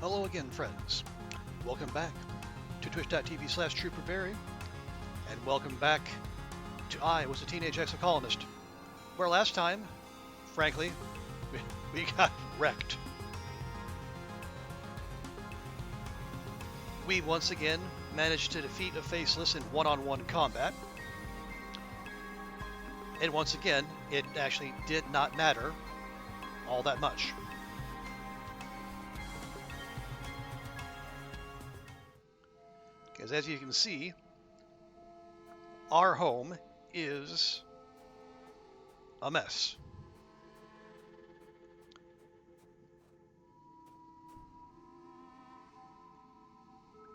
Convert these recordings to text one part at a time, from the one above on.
Hello again, friends. Welcome back to twitch.tv/TrooperBerry, and welcome back to I Was a Teenage Exocolonist, where last time, frankly, we got wrecked. We once again managed to defeat a faceless in one-on-one combat, and once again, it actually did not matter all that much. Because as you can see, our home is a mess.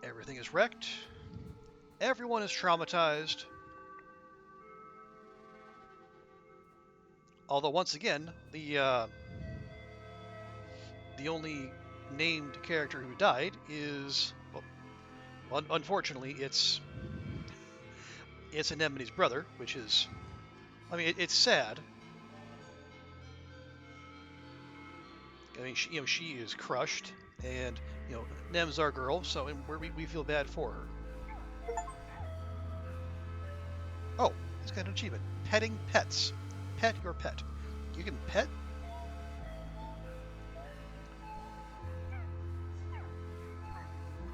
Everything is wrecked. Everyone is traumatized. Although once again, the only named character who died is, well, unfortunately, it's Anemone's brother, which is, I mean, it's sad. I mean, she is crushed, and Nem's our girl, so we feel bad for her. Oh, it's got an achievement: petting pets. Pet your pet. You can pet.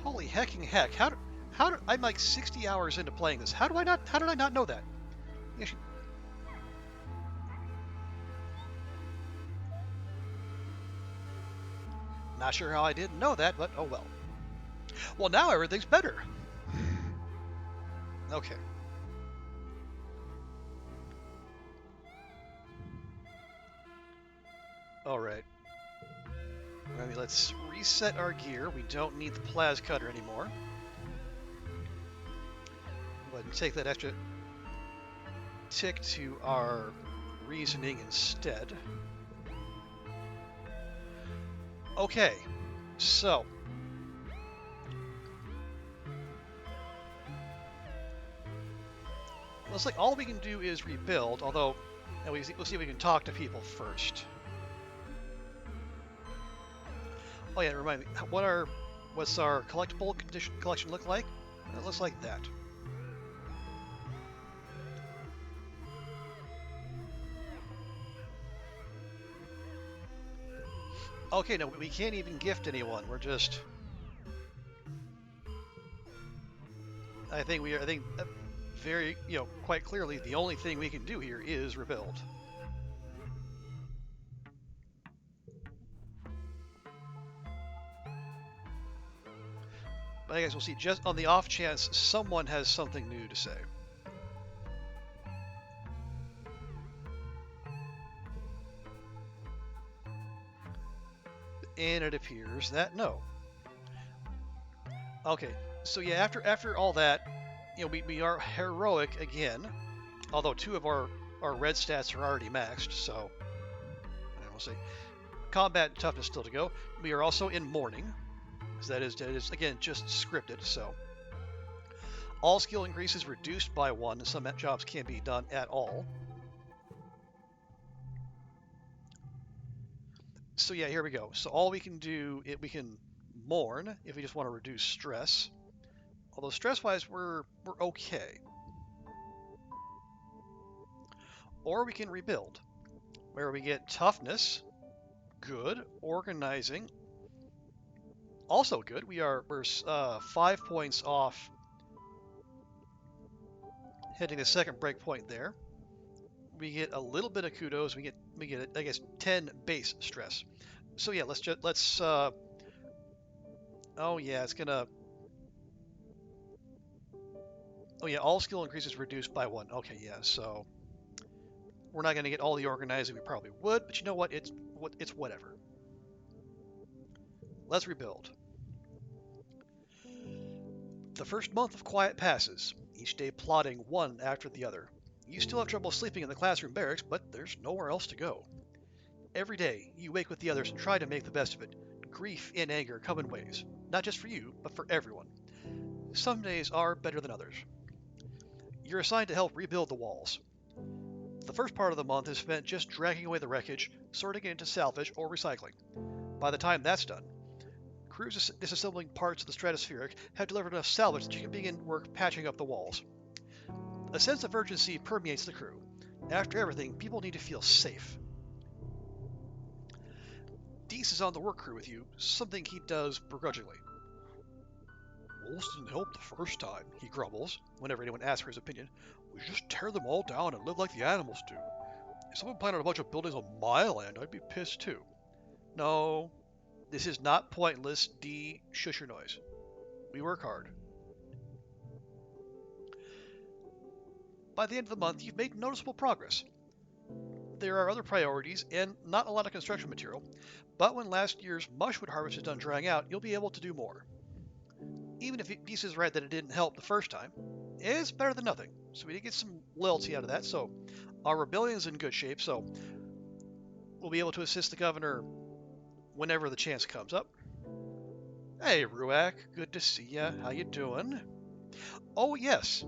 Holy hecking heck! How do I'm like 60 hours into playing this? How did I not know that? Not sure how I didn't know that, but oh well. Well, now everything's better. Okay. All right. I mean, let's reset our gear. We don't need the plas cutter anymore. Go ahead and take that extra tick to our reasoning instead. Okay, so looks like all we can do is rebuild, although we'll see if we can talk to people first. Oh yeah, remind me, what's our collectible collection look like? It looks like that. Okay, no, we can't even gift anyone. We're just. I think very, quite clearly, the only thing we can do here is rebuild. But I guess we'll see, just on the off chance someone has something new to say. And it appears that no. Okay, so yeah, after all that, we are heroic again, although 2 of our red stats are already maxed, so we'll see. Combat and toughness still to go. We are also in mourning, so that is again just scripted. So all skill increases reduced by 1. Some jobs can't be done at all. So yeah, here we go. So all we can do, we can mourn if we just want to reduce stress. Although stress-wise, we're okay. Or we can rebuild, where we get toughness, good, organizing, also good. We're 5 points off hitting the second breakpoint there. We get a little bit of kudos. We get I guess 10 base stress. So yeah, let's oh yeah, it's gonna. Oh yeah, all skill increases reduced by 1. Okay, yeah, so we're not gonna get all the organizing we probably would, but you know what? It's whatever. Let's rebuild. The first month of quiet passes, each day plodding one after the other. You still have trouble sleeping in the classroom barracks, but there's nowhere else to go. Every day, you wake with the others and try to make the best of it. Grief and anger come in waves, not just for you, but for everyone. Some days are better than others. You're assigned to help rebuild the walls. The first part of the month is spent just dragging away the wreckage, sorting it into salvage or recycling. By the time that's done, crews disassembling parts of the stratospheric have delivered enough salvage that you can begin work patching up the walls. A sense of urgency permeates the crew. After everything, people need to feel safe. Deese is on the work crew with you, something he does begrudgingly. Wolves didn't help the first time, he grumbles, whenever anyone asks for his opinion. We just tear them all down and live like the animals do. If someone planted a bunch of buildings on my land, I'd be pissed too. No, this is not pointless, D. Shush your noise. We work hard. By the end of the month, you've made noticeable progress. There are other priorities and not a lot of construction material, but when last year's mushwood harvest is done drying out, you'll be able to do more. Even if Deese is right that it didn't help the first time, it's better than nothing. So we did get some loyalty out of that, so our rebellion's in good shape, so we'll be able to assist the governor whenever the chance comes up. Hey, Ruak, good to see ya. How you doing? Oh, yes.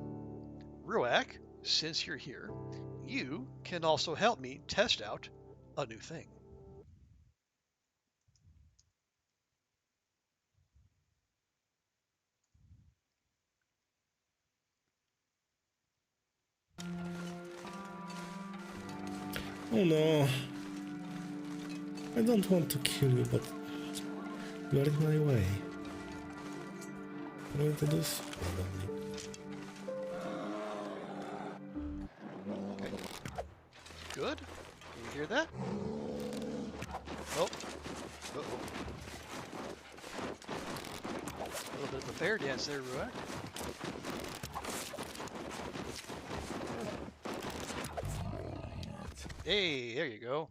Ruak, since you're here, you can also help me test out a new thing. Oh no. I don't want to kill you, but you are in my way. I'm going to do so, probably. Okay. Good. Can you hear that? Oh. Uh-oh. A little bit of a bear dance there, Ruak. Hey, there you go.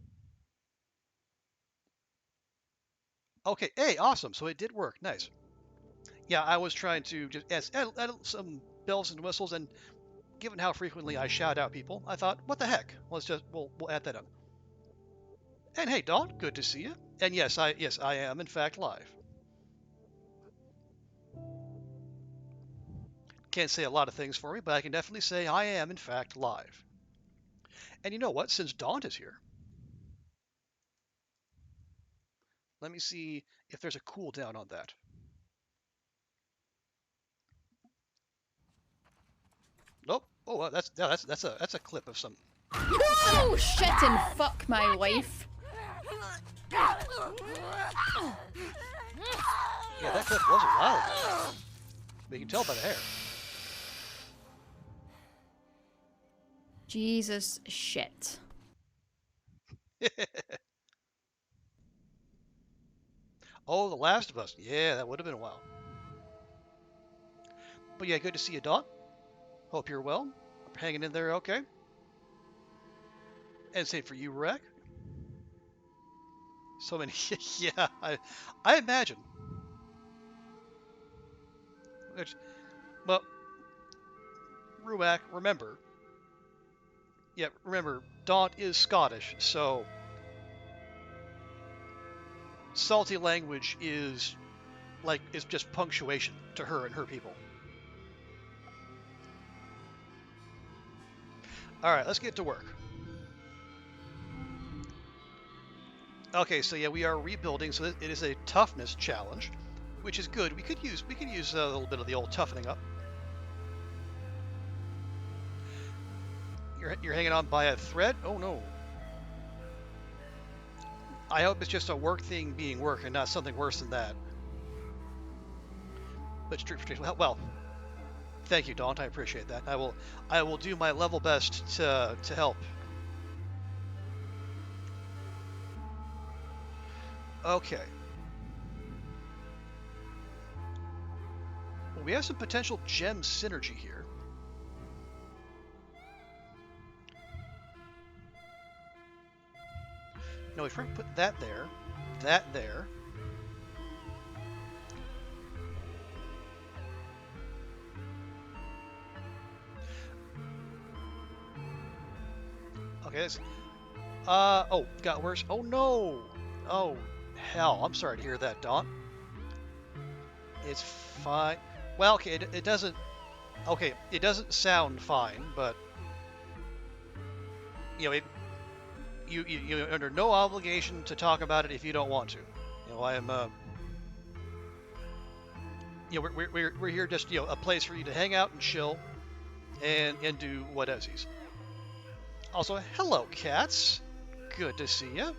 Okay, hey, awesome. So it did work. Nice. Yeah, I was trying to just add some bells and whistles, and given how frequently I shout out people, I thought, what the heck? We'll add that up. And hey, Dawn, good to see you. And yes, I am in fact live. Can't say a lot of things for me, but I can definitely say I am in fact live. And you know what? Since Dawn is here, let me see if there's a cooldown on that. Nope. Oh, well, that's a clip of some. Oh shit and fuck my life. Yeah, that clip was a while ago. But you can tell by the hair. Jesus shit. Oh, The Last of Us. Yeah, that would have been a while. But yeah, good to see you, Dawn. Hope you're well. Hanging in there okay. And same for you, Rek. So many. Yeah, I imagine. Well, Ruak, remember. Yeah, remember, Daunt is Scottish, so salty language is just punctuation to her and her people. All right, let's get to work. Okay, so yeah, we are rebuilding, so it is a toughness challenge, which is good. We could use a little bit of the old toughening up. You're hanging on by a thread? Oh no. I hope it's just a work thing being work and not something worse than that. But well, thank you, Daunt. I appreciate that. I will do my level best to help. Okay. Well, we have some potential gem synergy here. No, we first put that there, that there. Okay, this. Oh, got worse. Oh no. Oh, hell. I'm sorry to hear that, Daunt. It's fine. Well, okay, it doesn't. Okay, it doesn't sound fine, but you know, you're under no obligation to talk about it if you don't want to. You know, I am. we're here just a place for you to hang out and chill, and do whatesies. Also, hello cats, good to see you.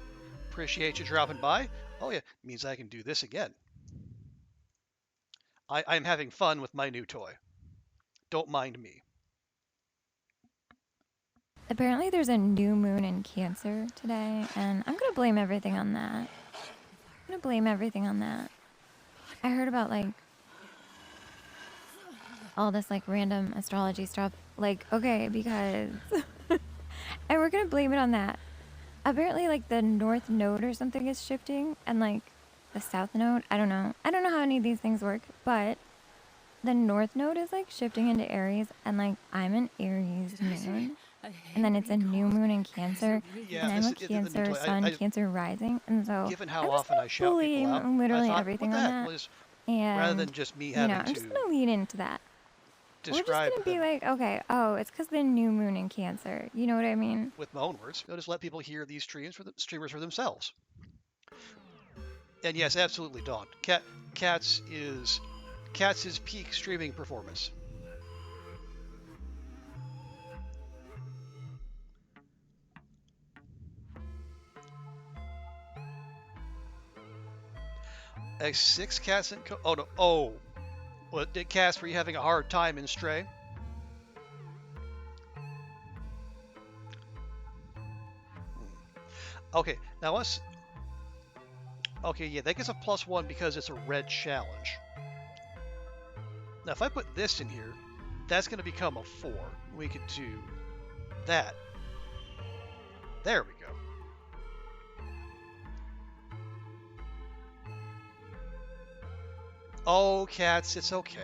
Appreciate you dropping by. Oh yeah, means I can do this again. I'm having fun with my new toy. Don't mind me. Apparently there's a new moon in Cancer today, and I'm gonna blame everything on that. I heard about, like, all this, like, random astrology stuff. Like, okay, because... and we're gonna blame it on that. Apparently, like, the North Node or something is shifting, and, like, the South Node, I don't know. I don't know how any of these things work, but the North Node is, like, shifting into Aries, and, like, I'm an Aries moon. And then it's a new moon in Cancer, Yeah, and I'm a Cancer sun, Cancer rising, and so given how often I shout people out, literally I thought, everything what on the that. heck was, And rather than just me having I'm to just gonna lean into that. describe We're just gonna be like, okay, oh, it's because the new moon in Cancer. You know what I mean? with my own words. Just let people hear these streamers for themselves. And yes, absolutely, Dawn. Cats is peak streaming performance. Six cats in oh no, oh, well, Cass, were you having a hard time in Stray? Okay, now us. Okay, yeah, that gets a +1 because it's a red challenge. Now, if I put this in here, that's going to become a 4. We could do that. There we go. Oh, cats, it's okay.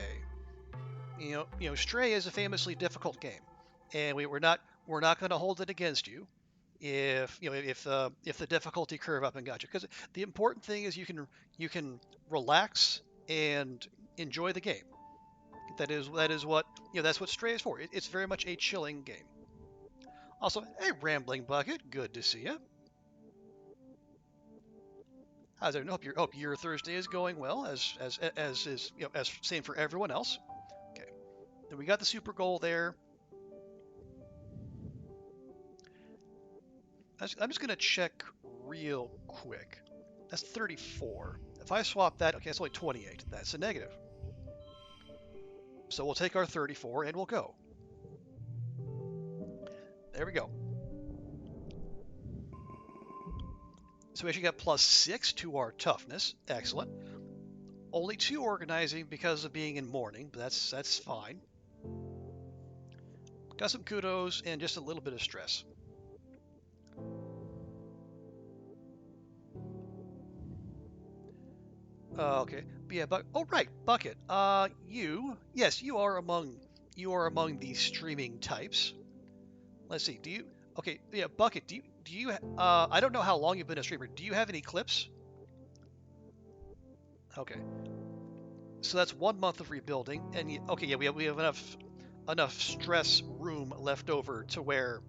Stray is a famously difficult game, and we're not going to hold it against you if the difficulty curve up and got you. Because the important thing is you can relax and enjoy the game. That is what that's what Stray is for. It's very much a chilling game. Also, hey, Rambling Bucket, good to see you. How's everyone? Hope your Thursday is going well, as is as same for everyone else. Okay, then we got the super goal there. I'm just gonna check real quick. That's 34. If I swap that, okay, it's only 28. That's a negative. So we'll take our 34 and we'll go. There we go. So we actually got +6 to our toughness. Excellent. Only 2 organizing because of being in mourning, but that's fine. Got some kudos and just a little bit of stress. Okay. But yeah, Bucket. Yes, you are among the streaming types. Let's see. Okay, yeah, Bucket, do you I don't know how long you've been a streamer. Do you have any clips? Okay. So that's 1 month of rebuilding, and okay, yeah, we have enough stress room left over to where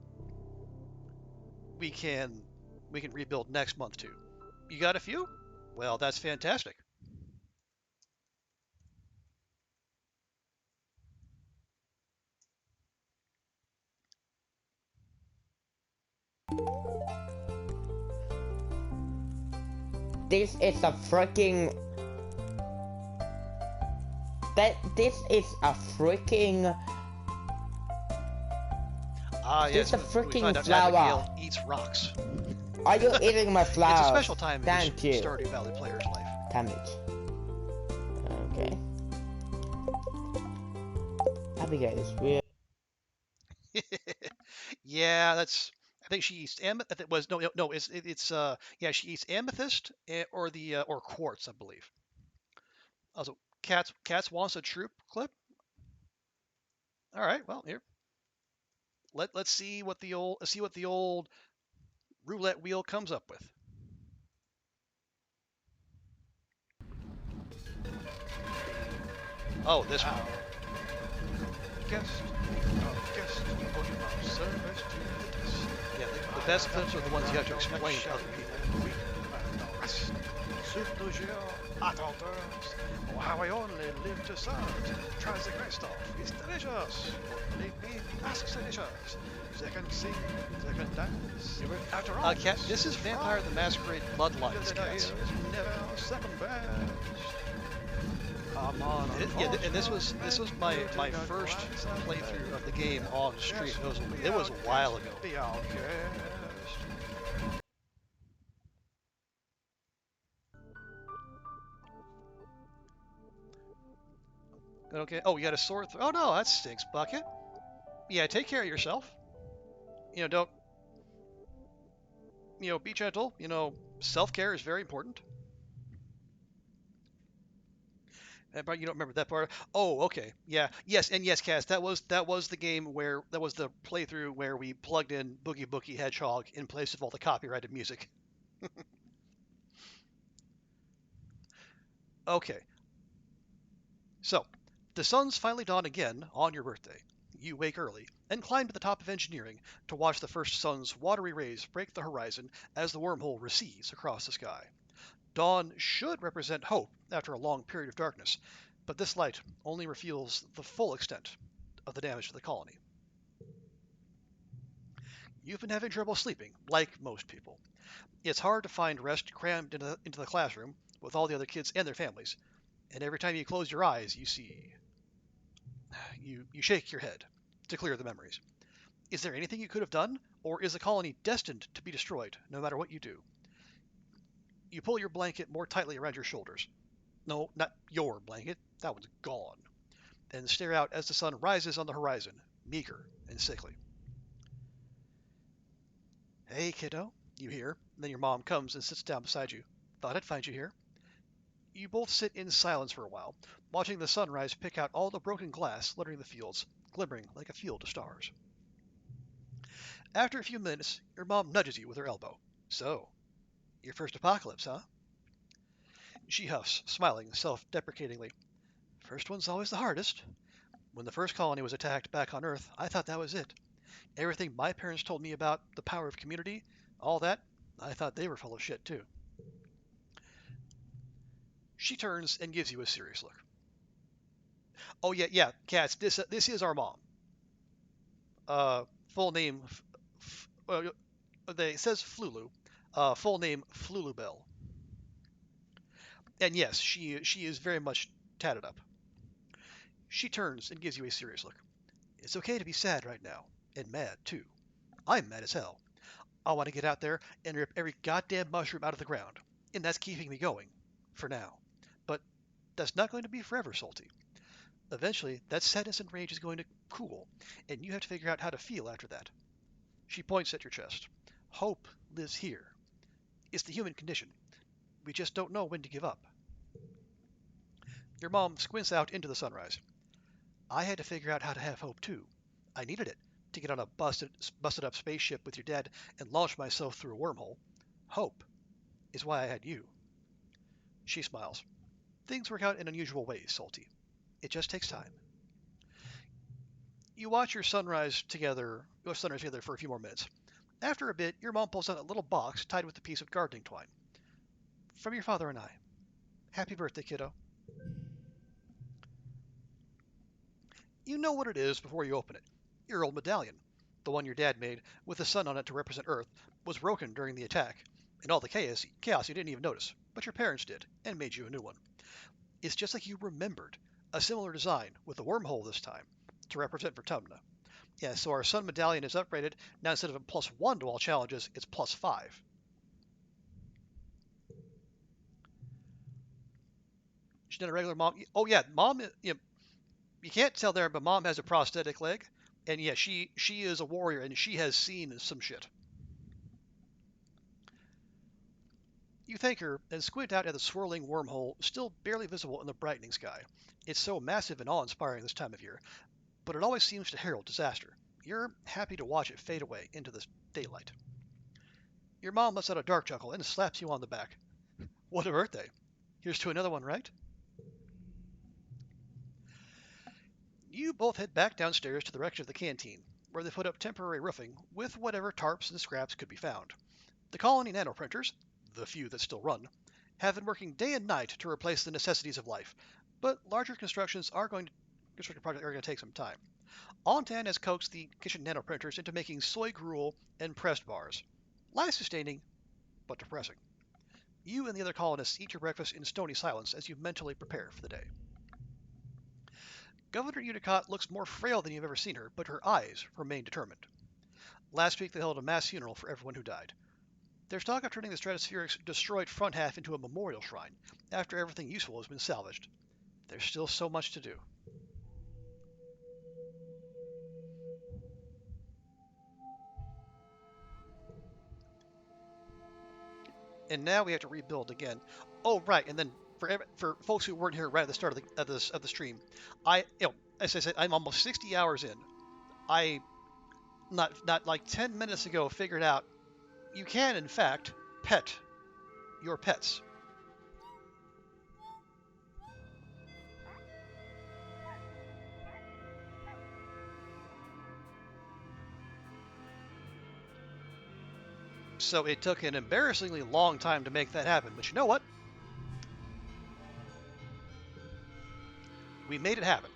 we can rebuild next month too. You got a few? Well, that's fantastic. This is a freaking... This is a freaking... Ah, yes, It's a we freaking find out flower. Abigail eats rocks. Are you eating my flowers? It's a special time in Thank you. Stardew Valley player's life. Damn it. Okay. Abigail is real. Yeah, that's. I think she eats amethyst. It was no. It's yeah. She eats amethyst or quartz, I believe. Also, cats wants a troop clip. All right, well here. Let's see what the old roulette wheel comes up with. Oh, this one. Guest. Service to the test. Yeah, the best clips are the ones you have to explain to other people. I don't know how I only live to serve. Try the great stuff. It's delicious. Believe me, ask delicious. They can sing, they can dance. After all, Cat, this is Vampire the Masquerade Bloodlines, Cats. Never second best. Come on, and this was my first playthrough of the game on stream. It was a while ago. Be our guest. Okay. Oh, you got a sore throat. Oh no, that stinks, Bucket. Yeah, take care of yourself. Don't. Be gentle. Self-care is very important. But you don't remember that part. Oh, okay. Yeah. Yes, and yes, Cass, that was the game where that was the playthrough where we plugged in Boogie Boogie Hedgehog in place of all the copyrighted music. Okay. So, the sun's finally dawned again on your birthday. You wake early and climb to the top of engineering to watch the first sun's watery rays break the horizon as the wormhole recedes across the sky. Dawn should represent hope after a long period of darkness, but this light only reveals the full extent of the damage to the colony. You've been having trouble sleeping, like most people. It's hard to find rest crammed into the classroom with all the other kids and their families, and every time you close your eyes, you see. You shake your head to clear the memories. Is there anything you could have done, or is the colony destined to be destroyed no matter what you do? You pull your blanket more tightly around your shoulders. No, not your blanket. That one's gone. And stare out as the sun rises on the horizon, meager and sickly. Hey, kiddo, you hear. And then your mom comes and sits down beside you. Thought I'd find you here. You both sit in silence for a while, watching the sunrise pick out all the broken glass littering the fields, glimmering like a field of stars. After a few minutes, your mom nudges you with her elbow. So, your first apocalypse, huh? She huffs, smiling self-deprecatingly. First one's always the hardest. When the first colony was attacked back on Earth, I thought that was it. Everything my parents told me about the power of community, all that, I thought they were full of shit too. She turns and gives you a serious look. Oh yeah, Cats. This is our mom. Full name. It says Flulu. Full name Flulu Bell. And yes, she is very much tatted up. She turns and gives you a serious look. It's okay to be sad right now, and mad too. I'm mad as hell. I want to get out there and rip every goddamn mushroom out of the ground, and that's keeping me going, for now. But that's not going to be forever, Solty. Eventually, that sadness and rage is going to cool, and you have to figure out how to feel after that. She points at your chest. Hope lives here. It's the human condition. We just don't know when to give up. Your mom squints out into the sunrise. I had to figure out how to have hope too. I needed it to get on a busted up spaceship with your dad and launch myself through a wormhole. Hope is why I had you. She smiles. Things work out in unusual ways, Salty. It just takes time. You watch your sunrise together for a few more minutes. After a bit, your mom pulls out a little box tied with a piece of gardening twine. From your father and I. Happy birthday, kiddo. You know what it is before you open it. Your old medallion, the one your dad made with the sun on it to represent Earth, was broken during the attack. In all the chaos you didn't even notice, but your parents did, and made you a new one. It's just like you remembered. A similar design, with a wormhole this time, to represent Vertumna. Yeah, so our sun medallion is upgraded. Now instead of a +1 to all challenges, it's +5. She's not a regular mom. Oh yeah, mom. You can't tell there, but mom has a prosthetic leg, and yeah, she is a warrior, and she has seen some shit. You thank her and squint out at the swirling wormhole, still barely visible in the brightening sky. It's so massive and awe-inspiring this time of year, but it always seems to herald disaster. You're happy to watch it fade away into the daylight. Your mom lets out a dark chuckle and slaps you on the back. What a birthday. Here's to another one, right? You both head back downstairs to the direction of the canteen, where they put up temporary roofing with whatever tarps and scraps could be found. The colony nanoprinters, the few that still run, have been working day and night to replace the necessities of life, but larger construction projects are going to take some time. Ontan has coaxed the kitchen nanoprinters into making soy gruel and pressed bars. Life-sustaining, but depressing. You and the other colonists eat your breakfast in stony silence as you mentally prepare for the day. Governor Unicott looks more frail than you've ever seen her, but her eyes remain determined. Last week they held a mass funeral for everyone who died. There's talk of turning the Stratospheric's destroyed front half into a memorial shrine after everything useful has been salvaged. There's still so much to do. And now we have to rebuild again. Oh, right, and then for folks who weren't here right at the start of the stream, as I said, I'm almost 60 hours in. I not like 10 minutes ago figured out you can in fact pet your pets. So it took an embarrassingly long time to make that happen, but you know what? We made it happen.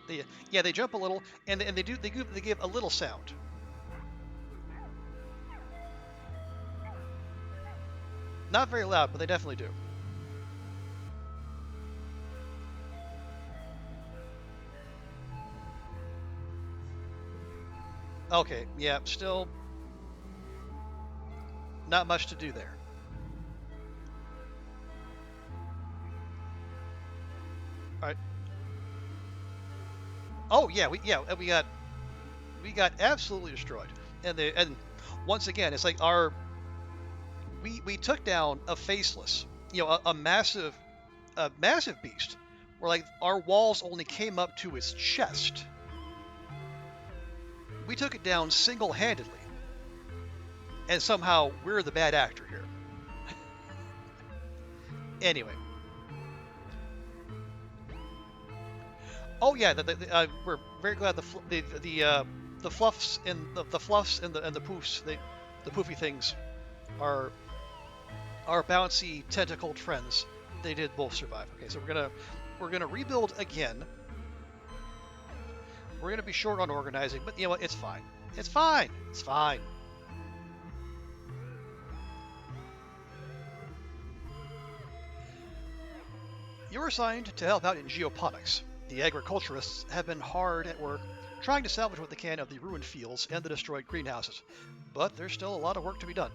They jump a little, and they give a little sound. Not very loud, but they definitely do. Okay, yeah, still not much to do there. All right. Oh yeah, we got absolutely destroyed, and once again, it's like we took down a faceless, a massive beast, where like our walls only came up to its chest. We took it down single-handedly, and somehow we're the bad actor here. Anyway. Oh yeah, we're very glad the fluffs and the poofs, the poofy things, are our bouncy tentacled friends. They did both survive. Okay, so we're gonna rebuild again. We're gonna be short on organizing, but you know what? It's fine. It's fine. It's fine. You're assigned to help out in geoponics. The agriculturists have been hard at work trying to salvage what they can of the ruined fields and the destroyed greenhouses, but there's still a lot of work to be done.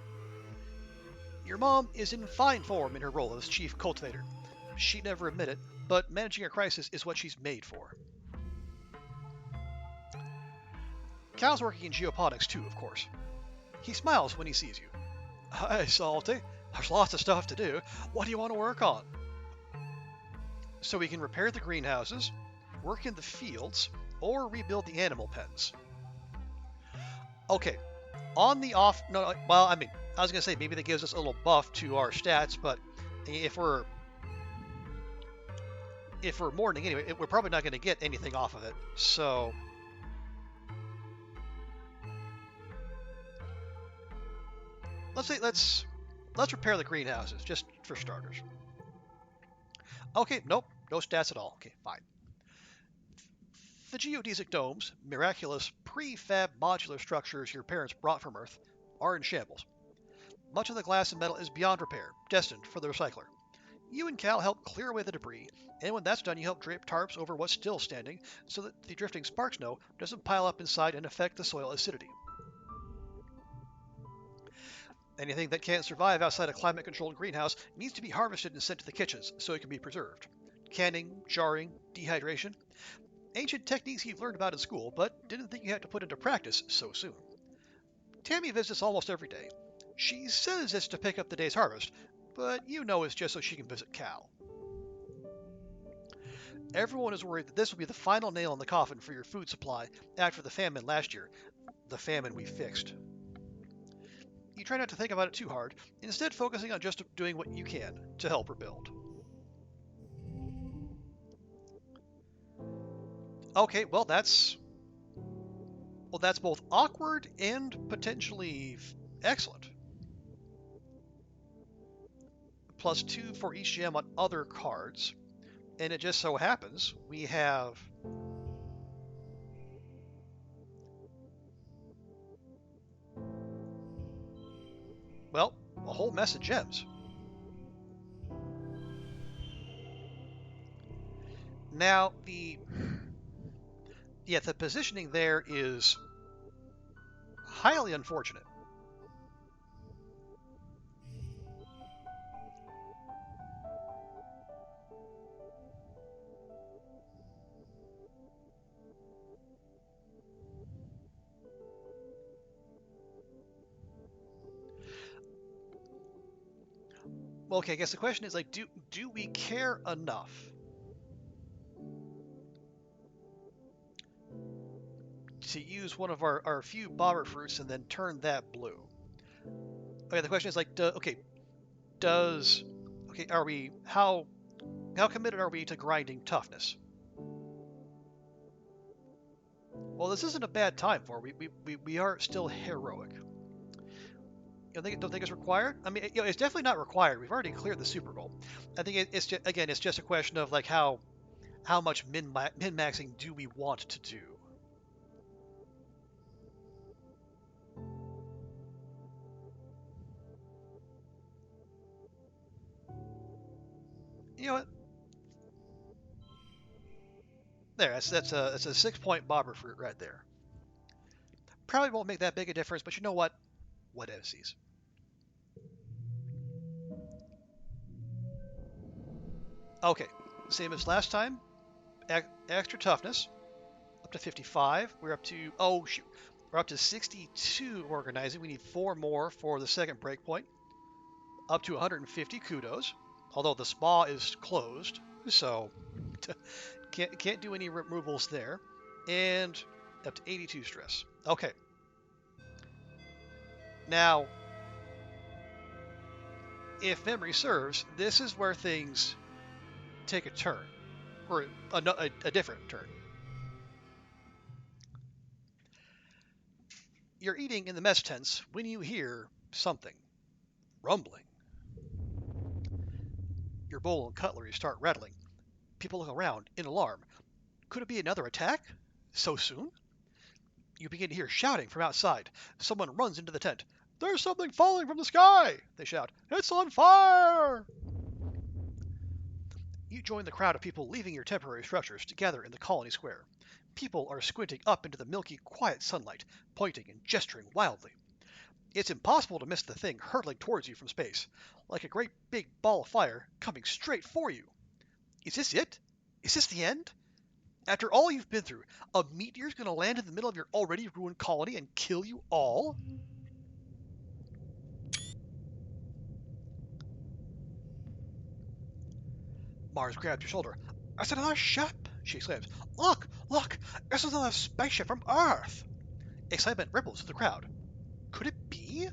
Your mom is in fine form in her role as chief cultivator. She'd never admit it, but managing a crisis is what she's made for. Cal's working in geoponics too, of course. He smiles when he sees you. Hi, Solty. There's lots of stuff to do. What do you want to work on? So we can repair the greenhouses, work in the fields, or rebuild the animal pens. Okay, on the off... No, well, I mean, I was going to say maybe that gives us a little buff to our stats, but if we're mourning anyway, we're probably not going to get anything off of it, so... Let's repair the greenhouses, just for starters. Okay, nope, no stats at all. Okay, fine. The geodesic domes, miraculous prefab modular structures your parents brought from Earth, are in shambles. Much of the glass and metal is beyond repair, destined for the recycler. You and Cal help clear away the debris, and when that's done, you help drape tarps over what's still standing so that the drifting spark snow doesn't pile up inside and affect the soil acidity. Anything that can't survive outside a climate-controlled greenhouse needs to be harvested and sent to the kitchens so it can be preserved. Canning, jarring, dehydration. Ancient techniques you've learned about in school, but didn't think you had to put into practice so soon. Tammy visits almost every day. She says it's to pick up the day's harvest, but you know it's just so she can visit Cal. Everyone is worried that this will be the final nail in the coffin for your food supply after the famine last year. The famine we fixed. You try not to think about it too hard, instead focusing on just doing what you can to help rebuild. Okay, well that's both awkward and potentially excellent. +2 for each gem on other cards. And it just so happens we have well, a whole mess of gems. Now, the positioning there is highly unfortunate. Well, okay, I guess the question is like, do we care enough to use one of our few bobber fruits and then turn that blue? Okay, the question is like, are we how committed are we to grinding toughness? Well, this isn't a bad time for it. We are still heroic. You don't think it's required? I mean, it's definitely not required. We've already cleared the super goal. I think it's just, again, it's just a question of like how much min-maxing do we want to do? You know what? There, that's a 6-point bobber fruit right there. Probably won't make that big a difference, but you know what? What MCs? Okay, same as last time. Extra toughness, up to 55. We're up to, oh shoot, we're up to 62 organizing. We need 4 more for the second breakpoint. Up to 150 kudos, although the spa is closed, so can't do any removals there. And up to 82 stress. Okay. Now, if memory serves, this is where things take a turn, or a different turn. You're eating in the mess tents when you hear something rumbling. Your bowl and cutlery start rattling. People look around in alarm. Could it be another attack? So soon? You begin to hear shouting from outside. Someone runs into the tent. There's something falling from the sky! They shout. It's on fire! You join the crowd of people leaving your temporary structures to gather in the colony square. People are squinting up into the milky, quiet sunlight, pointing and gesturing wildly. It's impossible to miss the thing hurtling towards you from space, like a great big ball of fire coming straight for you. Is this it? Is this the end? After all you've been through, a meteor's going to land in the middle of your already ruined colony and kill you all? Mars grabs your shoulder. It's another ship, she exclaims. Look, look, it's another spaceship from Earth. Excitement ripples through the crowd. Could it be?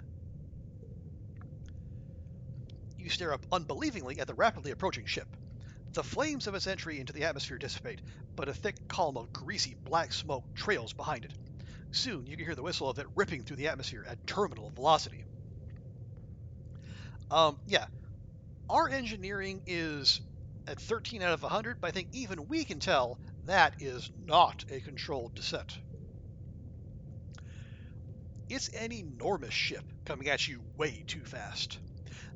You stare up unbelievingly at the rapidly approaching ship. The flames of its entry into the atmosphere dissipate, but a thick column of greasy black smoke trails behind it. Soon you can hear the whistle of it ripping through the atmosphere at terminal velocity. Yeah, our engineering is at 13 out of 100, but I think even we can tell that is not a controlled descent. It's an enormous ship coming at you way too fast.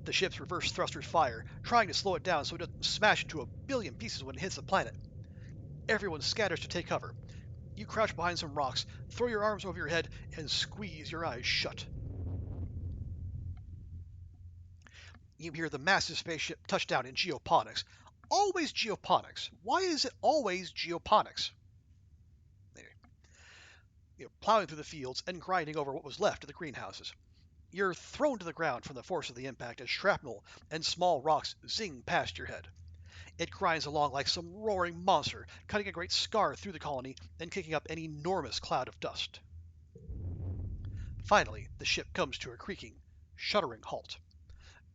The ship's reverse thrusters fire, trying to slow it down so it doesn't smash into a billion pieces when it hits the planet. Everyone scatters to take cover. You crouch behind some rocks, throw your arms over your head, and squeeze your eyes shut. You hear the massive spaceship touch down in geoponics. Always geoponics. Why is it always geoponics? Anyway, plowing through the fields and grinding over what was left of the greenhouses. You're thrown to the ground from the force of the impact as shrapnel and small rocks zing past your head. It grinds along like some roaring monster, cutting a great scar through the colony and kicking up an enormous cloud of dust. Finally, the ship comes to a creaking, shuddering halt.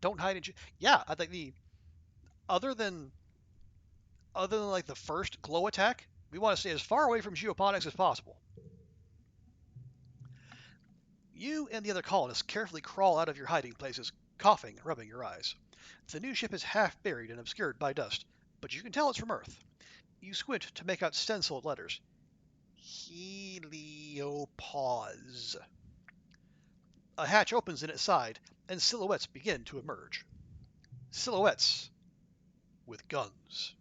Don't hide in... Yeah, I think other than like the first glow attack, we want to stay as far away from geoponics as possible. You and the other colonists carefully crawl out of your hiding places, coughing and rubbing your eyes. The new ship is half buried and obscured by dust, but you can tell it's from Earth. You squint to make out stenciled letters. Heliopause. A hatch opens in its side, and silhouettes begin to emerge. Silhouettes with guns.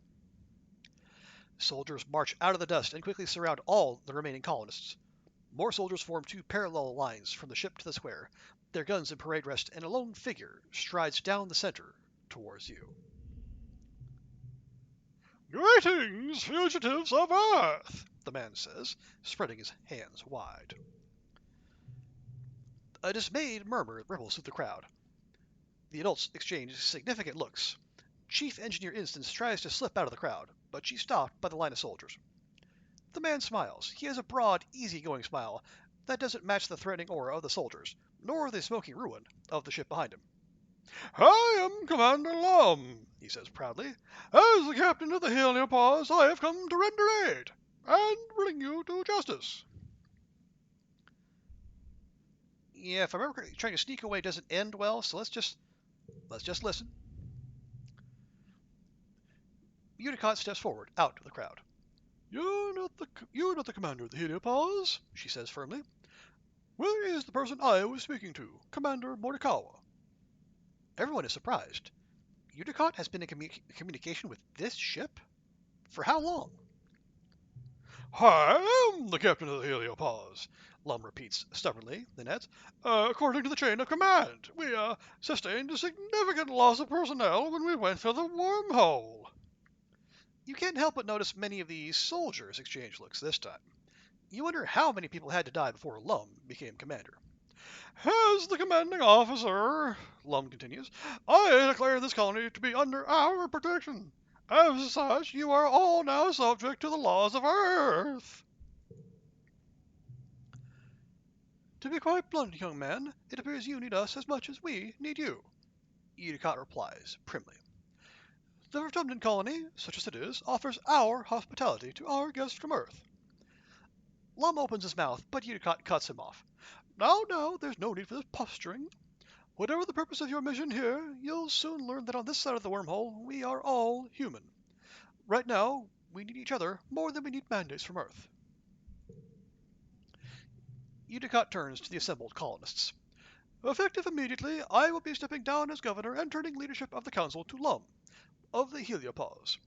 Soldiers march out of the dust and quickly surround all the remaining colonists. More soldiers form two parallel lines from the ship to the square, their guns in parade rest, and a lone figure strides down the center towards you. Greetings, fugitives of Earth, the man says, spreading his hands wide. A dismayed murmur ripples through the crowd. The adults exchange significant looks. Chief Engineer Instance tries to slip out of the crowd, but she's stopped by the line of soldiers. The man smiles. He has a broad, easygoing smile that doesn't match the threatening aura of the soldiers, nor the smoking ruin of the ship behind him. I am Commander Lum, he says proudly. As the captain of the Heliopause, I have come to render aid and bring you to justice. Yeah, if I remember correctly, trying to sneak away doesn't end well, so let's just listen. Unicott steps forward, out of the crowd. You're not the commander of the Heliopause, she says firmly. Where is the person I was speaking to, Commander Morikawa? Everyone is surprised. Unicott has been in communication with this ship? For how long? I am the captain of the Heliopause, Lum repeats stubbornly, then adds, according to the chain of command, we sustained a significant loss of personnel when we went through the wormhole. You can't help but notice many of the soldiers exchange looks this time. You wonder how many people had to die before Lum became commander. As the commanding officer, Lum continues, I declare this colony to be under our protection. As such, you are all now subject to the laws of Earth. To be quite blunt, young man, it appears you need us as much as we need you, Unicott replies primly. The redundant colony, such as it is, offers our hospitality to our guests from Earth. Lum opens his mouth, but Unicott cuts him off. Now, there's no need for this posturing. Whatever the purpose of your mission here, you'll soon learn that on this side of the wormhole, we are all human. Right now, we need each other more than we need mandates from Earth. Unicott turns to the assembled colonists. Effective immediately, I will be stepping down as governor and turning leadership of the council to Lum, of the Heliopause.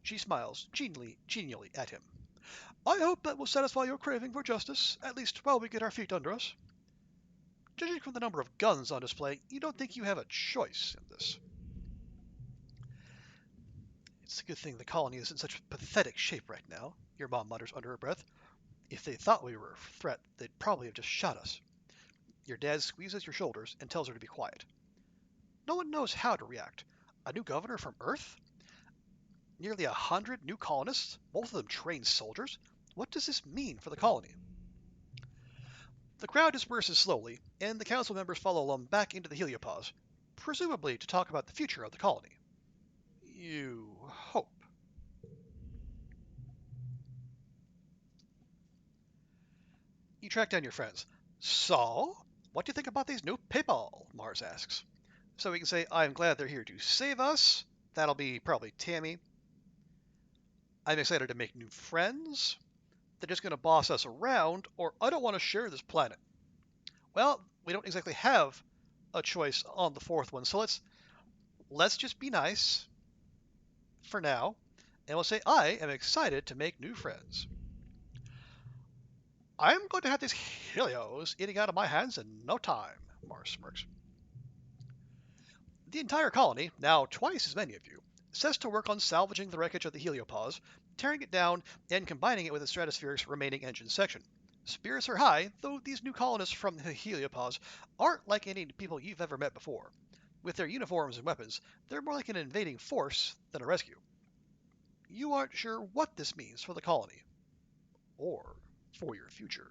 She smiles genially at him. I hope that will satisfy your craving for justice, at least while we get our feet under us. Judging from the number of guns on display, you don't think you have a choice in this. It's a good thing the colony is in such pathetic shape right now, your mom mutters under her breath. If they thought we were a threat, they'd probably have just shot us. Your dad squeezes your shoulders and tells her to be quiet. No one knows how to react. A new governor from Earth? Nearly 100 new colonists, most of them trained soldiers? What does this mean for the colony? The crowd disperses slowly, and the council members follow Lum back into the Heliopause, presumably to talk about the future of the colony. You hope. You track down your friends. So, what do you think about these new people? Mars asks. So we can say, I'm glad they're here to save us. That'll be probably Tammy. I'm excited to make new friends. They're just going to boss us around, or I don't want to share this planet. Well, we don't exactly have a choice on the fourth one, so let's just be nice for now, and we'll say I am excited to make new friends. I'm going to have these Helios eating out of my hands in no time, Mars smirks. The entire colony, now twice as many of you, sets to work on salvaging the wreckage of the Heliopause, tearing it down, and combining it with the Stratosphere's remaining engine section. Spirits are high, though these new colonists from the Heliopause aren't like any people you've ever met before. With their uniforms and weapons, they're more like an invading force than a rescue. You aren't sure what this means for the colony, or for your future.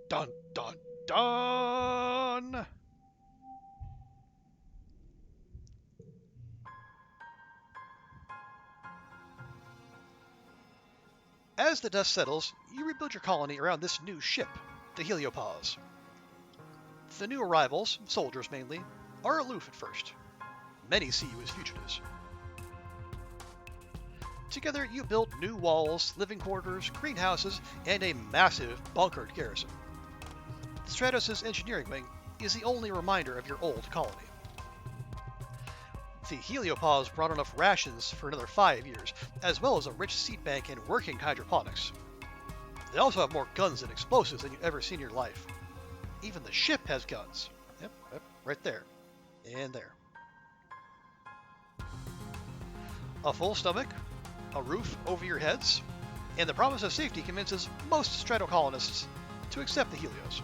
Dun dun dun! As the dust settles, you rebuild your colony around this new ship, the Heliopause. The new arrivals, soldiers mainly, are aloof at first. many see you as fugitives. Together, you build new walls, living quarters, greenhouses, and a massive bunkered garrison. Stratos' engineering wing is the only reminder of your old colony. The heliopause brought enough rations for another 5 years, as well as a rich seed bank and working hydroponics. They also have more guns and explosives than you've ever seen in your life. Even the ship has guns. Yep, right there. And there. A full stomach, a roof over your heads, and the promise of safety convinces most stratocolonists to accept the Helios.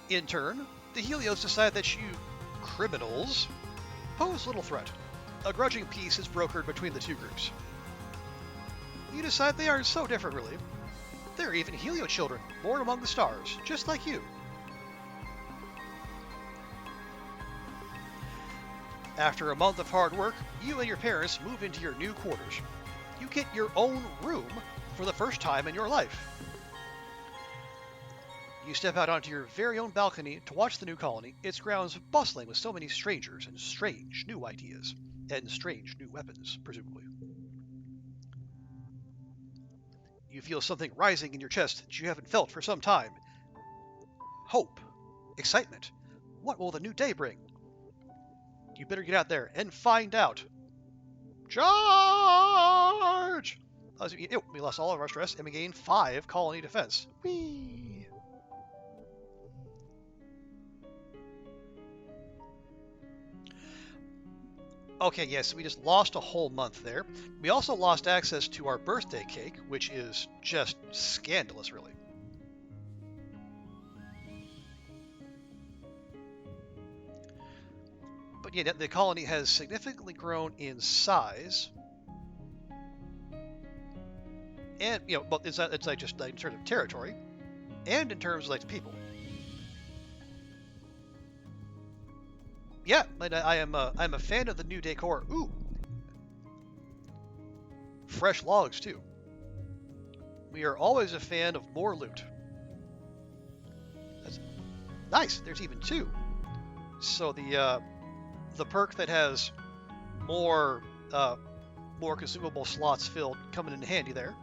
In turn, the Helios decide that you criminals pose little threat. A grudging peace is brokered between the two groups. You decide they aren't so different, really. They're even Helio children, born among the stars, just like you. After a month of hard work, you and your parents move into your new quarters. You get your own room for the first time in your life. You step out onto your very own balcony to watch the new colony, its grounds bustling with so many strangers and strange new ideas, and strange new weapons, presumably. You feel something rising in your chest that you haven't felt for some time. Hope. Excitement. What will the new day bring? You better get out there and find out. Charge! We lost all of our stress and we gained 5 colony defense. Whee! Okay, yes, we just lost a whole month there. We also lost access to our birthday cake, which is just scandalous, really. But yeah, the colony has significantly grown in size. And, but it's like just like in terms of territory, and in terms of like the people. Yeah, but I'm a fan of the new decor. Ooh, fresh logs too. We are always a fan of more loot. That's nice. There's even 2. So the perk that has more consumable slots filled coming in handy there.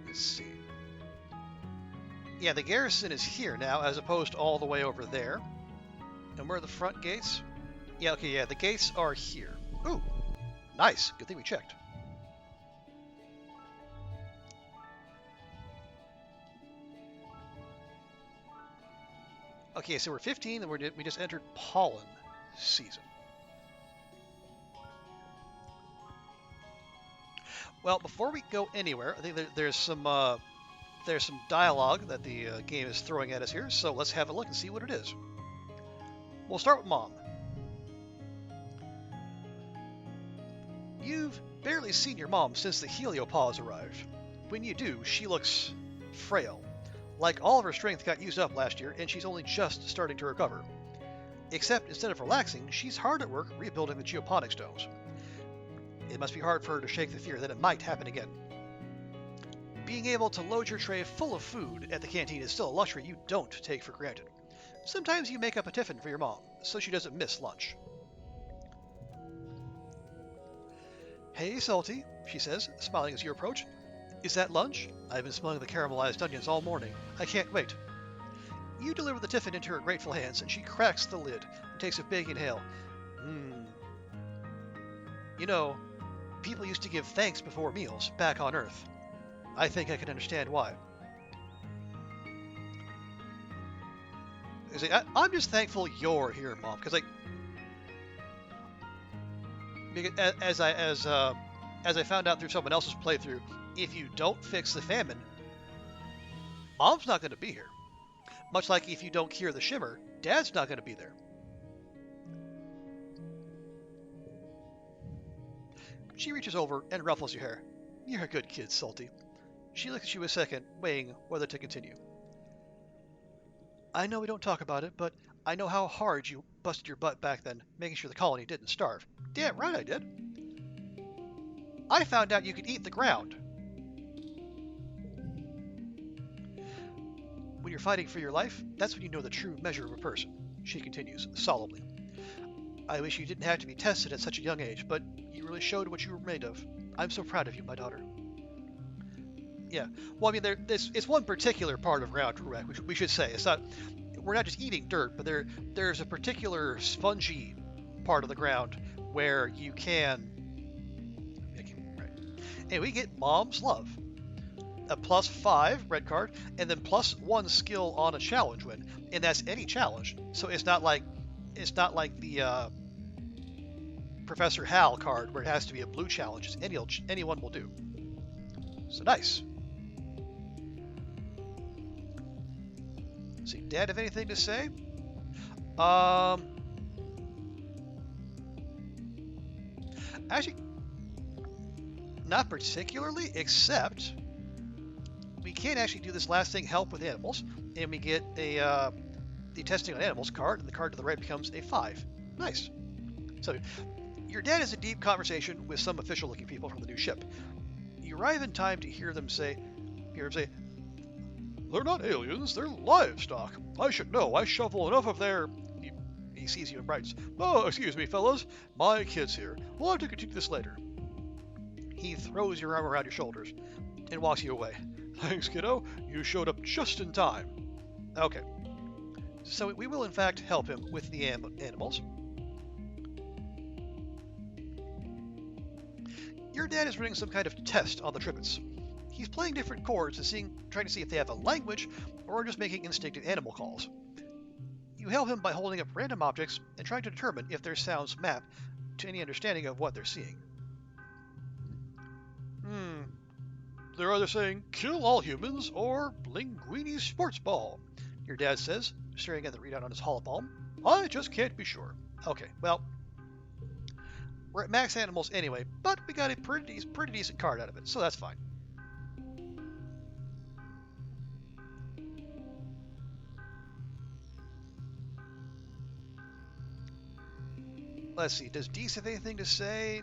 Let's see. Yeah, the garrison is here now, as opposed to all the way over there. And where are the front gates? Yeah, okay, yeah, the gates are here. Ooh, nice. Good thing we checked. Okay, so we're 15, and we just entered pollen season. Well, before we go anywhere, I think there's some dialogue that the game is throwing at us here, so let's have a look and see what it is. We'll start with Mom. You've barely seen your mom since the heliopause arrived. When you do, she looks frail. Like all of her strength got used up last year, and she's only just starting to recover. Except instead of relaxing, she's hard at work rebuilding the geoponics domes. It must be hard for her to shake the fear that it might happen again. Being able to load your tray full of food at the canteen is still a luxury you don't take for granted. Sometimes you make up a tiffin for your mom, so she doesn't miss lunch. Hey, Solty, she says, smiling as you approach. Is that lunch? I've been smelling the caramelized onions all morning. I can't wait. You deliver the tiffin into her grateful hands, and she cracks the lid and takes a big inhale. You know, people used to give thanks before meals back on Earth. I think I can understand why. I'm just thankful you're here, Mom, because as I found out through someone else's playthrough, if you don't fix the famine, Mom's not going to be here. Much like if you don't cure the shimmer, Dad's not going to be there. She reaches over and ruffles your hair. You're a good kid, Solty. She looks at you a second, weighing whether to continue. I know we don't talk about it, but I know how hard you busted your butt back then, making sure the colony didn't starve. Damn right I did. I found out you could eat the ground. When you're fighting for your life, that's when you know the true measure of a person, she continues solemnly. I wish you didn't have to be tested at such a young age, but you really showed what you were made of. I'm so proud of you, my daughter. Yeah, well, I mean, it's one particular part of ground ruach, we should say. It's not, we're not just eating dirt, but there's a particular spongy part of the ground where you can. Right. And we get Mom's Love, a +5 red card, and then +1 skill on a challenge win, and that's any challenge. So it's not like the Professor Hal card where it has to be a blue challenge. Anyone will do. So nice. Let's see, Dad, have anything to say? Actually, not particularly, except we can actually do this last thing, help with animals, and we get the testing on animals card, and the card to the right becomes a 5. Nice. So your dad has a deep conversation with some official-looking people from the new ship. You arrive in time to hear him say, "They're not aliens, they're livestock. I should know. I shovel enough of their..." He sees you and brightens. "Oh, excuse me, fellas. My kid's here. We'll have to continue this later." He throws your arm around your shoulders and walks you away. "Thanks, kiddo. You showed up just in time." Okay. So we will, in fact, help him with the animals. Your dad is running some kind of test on the Tribbles. He's playing different chords and trying to see if they have a language or just making instinctive animal calls. You help him by holding up random objects and trying to determine if their sounds map to any understanding of what they're seeing. They're either saying, "Kill all humans," or "Linguini's sports ball," your dad says, staring at the readout on his holopalm. "I just can't be sure." Okay, well, we're at max animals anyway, but we got a pretty decent card out of it, so that's fine. Let's see, does Deese have anything to say?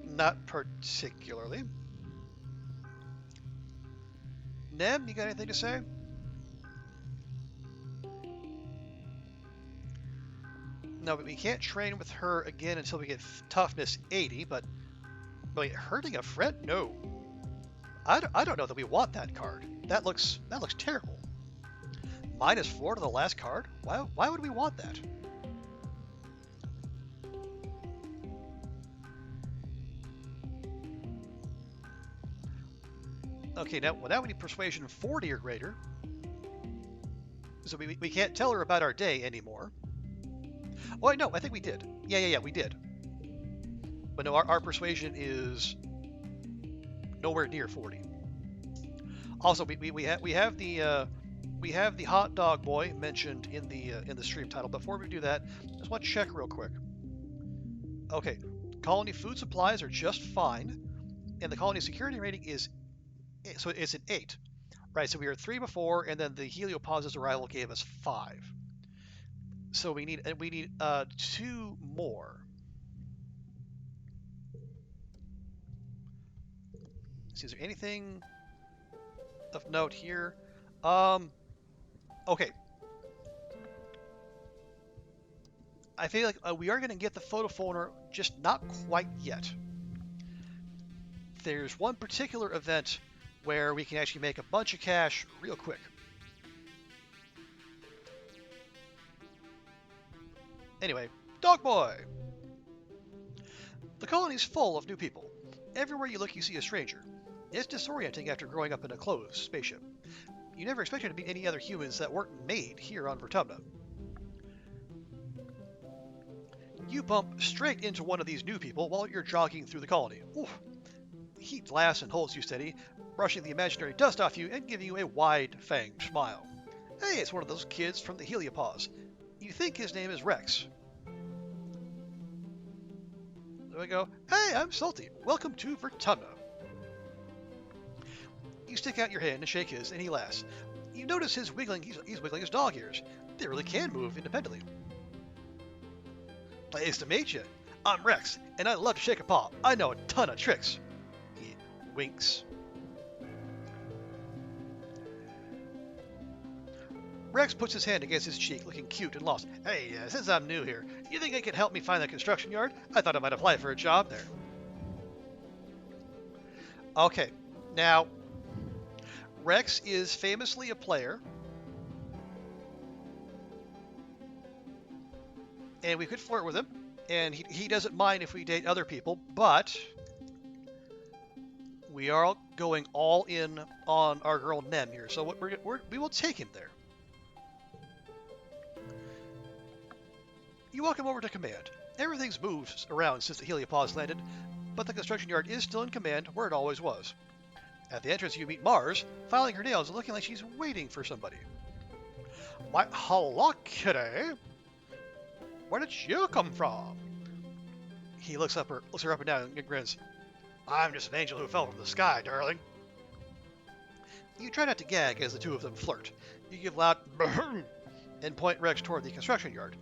Not particularly. Nem, you got anything to say? No, but we can't train with her again until we get toughness 80, but wait, hurting a friend? No. I don't know that we want that card. That looks terrible. -4 to the last card? Why would we want that? Okay, now we need persuasion 40 or greater. So we can't tell her about our day anymore. Oh, no, I think we did. Yeah, we did. But no, our persuasion is nowhere near 40. Also, we have the hot dog boy mentioned in the stream title. Before we do that, I just want to check real quick. Okay, colony food supplies are just fine, and the colony security rating is, so it's an 8, right? So we were 3 before, and then the Heliopause's arrival gave us 5. So we need 2 more. Let's see, is there anything of note here? Okay. I feel like we are going to get the photophoner, just not quite yet. There's one particular event where we can actually make a bunch of cash real quick. Anyway, Dog Boy! The colony's full of new people. Everywhere you look, you see a stranger. It's disorienting after growing up in a closed spaceship. You never expected to meet any other humans that weren't made here on Vertumna. You bump straight into one of these new people while you're jogging through the colony. Oof. He laughs and holds you steady, brushing the imaginary dust off you and giving you a wide-fanged smile. Hey, it's one of those kids from the Heliopause. You think his name is Rex. There we go. Hey, I'm Solty. Welcome to Vertumna. You stick out your hand and shake his, and he laughs. You notice he's wiggling his dog ears. They really can move independently. Pleased to meet you. I'm Rex, and I love to shake a paw. I know a ton of tricks. He winks. Rex puts his hand against his cheek, looking cute and lost. Hey, since I'm new here, you think you could help me find the construction yard? I thought I might apply for a job there. Okay, now, Rex is famously a player, and we could flirt with him, and he doesn't mind if we date other people, but we are going all in on our girl Nem here, so we will take him there. You walk him over to command. Everything's moved around since the heliopause landed, but the construction yard is still in command where it always was. At the entrance, you meet Mars, filing her nails and looking like she's waiting for somebody. Why, hello, kitty. Where did you come from? He looks her up and down and grins. I'm just an angel who fell from the sky, darling. You try not to gag as the two of them flirt. You give loud and point Rex toward the construction yard.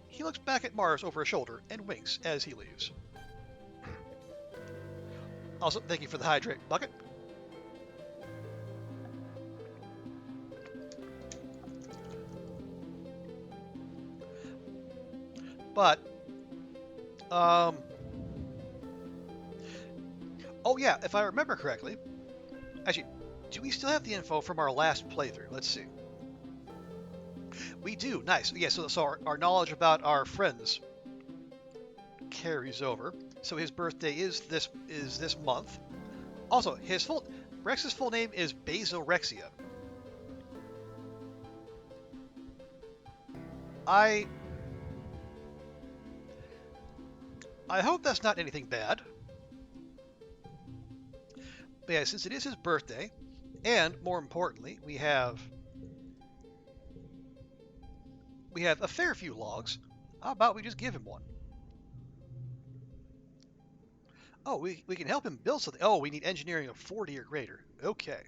He looks back at Mars over his shoulder and winks as he leaves. Also, thank you for the hydrate bucket. But, oh yeah, if I remember correctly, actually, do we still have the info from our last playthrough? Let's see. We do, nice. Yeah, so our knowledge about our friends carries over. So his birthday is this month. Also, Rex's full name is Basorexia. I hope that's not anything bad. But yeah, since it is his birthday, and more importantly, we have a fair few logs. How about we just give him one? Oh, we can help him build something. Oh, we need engineering of 40 or greater. Okay.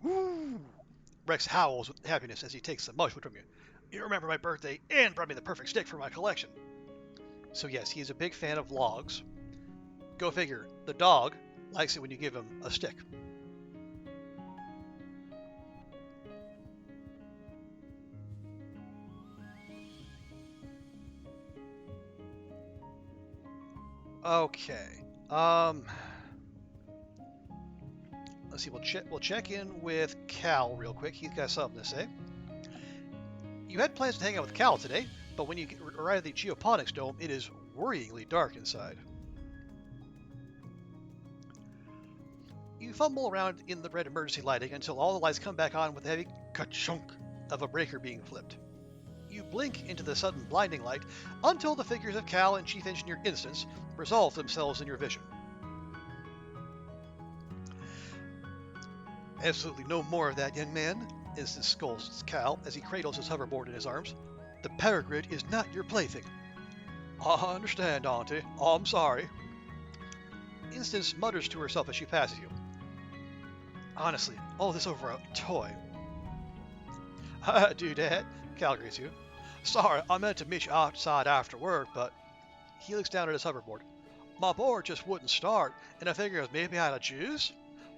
Woo! Rex howls with happiness as he takes the mushroom from you. You remember my birthday and brought me the perfect stick for my collection. So yes, he is a big fan of logs. Go figure, the dog likes it when you give him a stick. Okay. Let's see. We'll check in with Cal real quick. He's got something to say. You had plans to hang out with Cal today, but when you arrive at the geoponics dome, it is worryingly dark inside. You fumble around in the red emergency lighting until all the lights come back on with a heavy ka-chunk of a breaker being flipped. You blink into the sudden blinding light until the figures of Cal and Chief Engineer Instance resolve themselves in your vision. Absolutely no more of that, young man, Instance scolds Cal as he cradles his hoverboard in his arms. The power grid is not your plaything. I understand, Auntie. I'm sorry. Instance mutters to herself as she passes you. Honestly, all this over a toy. I do that, Cal greets you. Sorry, I meant to meet you outside after work, but... He looks down at his hoverboard. My board just wouldn't start, and I figured maybe I had a juice?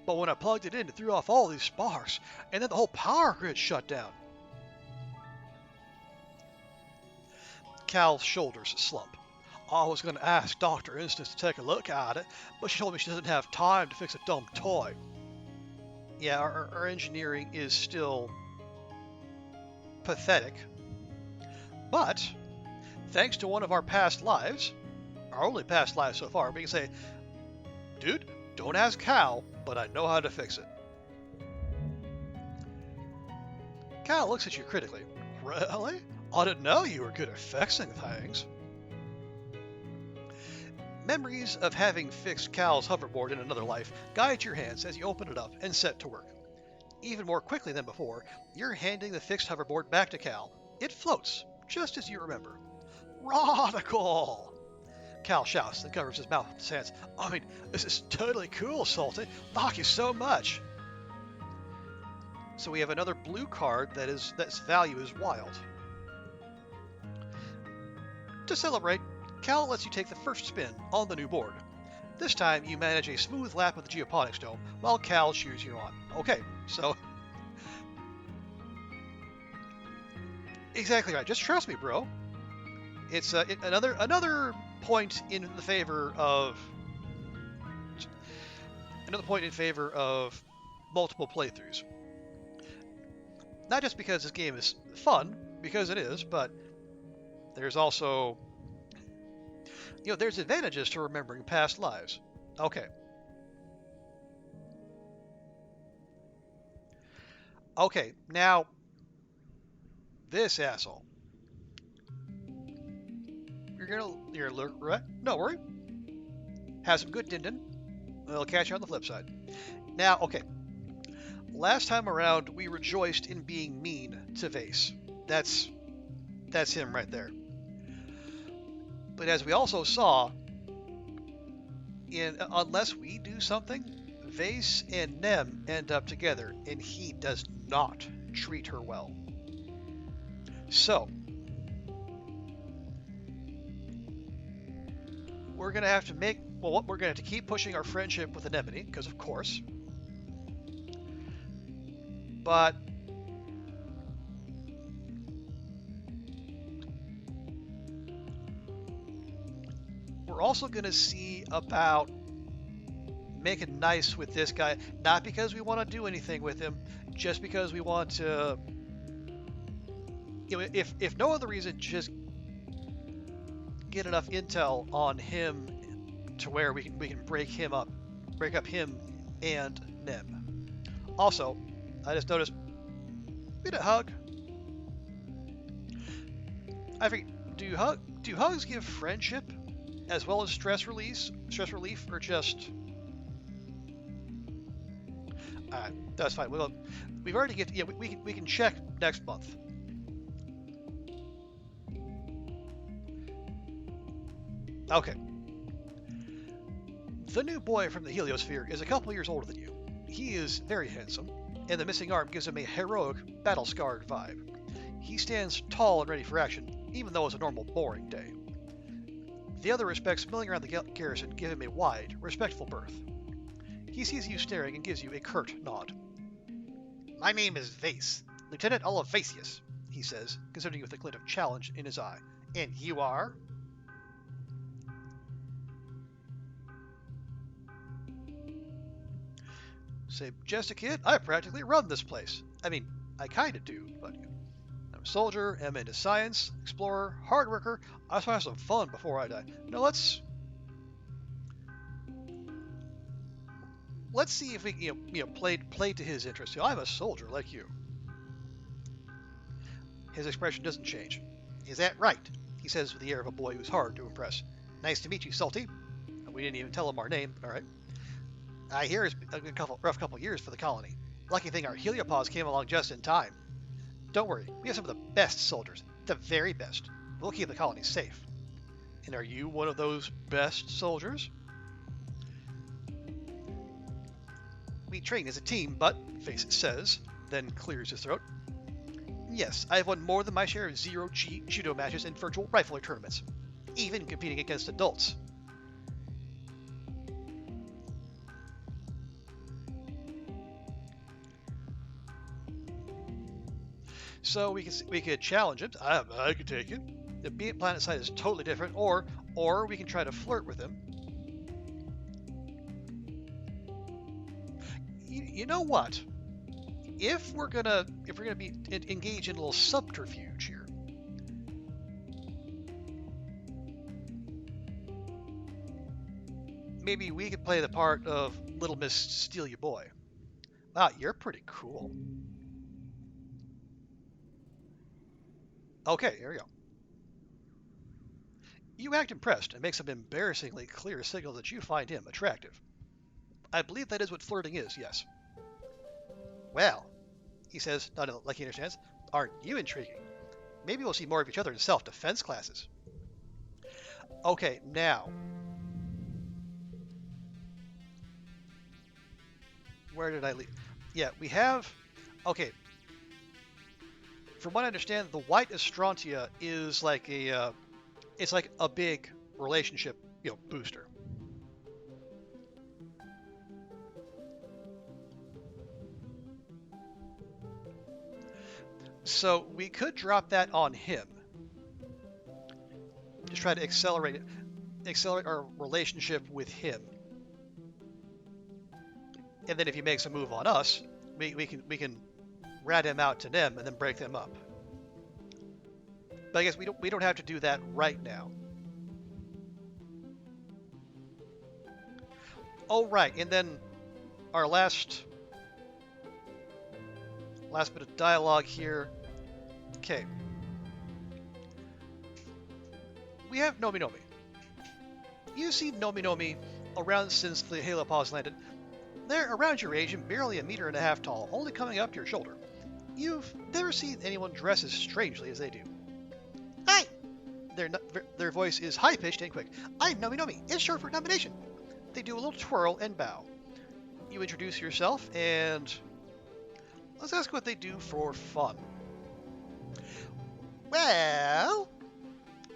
But when I plugged it in, it threw off all these sparks, and then the whole power grid shut down. Cal's shoulders slump. I was going to ask Dr. Instance to take a look at it, but she told me she doesn't have time to fix a dumb toy. Yeah, our engineering is still pathetic. But, thanks to one of our past lives, our only past lives so far, we can say, dude, don't ask Cal, but I know how to fix it. Cal looks at you critically. Really? I didn't know you were good at fixing things. Memories of having fixed Cal's hoverboard in another life guide your hands as you open it up and set to work. Even more quickly than before, you're handing the fixed hoverboard back to Cal. It floats, just as you remember. Radical! Cal shouts and covers his mouth with his hands. I mean, this is totally cool, Solty. Thank you so much. So we have another blue card that's value is wild. To celebrate, Cal lets you take the first spin on the new board. This time you manage a smooth lap of the geoponics dome while Cal cheers you on. Okay, so exactly right. Just trust me, bro. It's another point in the favor of multiple playthroughs. Not just because this game is fun, because it is, but there's also, there's advantages to remembering past lives. Okay. Okay, now, this asshole. You're gonna look right? Don't worry. Have some good din-din. I'll catch you on the flip side. Now, okay. Last time around, we rejoiced in being mean to Vase. That's him right there. But as we also saw, unless we do something, Vase and Nem end up together, and he does not treat her well. So, we're gonna have to we're gonna have to keep pushing our friendship with Anemone, because of course. But we're also going to see about making nice with this guy, not because we want to do anything with him, just because we want to, if no other reason, just get enough intel on him to where we can break up him and Nem. Also, I just noticed, we had a hug. I forget, do hugs give friendship as well as stress relief, or just? That's fine. We've already we can check next month. Okay. The new boy from the heliosphere is a couple years older than you. He is very handsome, and the missing arm gives him a heroic, battle-scarred vibe. He stands tall and ready for action, even though it's a normal, boring day. The other respects milling around the garrison give him a wide, respectful berth. He sees you staring and gives you a curt nod. My name is Vase, Lieutenant Olivasius, he says, considering you with a glint of challenge in his eye. And you are? Say, just a kid? I practically run this place. I mean, I kinda do, but I'm a soldier, am into science, explorer, hard worker. I just want to have some fun before I die. No, let's see if we can, play to his interest. I'm a soldier like you. His expression doesn't change. Is that right? He says with the air of a boy who's hard to impress. Nice to meet you, Solty. We didn't even tell him our name, all right? I hear it's been a rough couple years for the colony. Lucky thing our heliopods came along just in time. Don't worry, we have some of the best soldiers, the very best. We'll keep the colony safe. And are you one of those best soldiers? We train as a team, but, Face says, then clears his throat. Yes, I have won more than my share of zero-G judo matches and virtual rifle tournaments, even competing against adults. So we could challenge it. I could take it. The being planet side is totally different, or we can try to flirt with him. You know what? If we're gonna be engaged in a little subterfuge here, maybe we could play the part of Little Miss Steal Your Boy. Wow, you're pretty cool. Okay, here we go. You act impressed and make some embarrassingly clear signal that you find him attractive. I believe that is what flirting is, yes. Well, he says, not like he understands, aren't you intriguing? Maybe we'll see more of each other in self-defense classes. Okay, now. Where did I leave? Yeah, we have Okay. From what I understand, the white Astrontia is like it's like a big relationship, booster. So we could drop that on him. Just try to accelerate our relationship with him. And then if he makes a move on us, we can rat him out to them and then break them up. But I guess we don't have to do that right now. Oh right, and then our last bit of dialogue here. Okay. We have Nomi Nomi. You've seen Nomi Nomi around since the Halopause landed. They're around your age and barely 1.5 meters tall, only coming up to your shoulder. You've never seen anyone dress as strangely as they do. Hi! Their voice is high-pitched and quick. I'm Nomi Nomi. It's short for nomination. They do a little twirl and bow. You introduce yourself and let's ask what they do for fun. Well,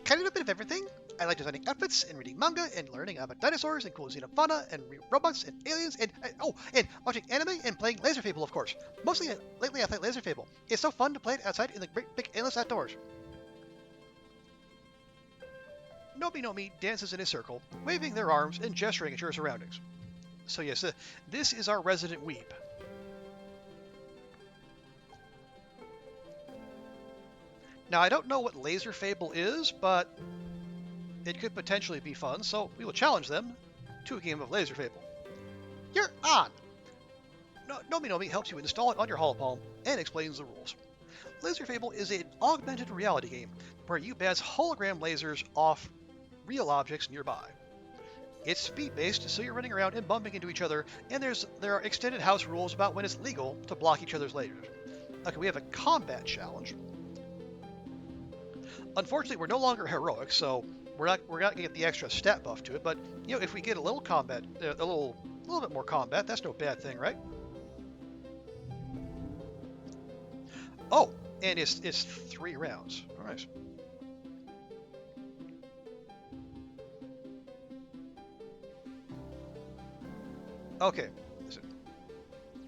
kind of a bit of everything. I like designing outfits and reading manga and learning about dinosaurs and cool xenofauna and robots and aliens and watching anime and playing Laser Fable, of course. Mostly lately I play Laser Fable. It's so fun to play it outside in the great big endless outdoors. Nomi Nomi dances in a circle, waving their arms and gesturing at your surroundings. So yes, this is our resident weeb. Now I don't know what Laser Fable is, but it could potentially be fun, so we will challenge them to a game of Laser Fable. You're on! Nomi Nomi helps you install it on your holopalm and explains the rules. Laser Fable is an augmented reality game where you bounce hologram lasers off real objects nearby. It's speed-based, so you're running around and bumping into each other, and there are extended house rules about when it's legal to block each other's lasers. Okay, we have a combat challenge. Unfortunately, we're no longer heroic, so we're not gonna get the extra stat buff to it. But if we get a little combat, a little bit more combat, that's no bad thing, right? Oh, and it's 3 rounds. All right. Okay. Listen.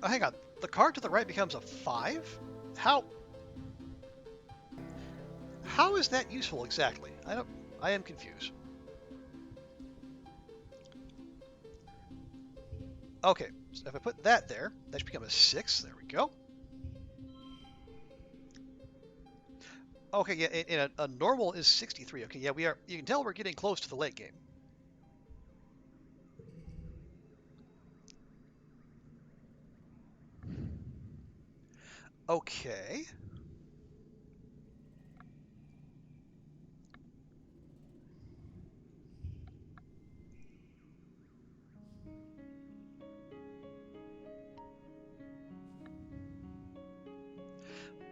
Oh, hang on. The card to the right becomes a 5? How is that useful exactly? I am confused. Okay, so if I put that there, that should become a 6. There we go. Okay, yeah, and a normal is 63. Okay, yeah, we are. You can tell we're getting close to the late game. Okay.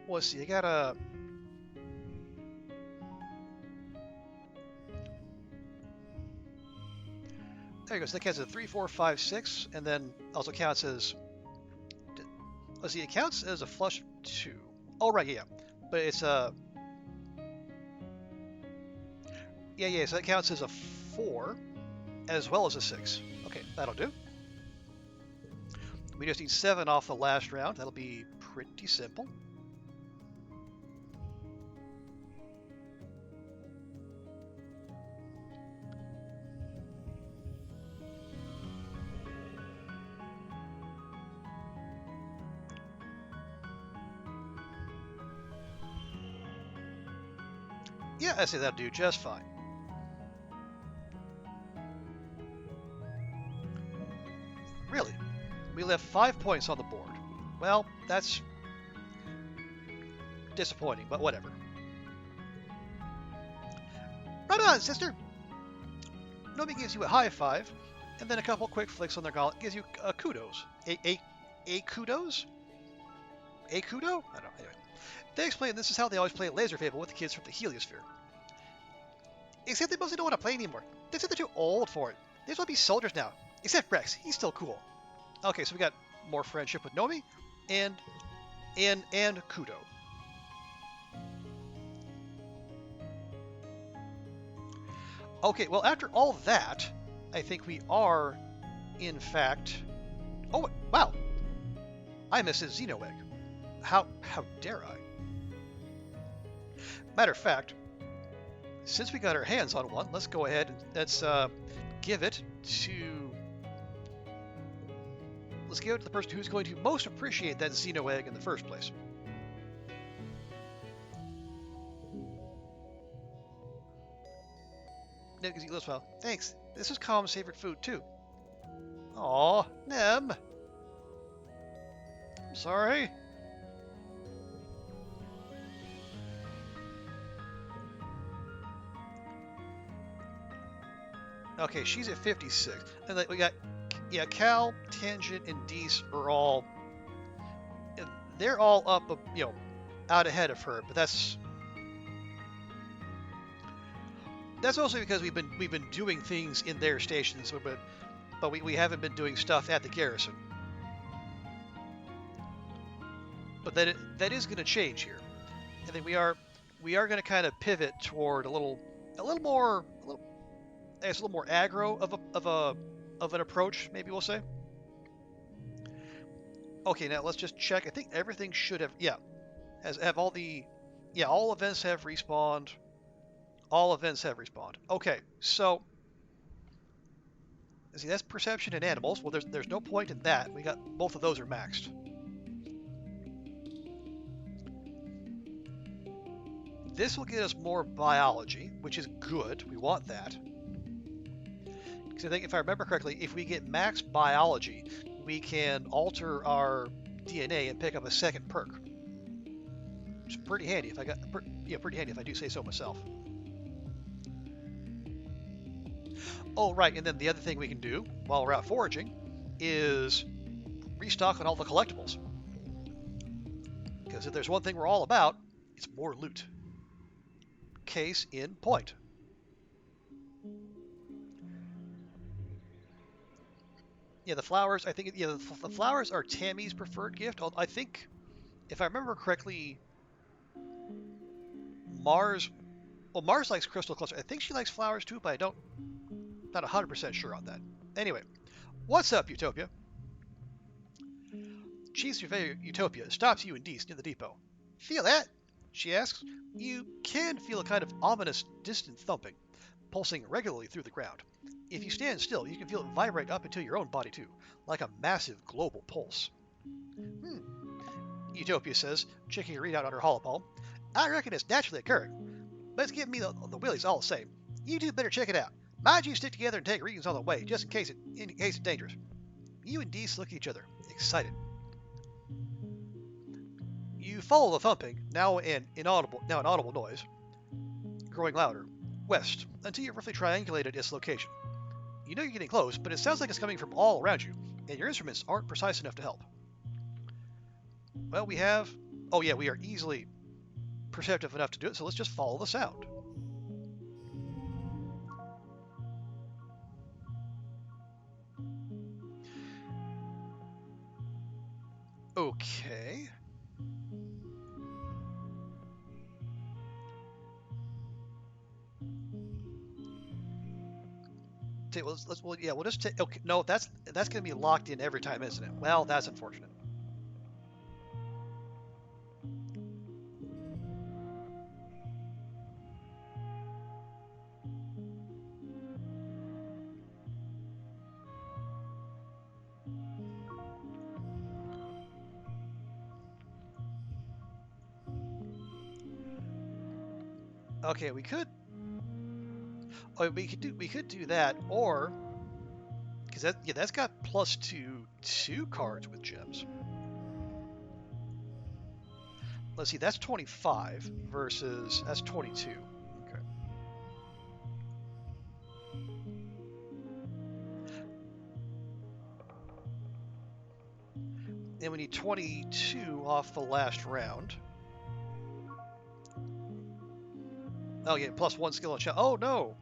Well, let's see, I gotta... There you go, so that counts as 3, 4, 5, 6, and then also counts as... Let's see, it counts as a flush 2. Oh, right, yeah. But it's a... Yeah, so that counts as a 4, as well as a 6. Okay, that'll do. We just need 7 off the last round. That'll be pretty simple. Yeah, I say that'll do just fine. Really? We left 5 points on the board. Well, that's disappointing, but whatever. Right on, sister! Nomi gives you a high five, and then a couple quick flicks on their gauntlet gives you a kudos. A kudos? A kudo? I don't know. Anyway. They explain this is how they always play Laser Fable with the kids from the Heliosphere. Except they mostly don't want to play anymore. They said they're too old for it. They just want to be soldiers now. Except Rex, he's still cool. Okay, so we got more friendship with Nomi, and and Kudo. Okay, well, after all that, I think we are, in fact... Oh, wow! I missed a Xeno egg. How dare I? Matter of fact, since we got our hands on one, let's go ahead and let's give it to... Let's give it to the person who's going to most appreciate that Xeno egg in the first place. Well, thanks. This is Calm's favorite food too. Aw, Nem. I'm sorry. Okay, she's at 56, and like we got, yeah, Cal, Tangent, and Dees are all, they're all up, you know, out ahead of her. But that's mostly because we've been doing things in their stations, but we haven't been doing stuff at the garrison. But that is going to change here. I think we are going to kind of pivot toward a little more aggro of an approach, maybe we'll say. Okay, now let's just check. I think everything should have all events have respawned. All events have respawned. Okay, so see, that's perception and animals. Well, there's no point in that. We got both of those are maxed. This will get us more biology, which is good. We want that. Because I think, if I remember correctly, if we get max biology, we can alter our DNA and pick up a second perk. It's pretty handy if pretty handy if I do say so myself. Oh, right, and then the other thing we can do while we're out foraging is restock on all the collectibles. Because if there's one thing we're all about, it's more loot. Case in point. Yeah, the flowers, I think, yeah, the flowers are Tammy's preferred gift. I think, if I remember correctly, Mars likes crystal cluster. I think she likes flowers too, but not 100% sure on that. Anyway, what's up, Utopia? Chief Surveyor Utopia stops you and Dees near the depot. Feel that? She asks. You can feel a kind of ominous, distant thumping, pulsing regularly through the ground. If you stand still, you can feel it vibrate up into your own body too, like a massive global pulse. Utopia says, checking a readout on her holopalm. I reckon it's naturally occurring, but it's giving me the willies all the same. You two better check it out. Mind you stick together and take readings on the way, just in case it's dangerous. You and Dees look at each other, excited. You follow the thumping, now an inaudible noise, growing louder, west, until you've roughly triangulated its location. You know you're getting close, but it sounds like it's coming from all around you, and your instruments aren't precise enough to help. Well, we are easily perceptive enough to do it, so let's just follow the sound. Okay. We'll just take. Okay, no, that's going to be locked in every time, isn't it? Well, that's unfortunate. Okay, we could do that, or because that's got +2 cards with gems. Let's see, that's 25 versus that's 22. Okay. And we need 22 off the last round. Oh yeah, +1 skill and shot. Oh no!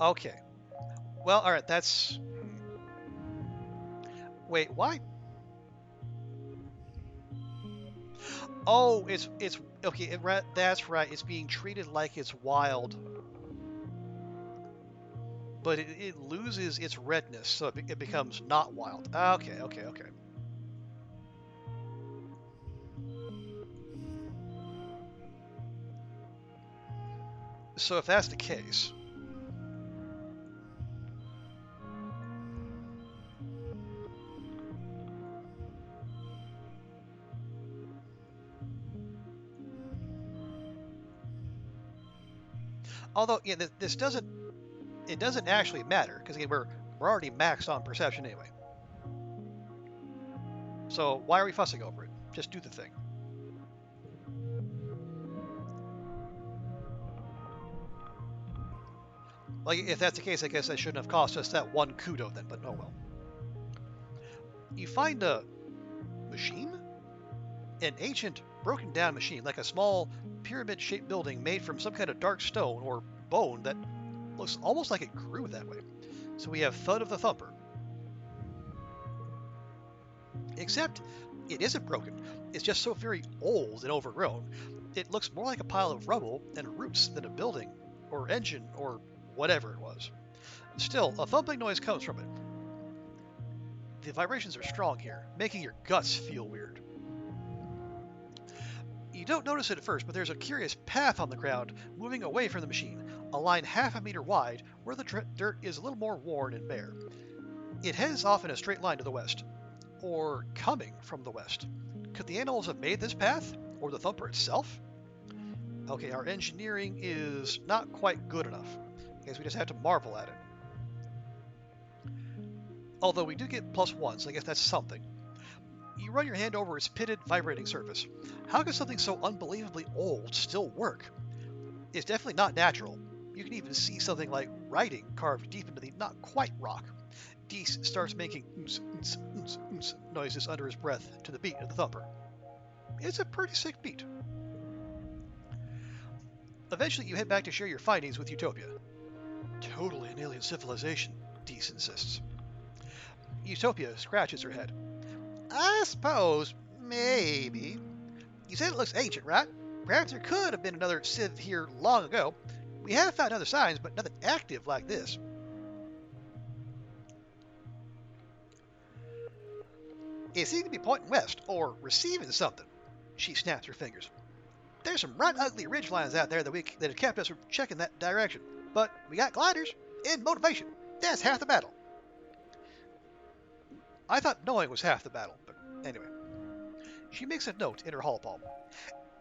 Okay. Well, all right. That's. Wait, why? Oh, it's okay. That's right. It's being treated like it's wild, but it loses its redness, so it becomes not wild. Okay, okay, okay. So if that's the case, although yeah, this doesn't actually matter because again we're already maxed on perception anyway. So why are we fussing over it? Just do the thing. Like if that's the case, I guess that shouldn't have cost us that one kudo then. But oh well. You find a machine, an ancient broken down machine, like a small pyramid-shaped building made from some kind of dark stone or bone that looks almost like it grew that way. So we have Thud of the Thumper. Except it isn't broken. It's just so very old and overgrown. It looks more like a pile of rubble and roots than a building or engine or whatever it was. Still, a thumping noise comes from it. The vibrations are strong here, making your guts feel weird. You don't notice it at first, but there's a curious path on the ground moving away from the machine, a line half a meter wide where the dirt is a little more worn and bare. It heads off in a straight line to the west, or coming from the west. Could the animals have made this path, or the thumper itself? Okay, our engineering is not quite good enough. I guess we just have to marvel at it. Although we do get +1, so I guess that's something. You run your hand over its pitted, vibrating surface. How could something so unbelievably old still work? It's definitely not natural. You can even see something like writing carved deep into the not quite rock. Deese starts making noises under his breath to the beat of the thumper. It's a pretty sick beat. Eventually, you head back to share your findings with Utopia. Totally an alien civilization, Deese insists. Utopia scratches her head. I suppose, maybe. You said it looks ancient, right? Perhaps there could have been another civ here long ago. We have found other signs, but nothing active like this. It seemed to be pointing west, or receiving something. She snaps her fingers. There's some right ugly ridge lines out there that have kept us from checking that direction. But we got gliders and motivation. That's half the battle. I thought knowing was half the battle, but anyway. She makes a note in her hall palm.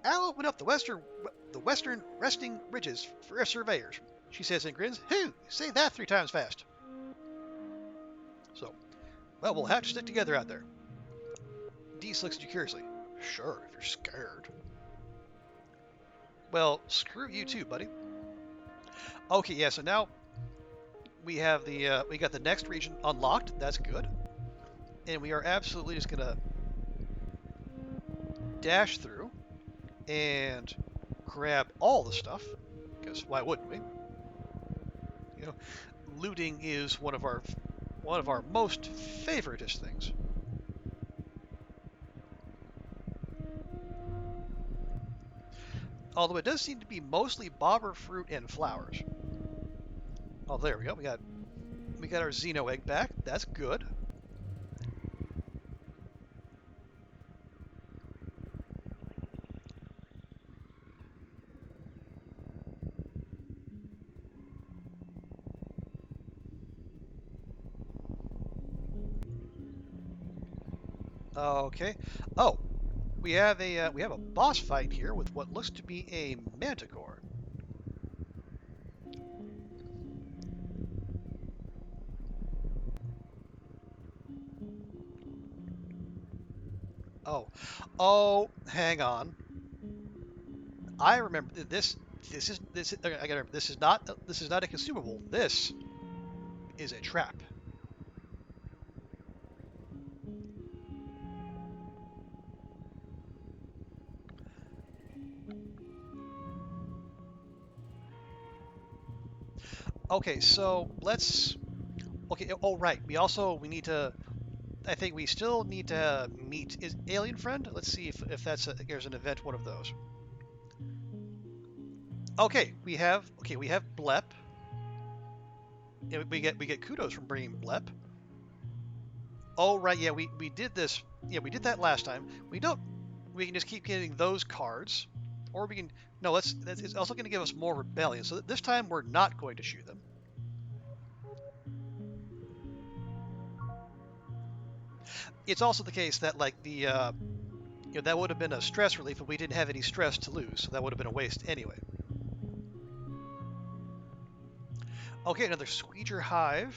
I'll open up the western resting ridges for us surveyors, she says and grins. Whew, say that 3 times fast. So, well, we'll have to stick together out there. Deese looks at you curiously. Sure, if you're scared. Well, screw you too, buddy. Okay, yeah, so now we have we got the next region unlocked. That's good. And we are absolutely just gonna dash through and grab all the stuff, because why wouldn't we? You know, looting is one of our most favoritist things. Although it does seem to be mostly bobber fruit and flowers. Oh, there we go. We got our Xeno egg back. That's good. Okay. Oh, we have a boss fight here with what looks to be a manticore. Oh, hang on. I remember this. I gotta remember. This is not a consumable. This is a trap. Okay, so let's. Okay. Oh, right. We need to. I think we still need to meet is alien friend. Let's see if there's an event one of those. Okay, we have Blep. Yeah, we get kudos from bringing Blep. Oh right, yeah, we did this. Yeah, we did that last time. We can just keep getting those cards, or we can no. It's also going to give us more rebellion. So this time we're not going to shoot them. It's also the case that like that would have been a stress relief, and we didn't have any stress to lose, so that would have been a waste anyway. Okay, another Squeeger Hive.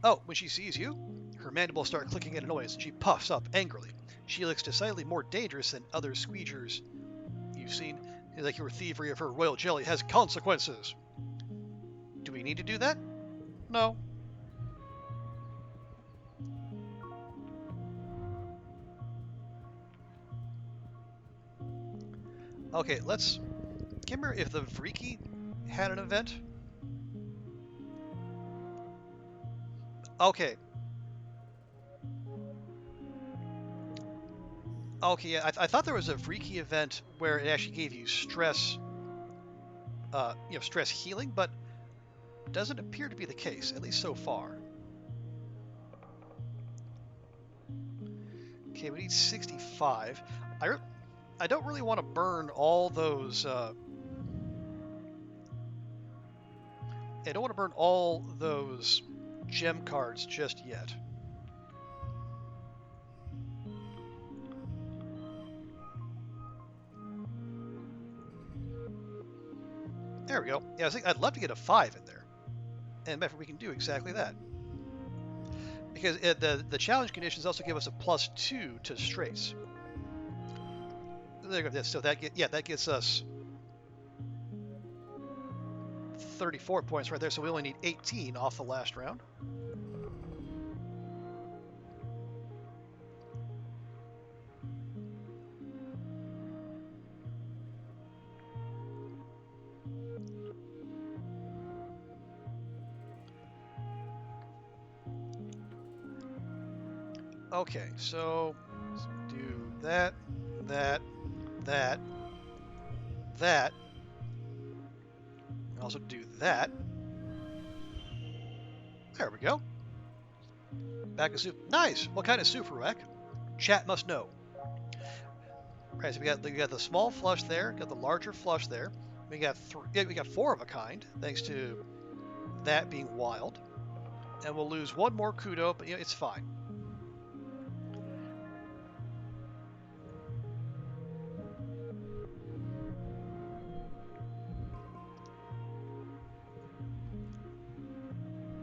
Oh, when she sees you, her mandibles start clicking in noise, and she puffs up angrily. She looks decidedly more dangerous than other Squeegers you've seen. Like your thievery of her royal jelly has consequences. Do we need to do that? No. Okay, let's... Can't remember if the Vriki had an event. Okay. Okay, yeah, I thought there was a Vriki event where it actually gave you stress, stress healing, but doesn't appear to be the case, at least so far. Okay, we need 65. I don't really want to burn all those. I don't want to burn all those gem cards just yet. There we go. Yeah, I think I'd love to get a 5 in there, and we can do exactly that. Because the challenge conditions also give us a +2 to straights. There you go. So that gets us 34 points right there. So we only need 18 off the last round. Okay, so let's do that. Also do that. There we go. Back of soup. Nice. What kind of soup, Ruek? Chat must know. Right, so we got the small flush there. Got the larger flush there. We got 4 of a kind, thanks to that being wild. And we'll lose 1 more kudo, but it's fine.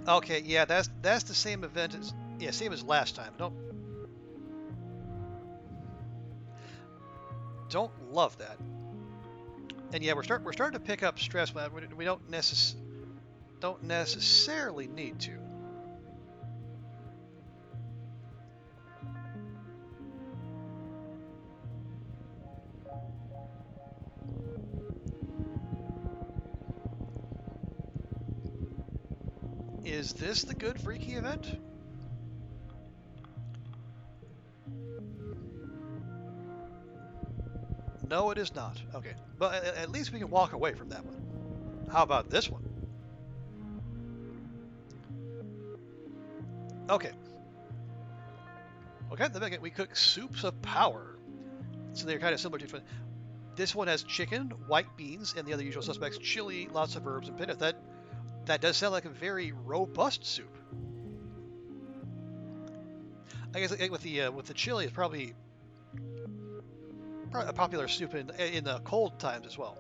Okay, yeah, that's the same event as same as last time. Don't love that. And yeah, we're starting to pick up stress, but we don't necessarily need to. Is this the good Freaky event? No, it is not. Okay, but at least we can walk away from that one. How about this one? Okay. Okay, we cook soups of power. So they're kind of similar to each other. This one has chicken, white beans, and the other usual suspects: chili, lots of herbs, and peanuts. That does sound like a very robust soup. I guess with the chili, it's probably a popular soup in the cold times as well.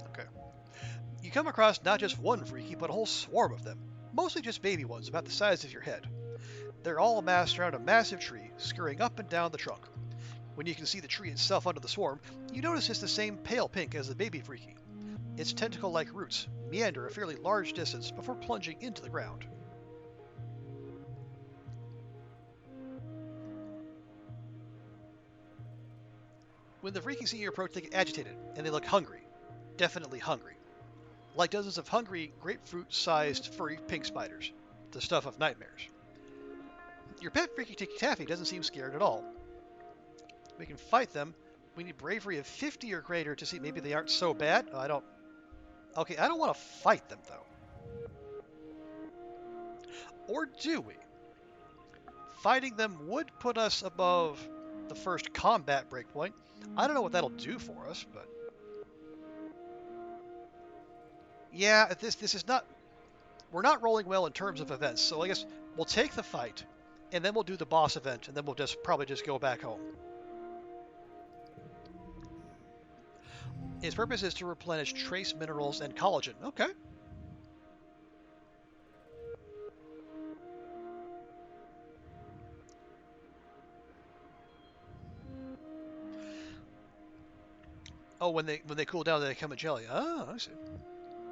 Okay. You come across not just one Freaky, but a whole swarm of them. Mostly just baby ones, about the size of your head. They're all amassed around a massive tree, scurrying up and down the trunk. When you can see the tree itself under the swarm, you notice it's the same pale pink as the baby Freaky. Its tentacle-like roots meander a fairly large distance before plunging into the ground. When the Freaky see you approach, they get agitated, and they look hungry. definitely hungry. Like dozens of hungry, grapefruit-sized, furry pink spiders. The stuff of nightmares. Your pet Freaky Ticky Taffy doesn't seem scared at all. We can fight them. We need bravery of 50 or greater to see maybe they aren't so bad. I don't... Okay, I don't want to fight them, though. Or do we? Fighting them would put us above the first combat breakpoint. I don't know what that'll do for us, but... Yeah, this is not... We're not rolling well in terms of events, so I guess we'll take the fight, and then we'll do the boss event, and then we'll probably just go back home. Its purpose is to replenish trace minerals and collagen. Okay. Oh, when they cool down, they become a jelly. Oh, I see.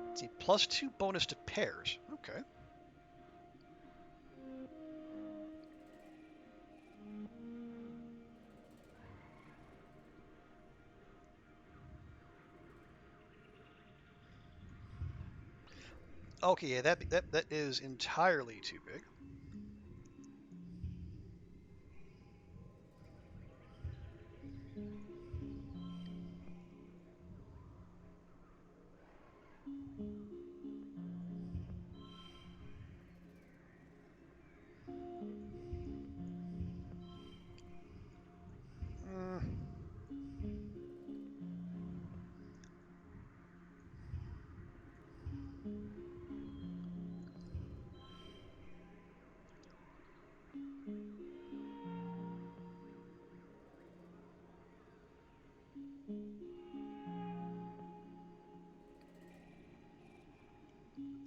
Let's see, +2 bonus to pairs. Okay. Okay, yeah, that is entirely too big.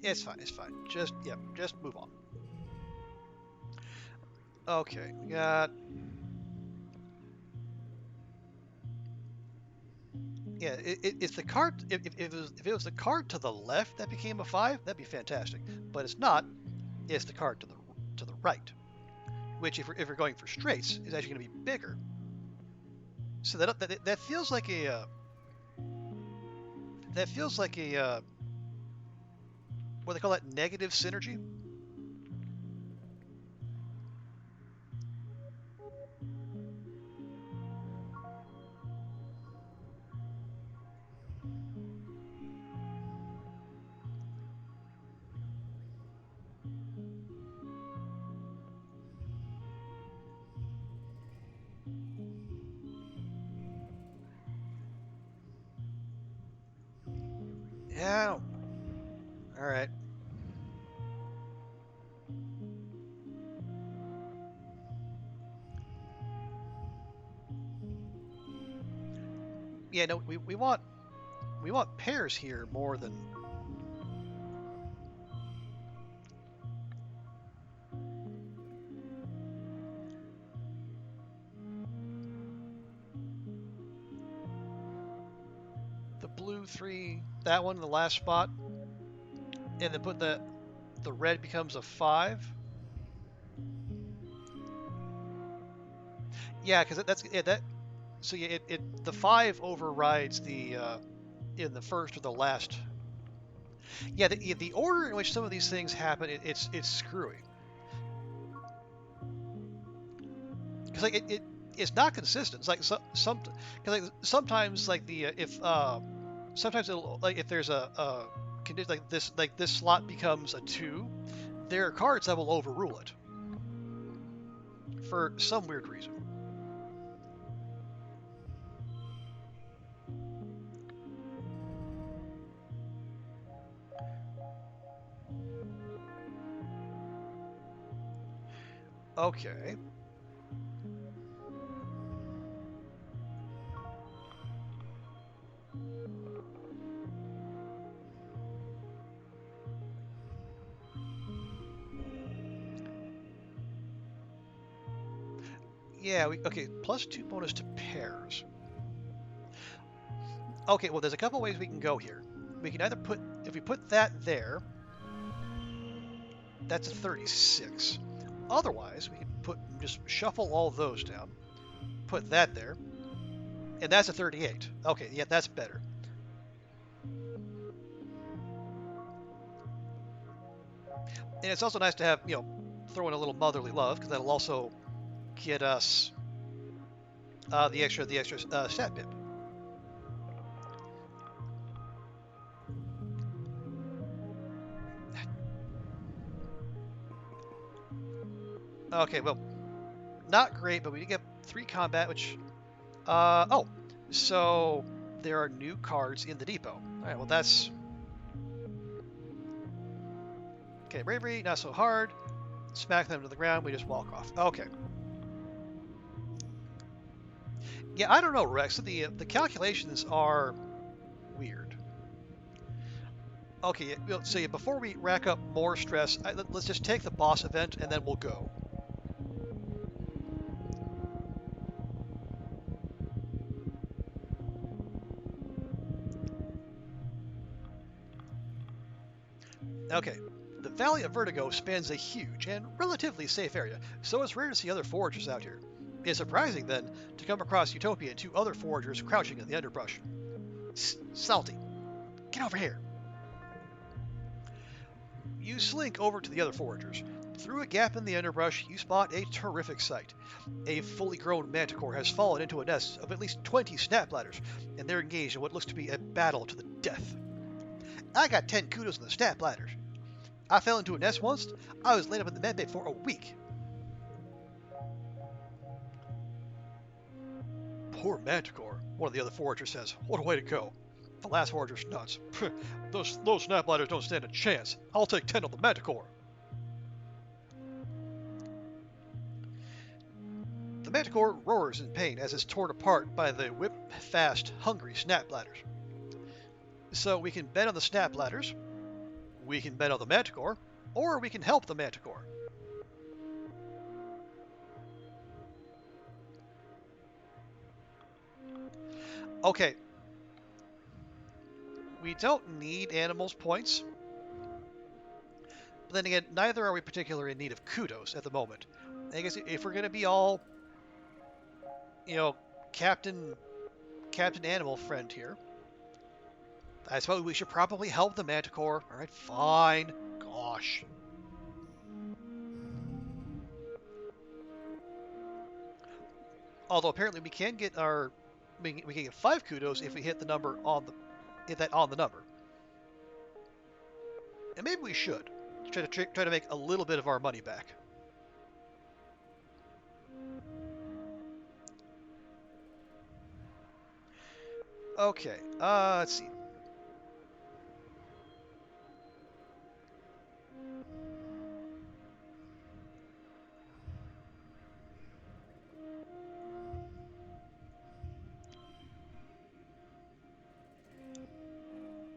It's fine, it's fine. Just move on. Okay, we got... Yeah, it's the card... If it was the card to the left that became a 5, that'd be fantastic. But it's not. It's the card to the right. Which, if we're going for straights, is actually going to be bigger. So that feels like a... that feels like a... what do they call that? Negative synergy? Yeah. All right. Yeah, no, we want pairs here more than... The blue 3, that one in the last spot, and then put the red becomes a 5. Yeah, because that's that. So yeah, the 5 overrides the in the first or the last. Yeah, the order in which some of these things happen, it's screwy. Because like it's not consistent. It's like sometimes like sometimes it'll, like if there's a condition like this slot becomes a 2, there are cards that will overrule it for some weird reason. Okay. Yeah, okay, +2 bonus to pairs. Okay, well, there's a couple ways we can go here. We can either if we put that there, that's a 36. Otherwise, we can just shuffle all those down, put that there, and that's a 38. Okay, yeah, that's better. And it's also nice to have, throw in a little motherly love, because that'll also get us the extra stat pip. Okay, well, not great, but we did get 3 combat, which, oh, so there are new cards in the depot. All right, well, that's, okay, bravery, not so hard. Smack them to the ground, we just walk off. Okay. Yeah, I don't know, Rex. The calculations are weird. Okay, so before we rack up more stress, let's just take the boss event and then we'll go. Okay, the Valley of Vertigo spans a huge and relatively safe area, so it's rare to see other foragers out here. It's surprising, then, to come across Utopia and 2 other foragers crouching in the underbrush. Solty, get over here. You slink over to the other foragers. Through a gap in the underbrush, you spot a terrific sight. A fully grown manticore has fallen into a nest of at least 20 snap bladders, and they're engaged in what looks to be a battle to the death. I got 10 kudos on the snap bladders. I fell into a nest once. I was laid up in the medbay for a week. Poor manticore, one of the other foragers says. What a way to go. The last forager's nuts. Those snap bladders don't stand a chance. I'll take 10 on the manticore. The manticore roars in pain as it's torn apart by the whip-fast, hungry snap bladders. So we can bet on the snap bladders, we can bet on the manticore, or we can help the manticore. Okay. We don't need animals points. But then again, neither are we particularly in need of kudos at the moment. I guess if we're going to be all, Captain Animal Friend here, I suppose we should probably help the manticore. All right, fine. Gosh. Although apparently we can get we can get 5 kudos if we hit the number on the number. And maybe we should try to make a little bit of our money back. Okay, let's see.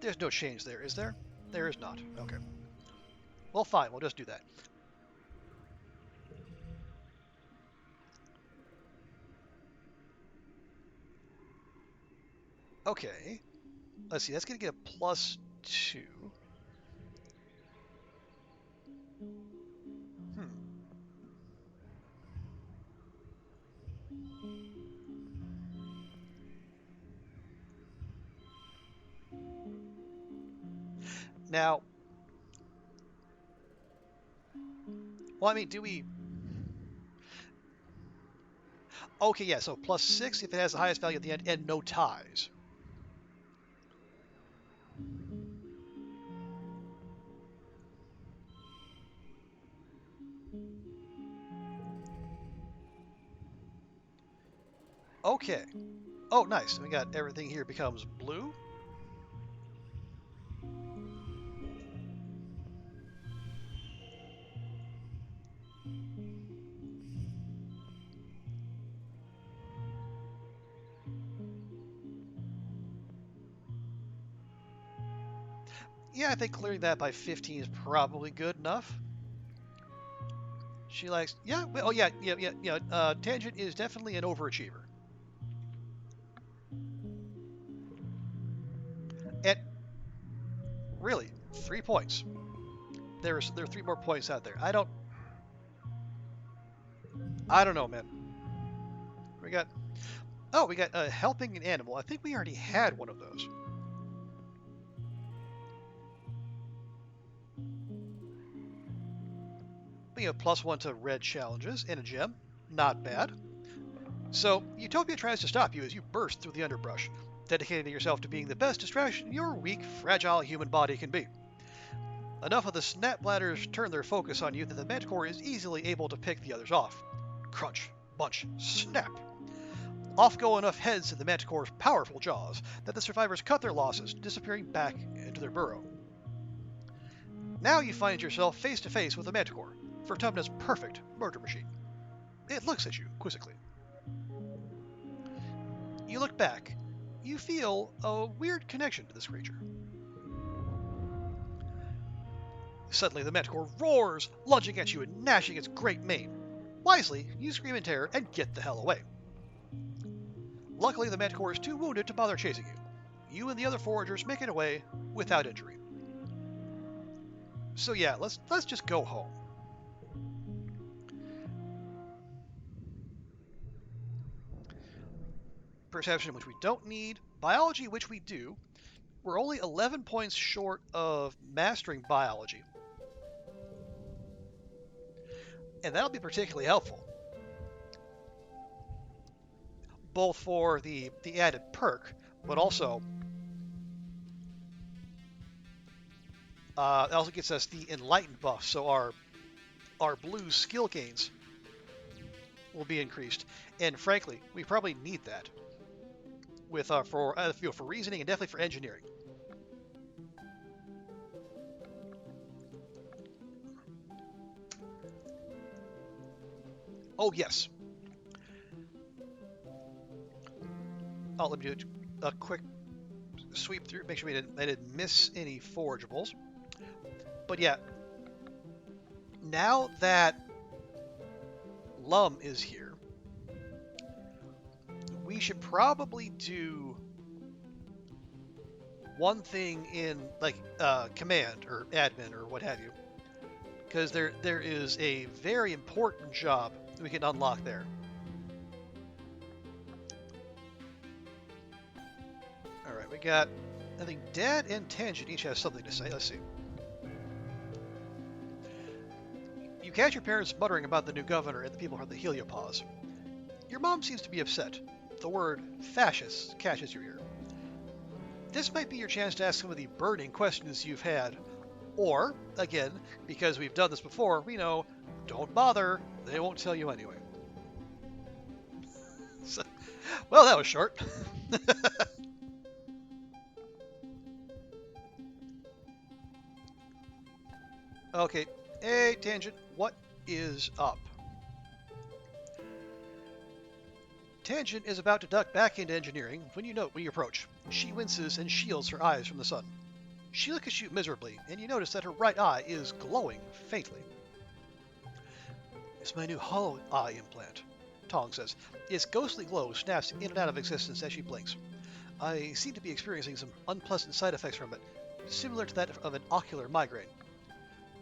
There's no change there, is there? There is not. Okay. Well, fine. We'll just do that. Okay. Let's see. That's going to get a +2. Now, well, I mean, do we... Okay, yeah, so +6 if it has the highest value at the end, and no ties. Okay. Oh, nice. We got everything here becomes blue. Yeah, I think clearing that by 15 is probably good enough. She likes, yeah, oh yeah. Tangent is definitely an overachiever. And really, 3 points. There are 3 more points out there. I don't know, man. We got helping an animal. I think we already had one of those. you have +1 to red challenges and a gem. Not bad. So, Utopia tries to stop you as you burst through the underbrush, dedicating yourself to being the best distraction your weak, fragile human body can be. Enough of the snap bladders turn their focus on you that the Manticore is easily able to pick the others off. Crunch, bunch, snap. Off go enough heads in the Manticore's powerful jaws that the survivors cut their losses, disappearing back into their burrow. Now you find yourself face to face with the Manticore, Vertumna's perfect murder machine. It looks at you quizzically. You look back. You feel a weird connection to this creature. Suddenly, the Manticore roars, lunging at you and gnashing its great mane. Wisely, you scream in terror and get the hell away. Luckily, the Manticore is too wounded to bother chasing you. You and the other foragers make it away without injury. So yeah, let's just go home. Perception, which we don't need. Biology, which we do. We're only 11 points short of mastering biology. And that'll be particularly helpful. Both for the added perk, but also it also gets us the enlightened buff, so our blue skill gains will be increased. And frankly, we probably need that with for reasoning and definitely for engineering. Oh yes. Oh, let me do a quick sweep through, make sure I didn't miss any forageables. But yeah, now that Lum is here, we should probably do one thing in like command or admin or what have you, because there is a very important job we can unlock there. All right, we got, I think Dad and Tangent each have something to say. Let's see. You catch your parents muttering about the new governor and the people from the Heliopause. Your mom seems to be upset. The word fascist catches your ear. This might be your chance to ask some of the burning questions you've had. Or, again, because we've done this before, we know, don't bother, they won't tell you anyway. So, well, that was short. Okay, hey, Tangent, what is up? Tangent is about to duck back into engineering when you approach. She winces and shields her eyes from the sun. She looks at you miserably, and you notice that her right eye is glowing faintly. It's my new hollow eye implant, Tong says. Its ghostly glow snaps in and out of existence as she blinks. I seem to be experiencing some unpleasant side effects from it, similar to that of an ocular migraine.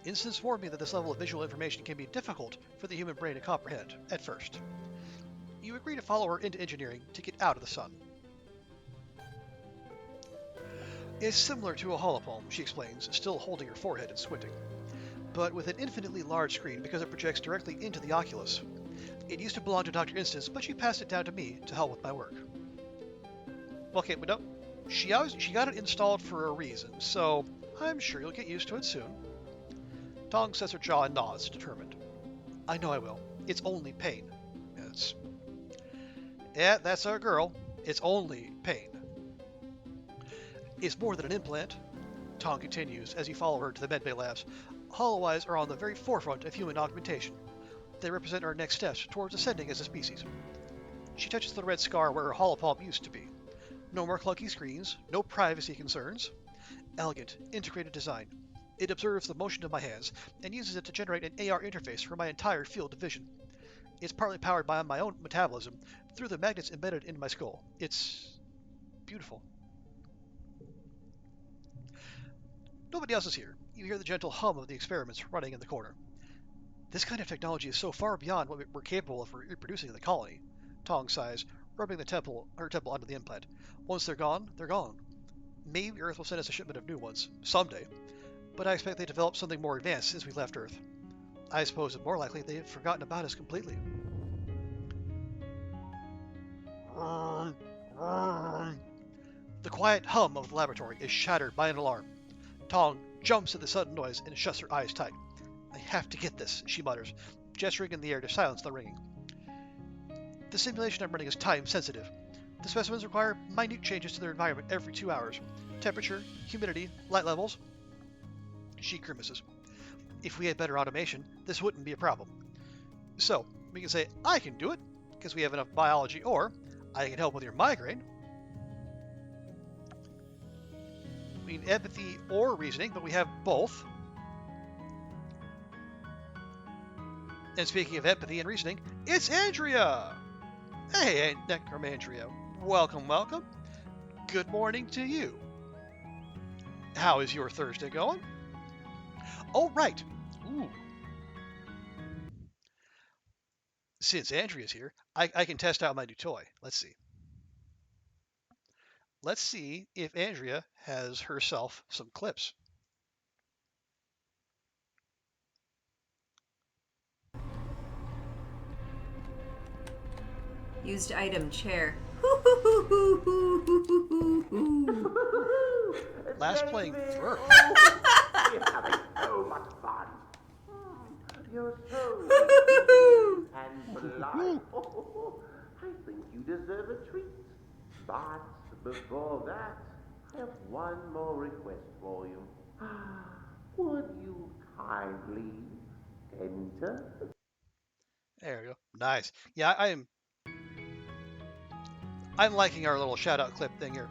Instincts warn me that this level of visual information can be difficult for the human brain to comprehend, at first. You agree to follow her into engineering to get out of the sun. It's similar to a holopalm, she explains, still holding her forehead and squinting, but with an infinitely large screen because it projects directly into the oculus. It used to belong to Dr. Instance, but she passed it down to me to help with my work. Okay, but no, she got it installed for a reason, so I'm sure you'll get used to it soon. Tong sets her jaw and nods, determined. I know I will. It's only pain. Yeah, that's our girl. It's only pain. It's more than an implant, Tong continues as you follow her to the medbay labs. Hollow eyes are on the very forefront of human augmentation. They represent our next steps towards ascending as a species. She touches the red scar where her holopalm used to be. No more clunky screens, no privacy concerns. Elegant, integrated design. It observes the motion of my hands and uses it to generate an AR interface for my entire field of vision. It's partly powered by my own metabolism through the magnets embedded in my skull. It's beautiful. Nobody else is here. You hear the gentle hum of the experiments running in the corner. This kind of technology is so far beyond what we're capable of reproducing in the colony, Tong sighs, rubbing her temple onto the implant. Once they're gone, they're gone. Maybe Earth will send us a shipment of new ones, someday, but I expect they developed something more advanced since we left Earth. I suppose it's more likely they've forgotten about us completely. The quiet hum of the laboratory is shattered by an alarm. Tong jumps at the sudden noise and shuts her eyes tight. I have to get this, she mutters, gesturing in the air to silence the ringing. The simulation I'm running is time sensitive. The specimens require minute changes to their environment every 2 hours. Temperature, humidity, light levels. She grimaces. If we had better automation, this wouldn't be a problem. So, we can say, I can do it, because we have enough biology, or I can help with your migraine. We need empathy or reasoning, but we have both. And speaking of empathy and reasoning, it's Andrea! Hey, Necromandria. Welcome, welcome. Good morning to you. How is your Thursday going? Oh, right. Ooh. Since Andrea's here, I can test out my new toy. Let's see. Let's see if Andrea has herself some clips. Used item chair. Last playing Fur. We're having so much fun. You're so and polite. I think you deserve a treat. But before that, I have one more request for you. Would you kindly enter? There we go. Nice. Yeah, I'm liking our little shout out clip thing here.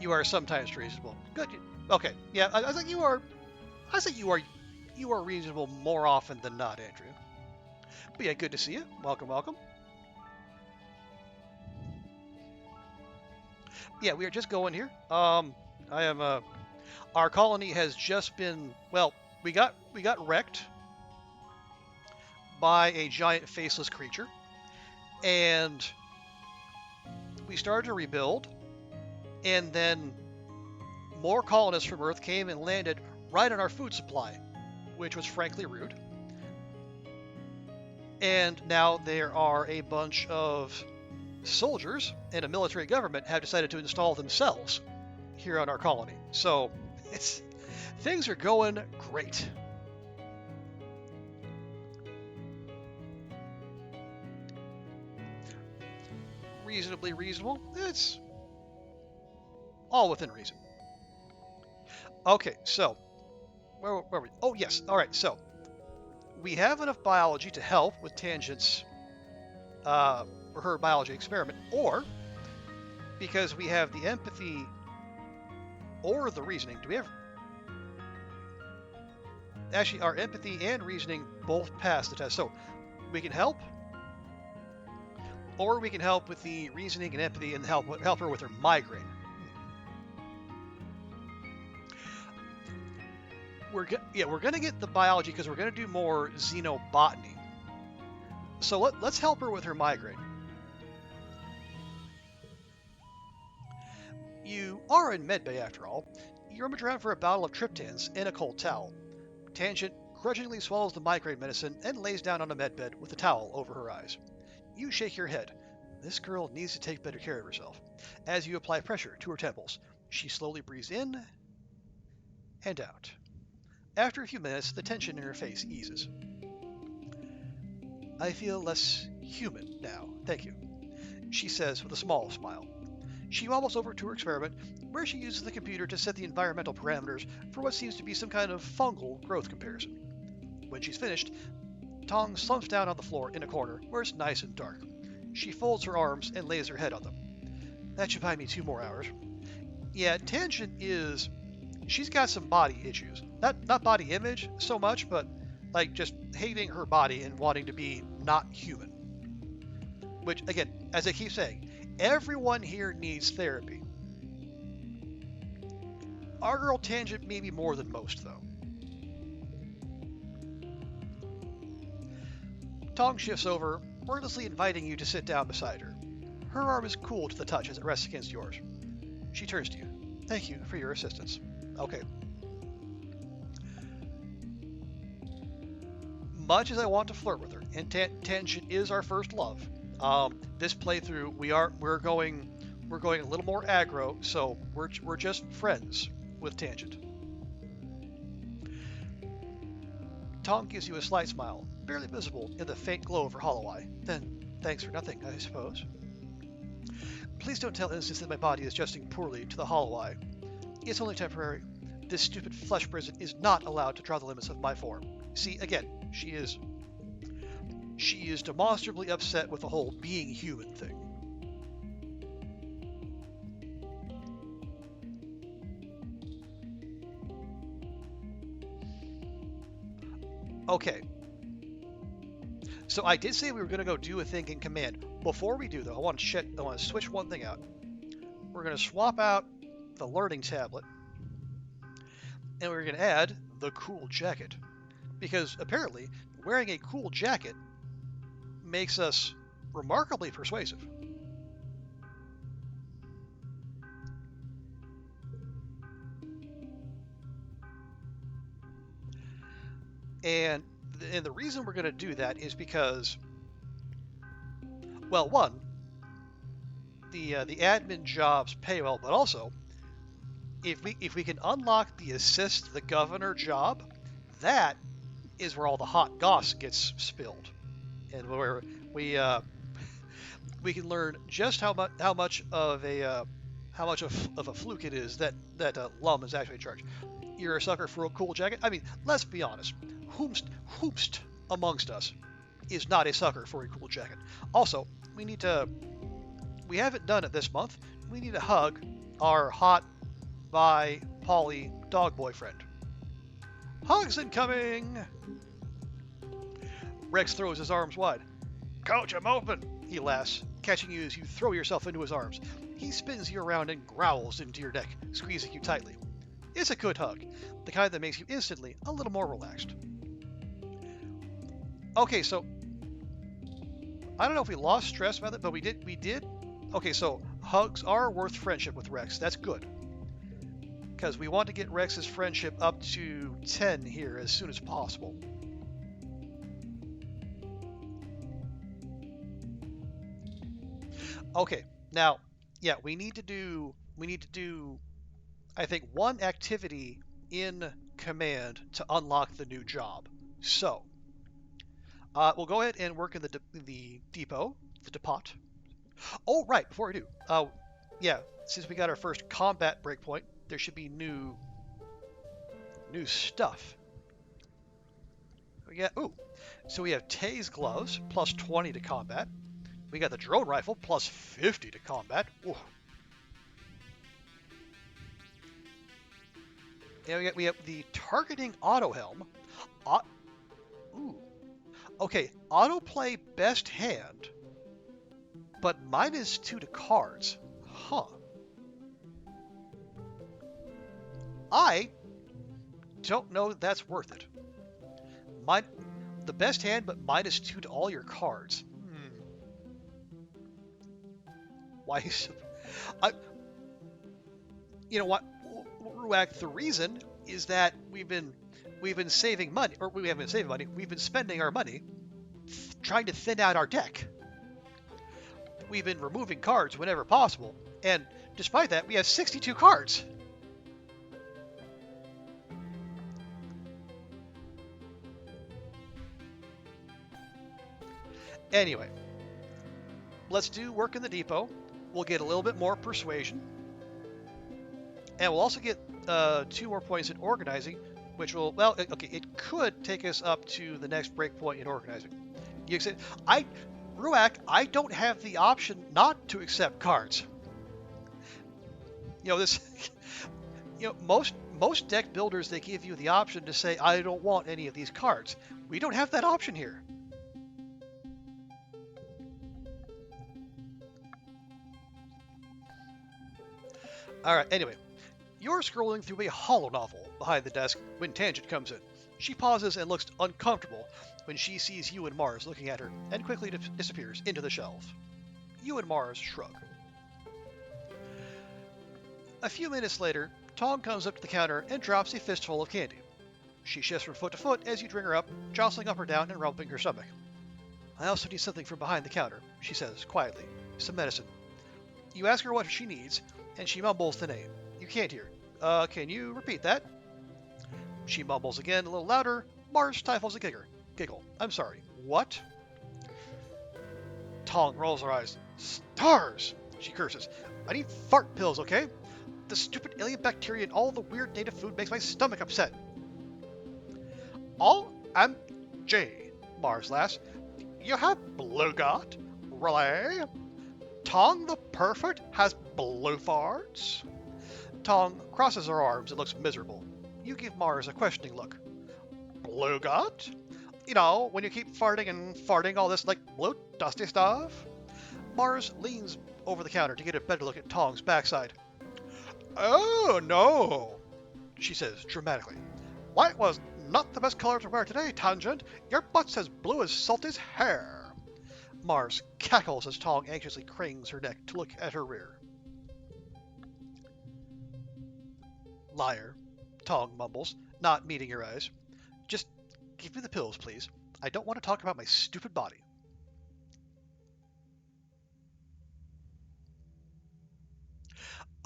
You are sometimes reasonable. Good. Okay. Yeah, I think you are. I think you are reasonable more often than not, Andrew. But yeah, good to see you. Welcome, welcome. Yeah, we are just going here. I am. Our colony has just been. Well, we got wrecked by a giant faceless creature, and we started to rebuild, and then more colonists from Earth came and landed right on our food supply, which was frankly rude. And now there are a bunch of soldiers and a military government have decided to install themselves here on our colony. So things are going great. Reasonably reasonable. It's all within reason. Okay, so where were we? Oh yes. All right. So we have enough biology to help with Tangent's for her biology experiment, or because we have the empathy or the reasoning. Do we have? Actually, our empathy and reasoning both pass the test, so we can help. Or we can help with the reasoning and empathy and help her with her migraine. We're going to get the biology because we're going to do more xenobotany. So let's help her with her migraine. You are in medbay after all. You rummage around for a bottle of triptans and a cold towel. Tangent grudgingly swallows the migraine medicine and lays down on a medbed with a towel over her eyes. You shake your head. This girl needs to take better care of herself. As you apply pressure to her temples, she slowly breathes in and out. After a few minutes, the tension in her face eases. I feel less human now, thank you, she says with a small smile. She wobbles over to her experiment, where she uses the computer to set the environmental parameters for what seems to be some kind of fungal growth comparison. When she's finished, Tong slumps down on the floor in a corner where it's nice and dark. She folds her arms and lays her head on them. That should buy me 2 more hours. Yeah, Tangent is... She's got some body issues. Not body image so much, but like just hating her body and wanting to be not human. Which, again, as I keep saying, everyone here needs therapy. Our girl Tangent maybe more than most, though. Tong shifts over, wordlessly inviting you to sit down beside her. Her arm is cool to the touch as it rests against yours. She turns to you. Thank you for your assistance. Okay. much as I want to flirt with her, and Tangent is our first love, this playthrough we're going a little more aggro, so we're just friends with Tangent. Tom gives you a slight smile, barely visible in the faint glow of her hollow eye. Then thanks for nothing, I suppose. Please don't tell Instance that my body is adjusting poorly to the hollow eye. It's only temporary. This stupid flesh prison is not allowed to draw the limits of my form. See, again, she is demonstrably upset with the whole being human thing. Okay. So I did say we were going to go do a thing in command. Before we do, though, I want to switch one thing out. We're going to swap out the learning tablet, and we're going to add the cool jacket. Because apparently, wearing a cool jacket makes us remarkably persuasive. And the reason we're going to do that is because, well, one, the admin jobs pay well, but also, if we can unlock the assist the governor job, that is where all the hot goss gets spilled, and where we can learn just how much of a fluke it is that Lum is actually in charge. You're a sucker for a cool jacket. I mean, let's be honest. Whomst amongst us is not a sucker for a cool jacket. Also, we haven't done it this month. We need to hug our hot bi poly dog boyfriend. Hugs incoming! Rex throws his arms wide. Coach, I'm open! He laughs, catching you as you throw yourself into his arms. He spins you around and growls into your neck, squeezing you tightly. It's a good hug, the kind that makes you instantly a little more relaxed. Okay, so I don't know if we lost stress about it, but we did. Okay, so hugs are worth friendship with Rex. That's good. Because we want to get Rex's friendship up to 10 here as soon as possible. Okay, now, yeah, we need to do, I think, one activity in command to unlock the new job. So, we'll go ahead and work in the depot, the depot. Oh, right, before we do, yeah, since we got our first combat breakpoint, there should be new stuff. So we have Tay's gloves, plus 20 to combat. We got the drone rifle, plus 50 to combat. Ooh. Yeah, we have the targeting auto helm. Ooh. Okay, autoplay best hand, but -2 to cards. Huh. I don't know that that's worth it. The best hand, but -2 to all your cards. Why? You know what, Ruak? The reason is that we've been saving money, or we haven't been saving money. We've been spending our money trying to thin out our deck. We've been removing cards whenever possible, and despite that, we have 62 cards. Anyway, let's do work in the depot. We'll get a little bit more persuasion, and we'll also get 2 more points in organizing, which will, well, okay, it could take us up to the next breakpoint in organizing. You accept, Ruak, I don't have the option not to accept cards. You know, this, you know, most deck builders, they give you the option to say, I don't want any of these cards. We don't have that option here. All right, anyway, you're scrolling through a holo novel behind the desk when Tangent comes in. She pauses and looks uncomfortable when she sees you and Mars looking at her, and quickly disappears into the shelves. You and Mars shrug. A few minutes later, Tom comes up to the counter and drops a fistful of candy. She shifts from foot to foot as you bring her up, jostling up or down and rubbing her stomach. I also need something from behind the counter, she says quietly. Some medicine. You ask her what she needs, and she mumbles the name. You can't hear. Can you repeat that? She mumbles again, a little louder. Mars stifles a giggle. I'm sorry. What? Tong rolls her eyes. Stars! She curses. I need fart pills, okay? The stupid alien bacteria and all the weird native food makes my stomach upset. OMG, Mars laughs. You have blue gut? Really? Tong the Perfect has blue farts? Tong crosses her arms and looks miserable. You give Mars a questioning look. Blue gut? You know, when you keep farting and farting all this, like, blue dusty stuff? Mars leans over the counter to get a better look at Tong's backside. Oh, no, she says dramatically. White was not the best color to wear today, Tangent. Your butt's as blue as Solty's hair. Mars cackles as Tong anxiously cranes her neck to look at her rear. Liar, Tong mumbles, not meeting her eyes. Just give me the pills, please. I don't want to talk about my stupid body.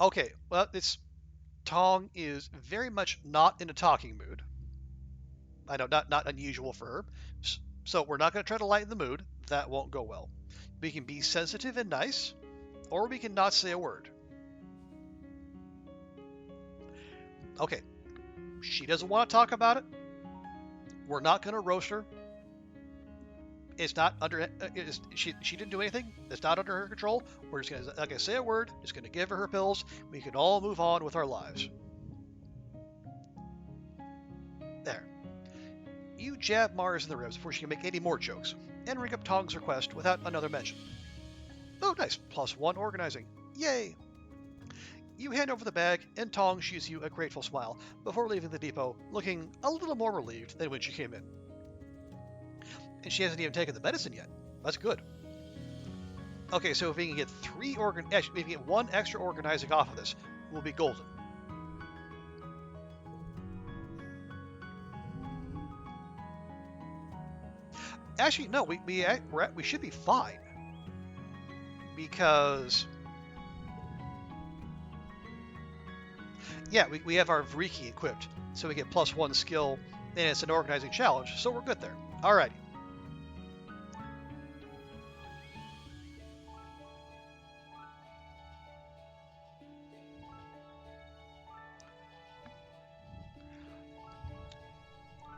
Okay, well, Tong is very much not in a talking mood. I know, not unusual for her. So we're not going to try to lighten the mood. That won't go well. We can be sensitive and nice, or we can not say a word. Okay, she doesn't want to talk about it. We're not going to roast her. It's not under. She didn't do anything. It's not under her control. We're just not going to say a word. Just going to give her her pills. We can all move on with our lives. There. You jab Mars in the ribs before she can make any more jokes, and ring up Tong's request without another mention. Oh, nice. +1 organizing. Yay! You hand over the bag, and Tong shoots you a grateful smile before leaving the depot, looking a little more relieved than when she came in. And she hasn't even taken the medicine yet. That's good. Okay, so if we can get if we can get 1 extra organizing off of this, we'll be golden. Actually, no, we should be fine. Because yeah, we have our Vriki equipped, so we get +1 skill, and it's an organizing challenge, so we're good there. Alrighty.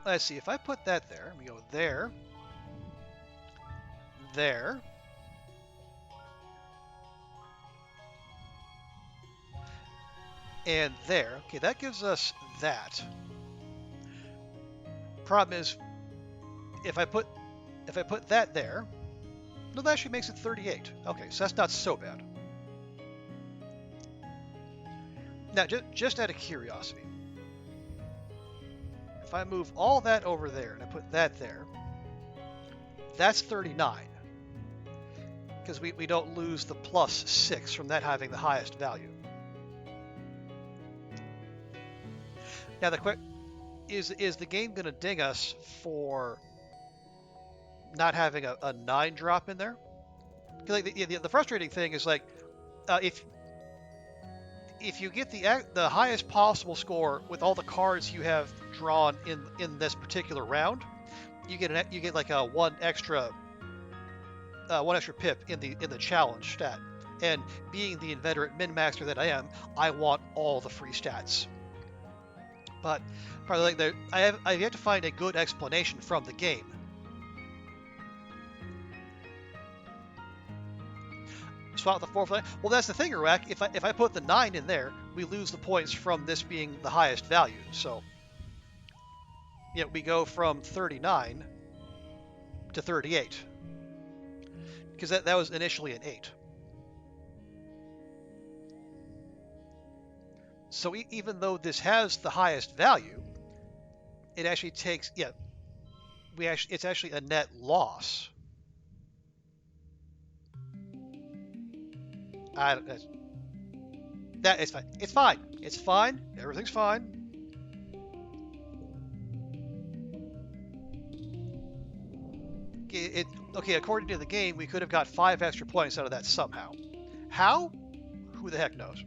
Let's see, if I put that there, we go there, there, and there. Okay, that gives us that. Problem is, if I put that there, no, that actually makes it 38. Okay, so that's not so bad. Now, just out of curiosity, if I move all that over there and I put that there, that's 39. Because we don't lose the +6 from that having the highest value. Now the question is the game going to ding us for not having a 9 drop in there? Like the frustrating thing is like if you get the highest possible score with all the cards you have drawn in this particular round, you get like a one extra pip in the challenge stat. And being the inveterate min-master that I am, I want all the free stats. But probably like I've yet to find a good explanation from the game. Swap the 4 for that. Well, that's the thing, Ruak. If I put the 9 in there, we lose the points from this being the highest value. So, yeah, we go from 39 to 38 because that was initially an 8. So even though this has the highest value, it actually takes it's actually a net loss. That is fine. It's fine. It's fine. Everything's fine. okay, according to the game, we could have got 5 extra points out of that somehow. How? Who the heck knows?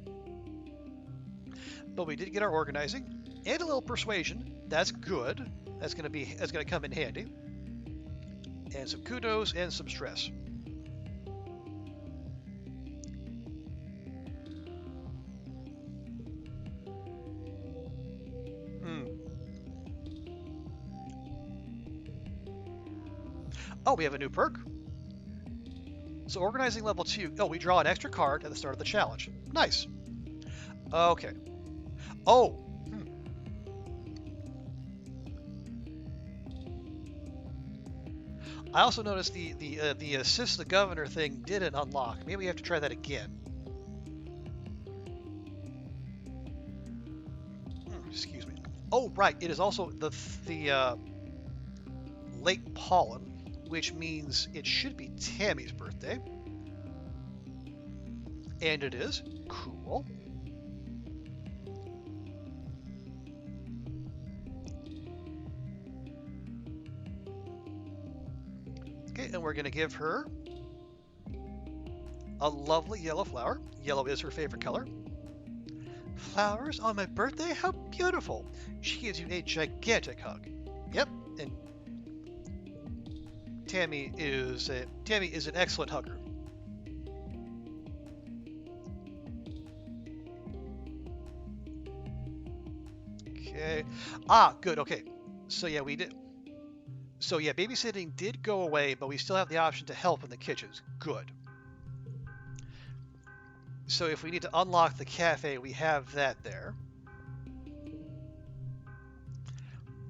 But we did get our organizing and a little persuasion. That's good. That's gonna come in handy. And some kudos and some stress. Oh, we have a new perk. So organizing level 2. Oh, we draw an extra card at the start of the challenge. Nice. Okay. Oh. I also noticed the assist the governor thing didn't unlock. Maybe we have to try that again. Excuse me. Oh, right. It is also the late pollen, which means it should be Tammy's birthday. And it is. Cool. Okay, and we're going to give her a lovely yellow flower. Yellow is her favorite color. Flowers on my birthday? How beautiful. She gives you a gigantic hug. Yep, and Tammy is an excellent hugger. Okay. Ah, good. Okay. So yeah, we did. So yeah, babysitting did go away, but we still have the option to help in the kitchens. Good. So if we need to unlock the cafe, we have that there.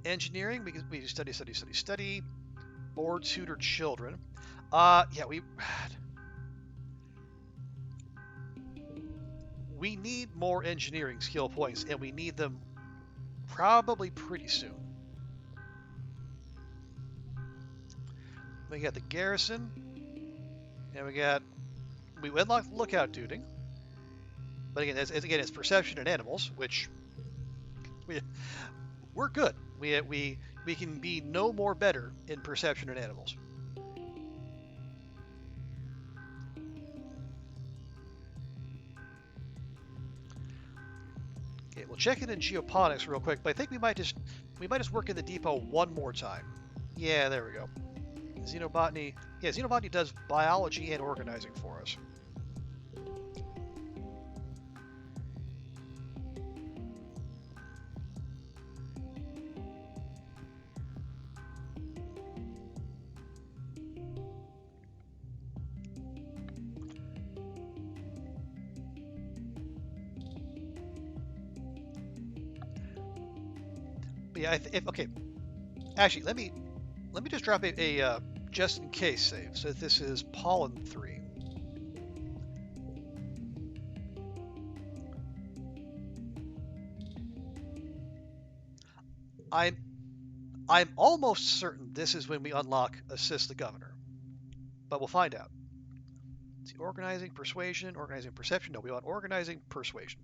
Engineering, we do study. Board tutor children. Yeah, we need more engineering skill points, and we need them probably pretty soon. We got the garrison, and we unlocked lookout duty. But again, it's perception and animals, which we're good. We can be no more better in perception and animals. Okay, we'll check it in geoponics real quick, but I think we might just work in the depot one more time. Yeah, there we go. Xenobotany. Yeah, Xenobotany does biology and organizing for us. But yeah, okay. Actually, let me just drop a just in case save. So this is pollen 3. I'm almost certain this is when we unlock assist the governor, but we'll find out. Let's see, organizing persuasion, organizing perception. No, we want organizing persuasion.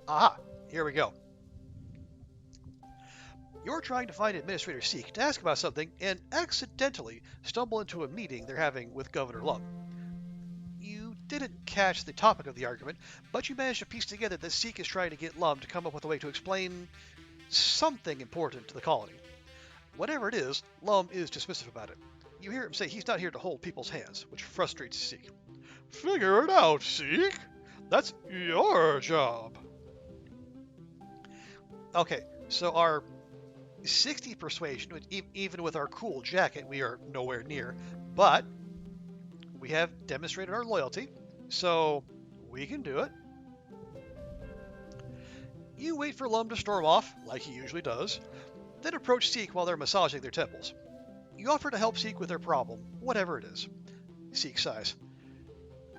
Aha, here we go. You're trying to find Administrator Seek to ask about something and accidentally stumble into a meeting they're having with Governor Lum. You didn't catch the topic of the argument, but you managed to piece together that Seek is trying to get Lum to come up with a way to explain something important to the colony. Whatever it is, Lum is dismissive about it. You hear him say he's not here to hold people's hands, which frustrates Seek. Figure it out, Seek. That's your job. Okay, so our 60 persuasion, even with our cool jacket, we are nowhere near, but we have demonstrated our loyalty, so we can do it. You wait for Lum to storm off, like he usually does, then approach Seek while they're massaging their temples. You offer to help Seek with their problem, whatever it is. Seek sighs.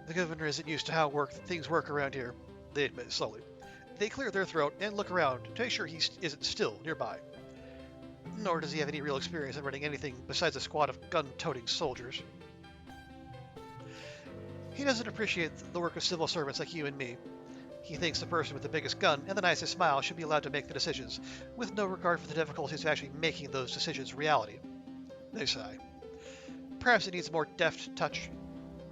The governor isn't used to how things work around here, they admit slowly. They clear their throat and look around to make sure he isn't still nearby. Nor does he have any real experience in running anything besides a squad of gun-toting soldiers. He doesn't appreciate the work of civil servants like you and me. He thinks the person with the biggest gun and the nicest smile should be allowed to make the decisions, with no regard for the difficulties of actually making those decisions reality. They sigh. Perhaps it needs a more deft touch.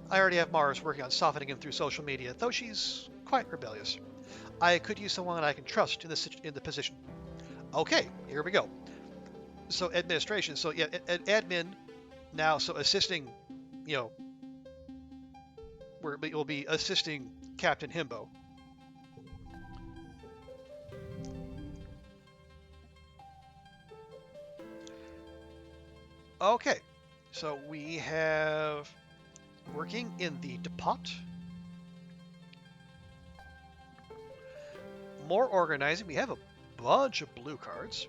I already have Mars working on softening him through social media, though she's quite rebellious. I could use someone I can trust in the position. Okay, here we go. So administration, so yeah, admin now, so assisting, you know, where it will be assisting Captain Himbo. Okay, so we have working in the depot. More organizing. We have a bunch of blue cards.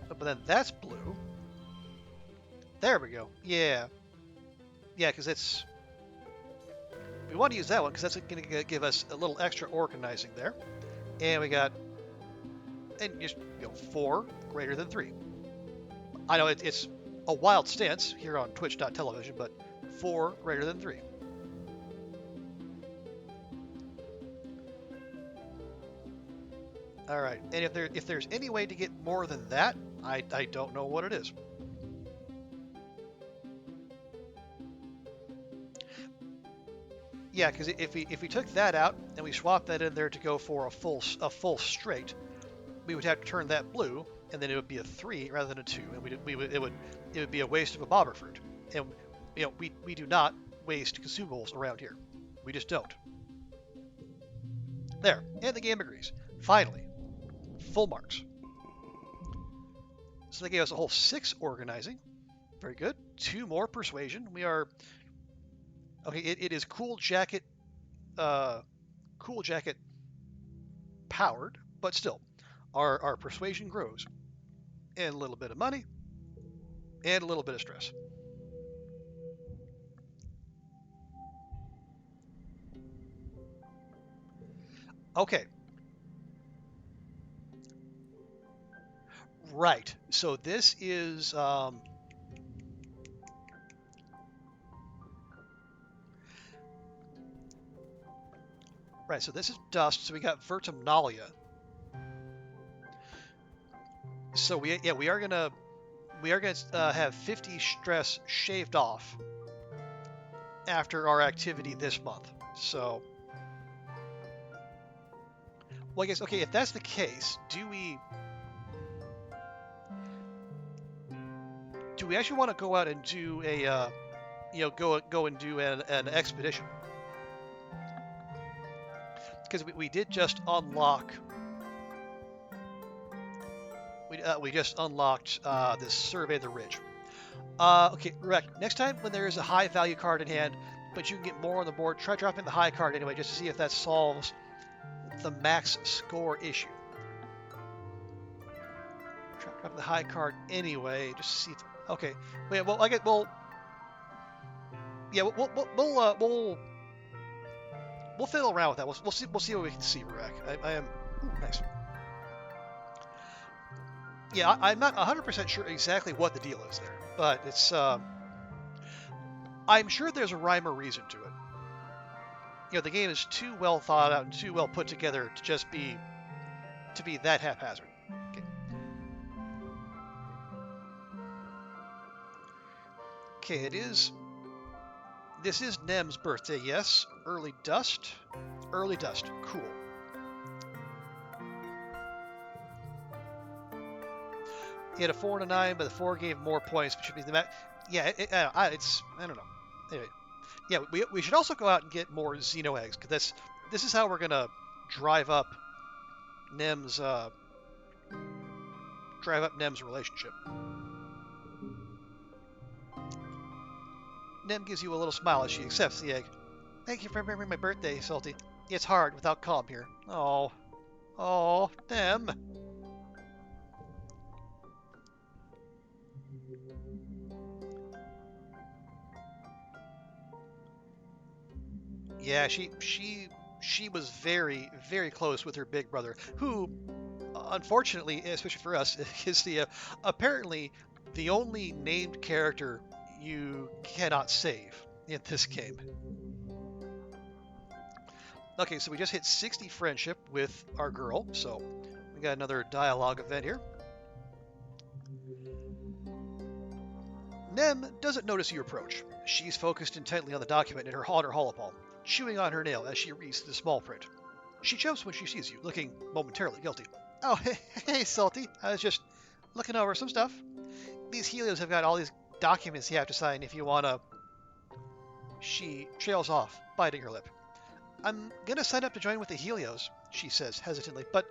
But then that's blue. There we go. Yeah. Yeah, because it's... We want to use that one because that's going to give us a little extra organizing there. And we got... And just, 4 greater than 3. I know it's a wild stance here on Twitch.tv, but 4 greater than 3. All right, and if there's any way to get more than that, I don't know what it is. Yeah, because if we took that out and we swapped that in there to go for a full straight, we would have to turn that blue, and then it would be a 3 rather than a 2, and it would be a waste of a bobber fruit. And we do not waste consumables around here. We just don't. There, and the game agrees. Finally, full marks. So they gave us a whole 6 organizing. Very good. 2 more persuasion. We are okay. It is cool jacket powered, but still, our persuasion grows, and a little bit of money, and a little bit of stress. Okay. Right. So this is right. So this is dust. So we got vertimnalia. So we are gonna have 50 stress shaved off after our activity this month. So, well, I guess okay. If that's the case, do we actually want to go out and do a go and do an expedition? Because we did just unlock. We just unlocked this Survey the Ridge. Okay, Rek, next time when there is a high value card in hand, but you can get more on the board, try dropping the high card anyway, just to see if that solves the max score issue. Try dropping the high card anyway, just to see if... Okay, yeah, well, I get... Well... Yeah, we'll fiddle around with that. We'll see what we can see, Rek. I am... Nice. Yeah, I'm not 100% sure exactly what the deal is there, but it's, I'm sure there's a rhyme or reason to it. The game is too well thought out and too well put together to just be that haphazard. Okay, this is Nem's birthday, yes. Early dust, cool. He had a 4 and a 9, but the 4 gave more points, which should be the max. Yeah, I don't know. Anyway, yeah, we should also go out and get more Xeno eggs, because this is how we're gonna drive up Nem's relationship. Nem gives you a little smile as she accepts the egg. Thank you for remembering my birthday, Solty. It's hard without calm here. Oh, Nem. Yeah, she she was very, very close with her big brother, who, unfortunately, especially for us, is the apparently the only named character you cannot save in this game. Okay, so we just hit 60 friendship with our girl, so we got another dialogue event here. Nem doesn't notice you approach. She's focused intently on the document in her holopalm, chewing on her nail as she reads the small print. She jumps when she sees you, looking momentarily guilty. Oh, hey, Solty. I was just looking over some stuff. These Helios have got all these documents you have to sign if you wanna... She trails off, biting her lip. I'm gonna sign up to join with the Helios, she says hesitantly, but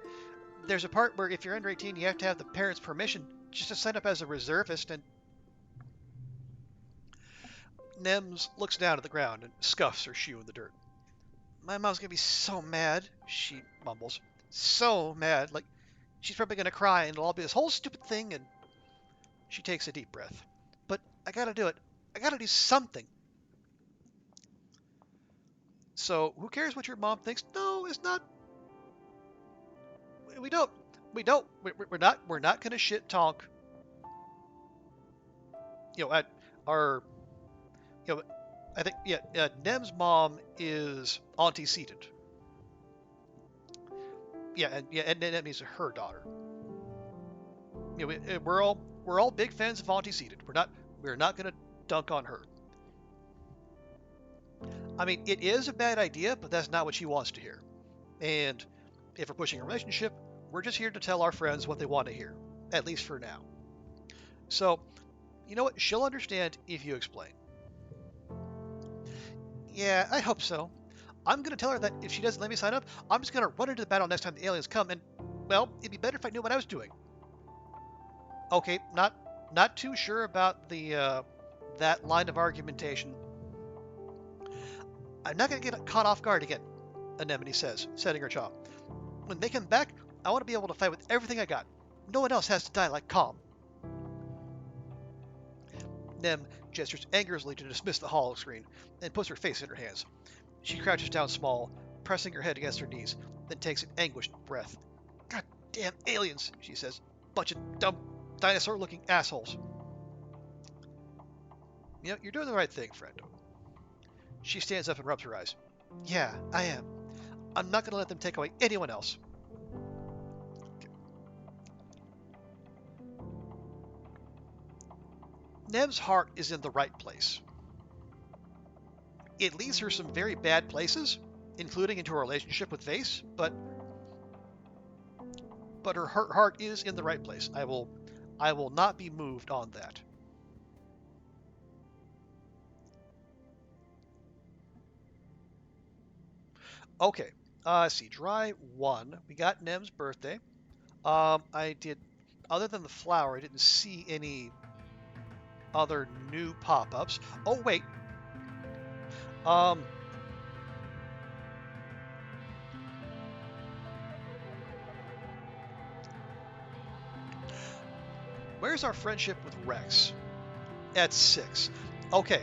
there's a part where if you're under 18, you have to have the parents' permission just to sign up as a reservist, and... Nems looks down at the ground and scuffs her shoe in the dirt. My mom's gonna be so mad, she mumbles. So mad, like she's probably gonna cry and it'll all be this whole stupid thing, and she takes a deep breath. But I gotta do it. I gotta do something. So who cares what your mom thinks? No, it's not. We don't. We're not gonna shit talk. At our. I think Nem's mom is antecedent. And that means her daughter. We're all big fans of antecedent. We're not gonna dunk on her. I mean, it is a bad idea, but that's not what she wants to hear. And if we're pushing a relationship, we're just here to tell our friends what they want to hear, at least for now. So, you know what? She'll understand if you explain. Yeah, I hope so. I'm going to tell her that if she doesn't let me sign up, I'm just going to run into the battle next time the aliens come, and, well, it'd be better if I knew what I was doing. Okay, not too sure about the that line of argumentation. I'm not going to get caught off guard again, Anemone says, setting her jaw. When they come back, I want to be able to fight with everything I got. No one else has to die like Calm. Nem gestures angrily to dismiss the hollow screen and puts her face in her hands. She crouches down small, pressing her head against her knees, then takes an anguished breath. God damn aliens, she says. Bunch of dumb, dinosaur-looking assholes. You're doing the right thing, friend. She stands up and rubs her eyes. Yeah, I am. I'm not going to let them take away anyone else. Okay. Nem's heart is in the right place. It leads her some very bad places, including into a relationship with Vase, but her heart is in the right place. I will not be moved on that. Okay, let's see. Dry 1. We got Nem's birthday. I did, other than the flower, I didn't see any other new pop-ups. Oh, wait. Where's our friendship with Rex? At 6. Okay.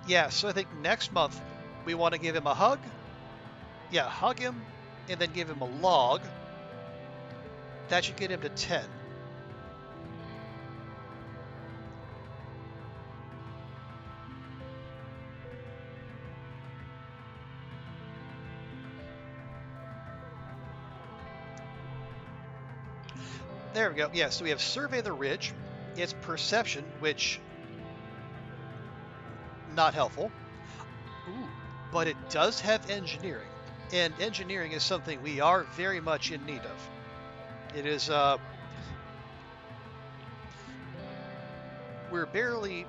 Yeah, so I think next month we want to give him a hug. Yeah, hug him and then give him a log. That should get him to 10. There we go. Yeah, so we have Survey the Ridge. It's Perception, which... not helpful. Ooh, but it does have Engineering. And Engineering is something we are very much in need of. It is, we barely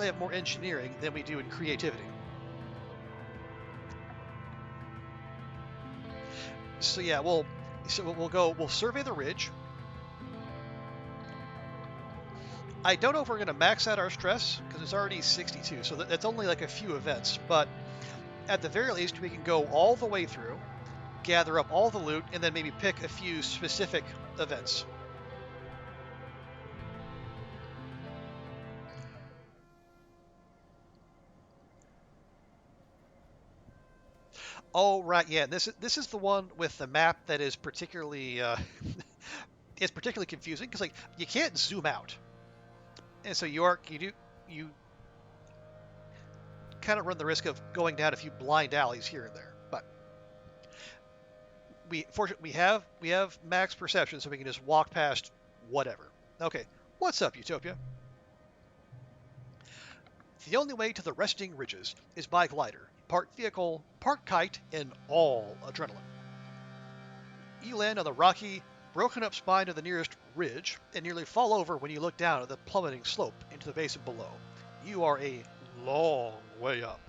have more Engineering than we do in Creativity. So yeah, we'll Survey the Ridge. I don't know if we're going to max out our stress, because it's already 62, so that's only like a few events, but at the very least, we can go all the way through, gather up all the loot, and then maybe pick a few specific events. Oh, right, yeah. This is the one with the map that is particularly is particularly confusing because like you can't zoom out, and so you kind of run the risk of going down a few blind alleys here and there. But fortunately we have max perception, so we can just walk past whatever. Okay, what's up, Utopia? The only way to the resting ridges is by glider, part vehicle, part kite, and all adrenaline. You land on the rocky, broken up spine of the nearest ridge and nearly fall over when you look down at the plummeting slope into the basin below. You are a long way up.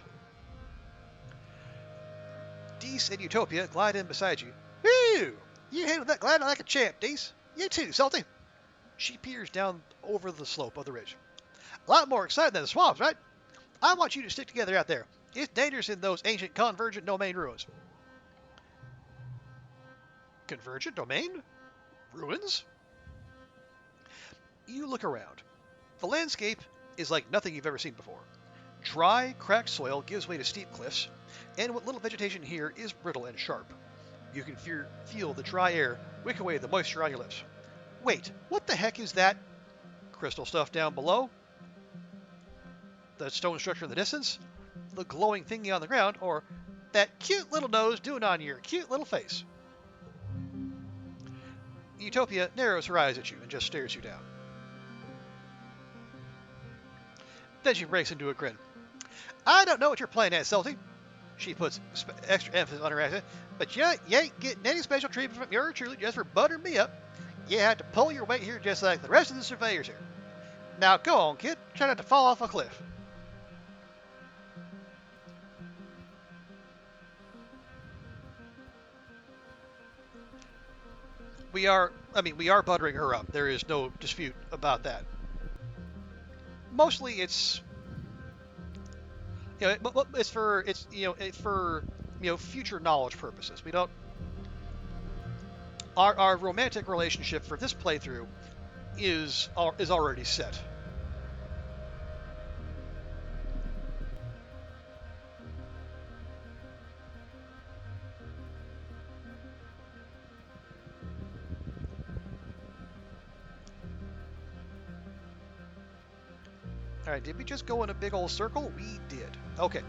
Dees and Utopia glide in beside you. Whew! You handled that gliding like a champ, Dees. You too, Solty. She peers down over the slope of the ridge. A lot more exciting than the swamps, right? I want you to stick together out there. It's dangerous in those ancient convergent domain ruins. Convergent domain? Ruins? You look around. The landscape is like nothing you've ever seen before. Dry, cracked soil gives way to steep cliffs, and what little vegetation here is brittle and sharp. You can feel the dry air wick away the moisture on your lips. Wait, what the heck is that? Crystal stuff down below? The stone structure in the distance? The glowing thingy on the ground? Or that cute little nose doing on your cute little face? Utopia narrows her eyes at you and just stares you down. Then she breaks into a grin. I don't know what you're playing at, Solty. She puts extra emphasis on her accent, but you ain't getting any special treatment from your truly just for buttering me up. You have to pull your weight here just like the rest of the surveyors here. Now go on, kid. Try not to fall off a cliff. We are buttering her up. There is no dispute about that. Mostly it's it's for future knowledge purposes. We don't our romantic relationship for this playthrough is already set. All right, did we just go in a big old circle? We did. Okay.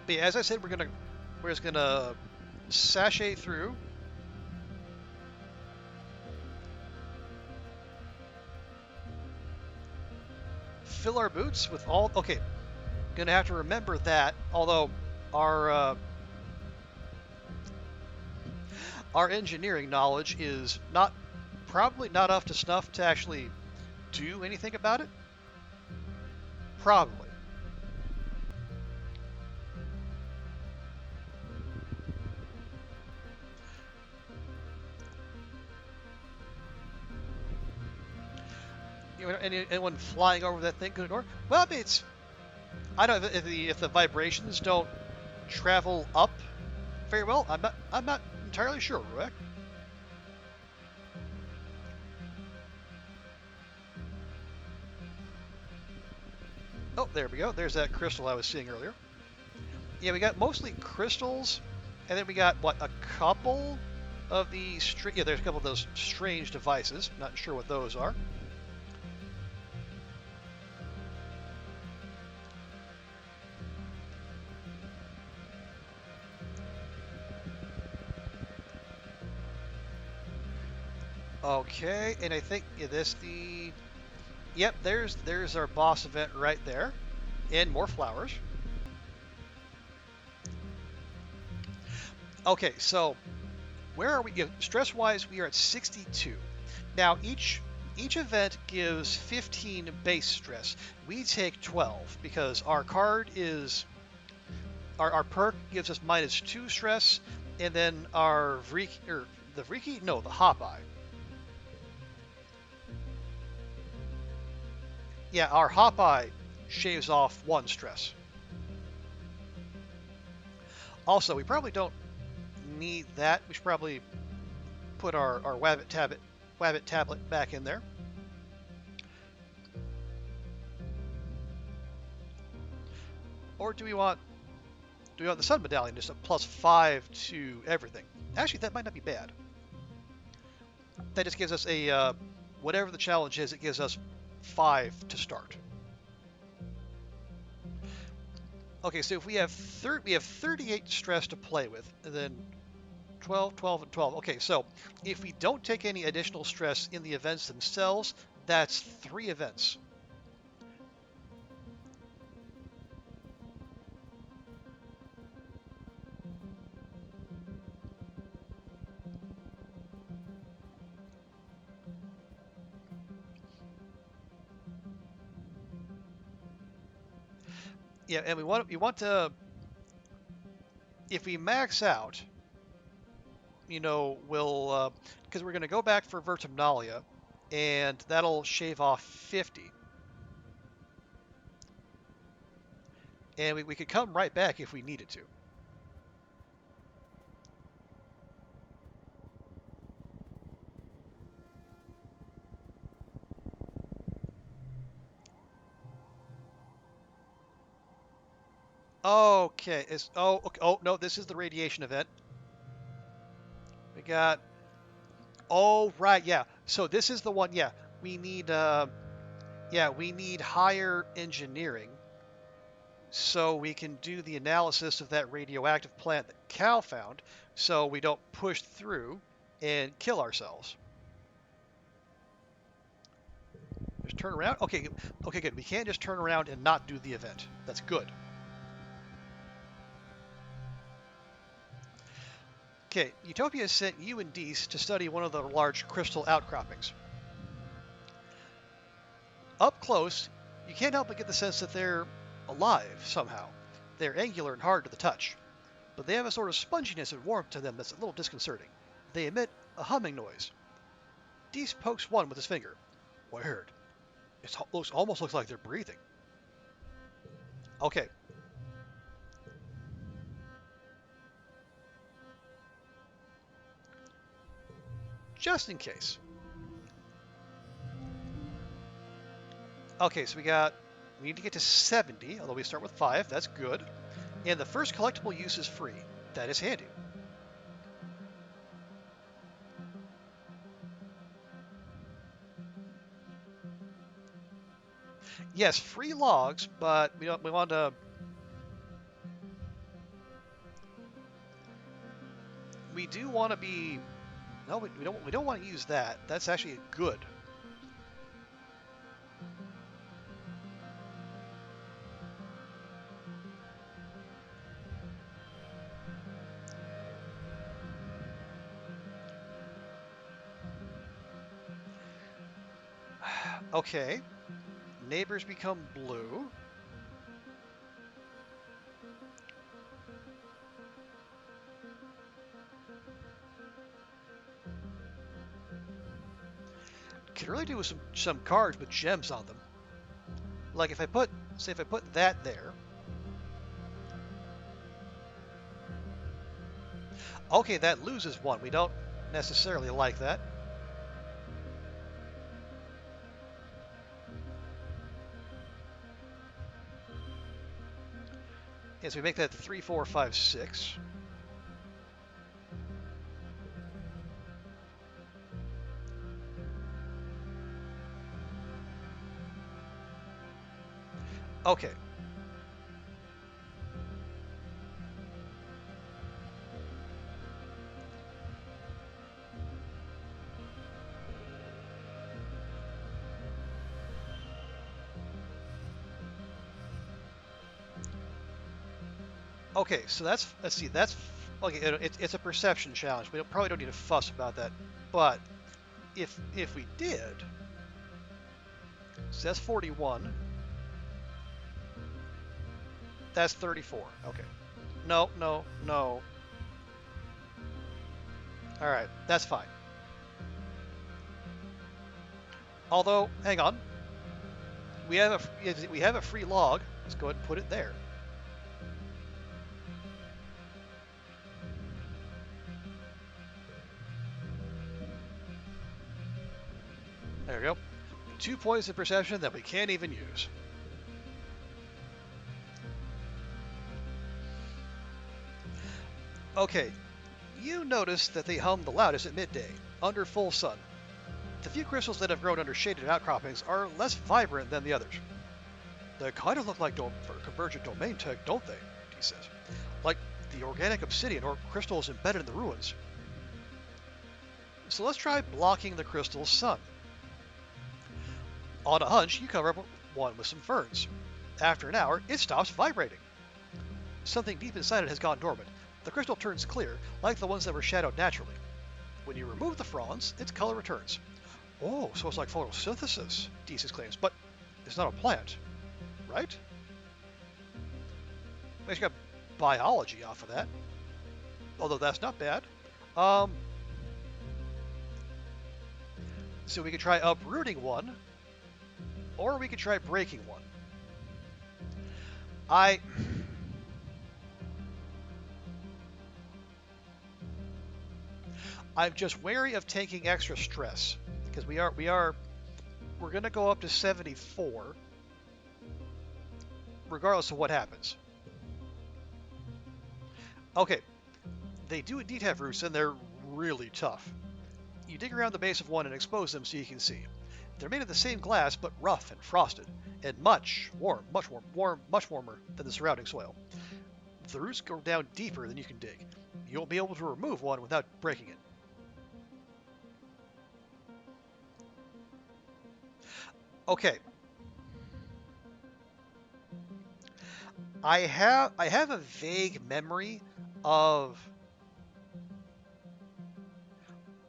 But yeah, as I said, we're just gonna sashay through. Fill our boots with all. Okay, gonna have to remember that. Although our engineering knowledge is probably not up to snuff to actually do anything about it. Probably. Anyone flying over that thing could ignore? Well, I mean, I don't know if the vibrations don't travel up very well. I'm not entirely sure, Ruek. Oh, there we go. There's that crystal I was seeing earlier. Yeah, we got mostly crystals, and then we got, a couple of the... Yeah, there's a couple of those strange devices. Not sure what those are. Okay, and I think Yep, there's our boss event right there, and more flowers. Okay, so where are we? Stress-wise, we are at 62. Now each event gives 15 base stress. We take 12 because our card is our perk gives us -2 stress, and then our the hop eye. Yeah, our hop eye shaves off 1 stress. Also, we probably don't need that. We should probably put our Wabbit tablet back in there. Or do we want the Sun Medallion, just a +5 to everything. Actually, that might not be bad. That just gives us a, whatever the challenge is, it gives us 5 to start. Okay, so if we have 38 stress to play with, and then 12, 12, and 12. Okay, so if we don't take any additional stress in the events themselves, that's 3 events. Yeah, and we want to, if we max out, we'll, because we're going to go back for Vertimnalia, and that'll shave off 50. And we could come right back if we needed to. Okay, okay, oh no, this is the radiation event. We got, oh right, yeah. So this is the one, yeah. We need we need higher engineering so we can do the analysis of that radioactive plant that Cal found, so we don't push through and kill ourselves. Just turn around. Okay, good. We can't just turn around and not do the event. That's good. Okay, Utopia sent you and Deese to study one of the large crystal outcroppings. Up close, you can't help but get the sense that they're alive somehow. They're angular and hard to the touch, but they have a sort of sponginess and warmth to them that's a little disconcerting. They emit a humming noise. Deese pokes one with his finger. Weird. It almost looks like they're breathing. Okay. Just in case. Okay, so we need to get to 70, although we start with 5. That's good. And the first collectible use is free. That is handy. Yes, free logs, but we want to. We do want to be. No, we don't want to use that. That's actually good. Okay. Neighbors become blue. Could really do with some cards with gems on them. Like if I put that there. Okay, that loses 1. We don't necessarily like that. Yes, we make that 3, 4, 5, 6. Okay. Okay, so let's see, that's okay. It's a perception challenge. We probably don't need to fuss about that. But if we did, so that's 41. That's 34. Okay. No. All right, that's fine. Although, hang on. We have a free log. Let's go ahead and put it there. There we go. 2 points of perception that we can't even use. Okay, you notice that they hum the loudest at midday, under full sun. The few crystals that have grown under shaded outcroppings are less vibrant than the others. They kind of look like convergent domain tech, don't they? He says. Like the organic obsidian or crystals embedded in the ruins. So let's try blocking the crystal's sun. On a hunch, you cover up one with some ferns. After an hour, it stops vibrating. Something deep inside it has gone dormant. The crystal turns clear, like the ones that were shadowed naturally. When you remove the fronds, its color returns. Oh, so it's like photosynthesis, Dees exclaims, but it's not a plant, right? We actually got biology off of that, although that's not bad. So we could try uprooting one, or we could try breaking one. I'm just wary of taking extra stress because we're going to go up to 74 regardless of what happens. Okay, they do indeed have roots and they're really tough. You dig around the base of one and expose them so you can see. They're made of the same glass but rough and frosted and much warmer than the surrounding soil. The roots go down deeper than you can dig. You won't be able to remove one without breaking it. Okay. I have a vague memory of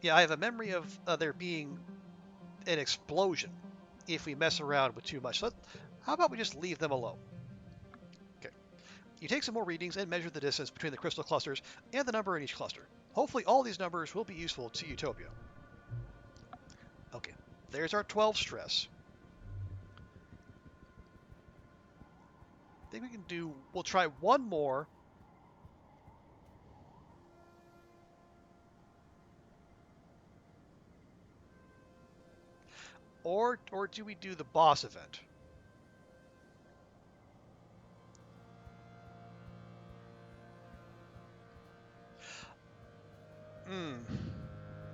I have a memory of there being an explosion if we mess around with too much. So how about we just leave them alone? Okay. You take some more readings and measure the distance between the crystal clusters and the number in each cluster. Hopefully all these numbers will be useful to Utopia. Okay. There's our 12 stress. I think we'll try one more. Or do we do the boss event?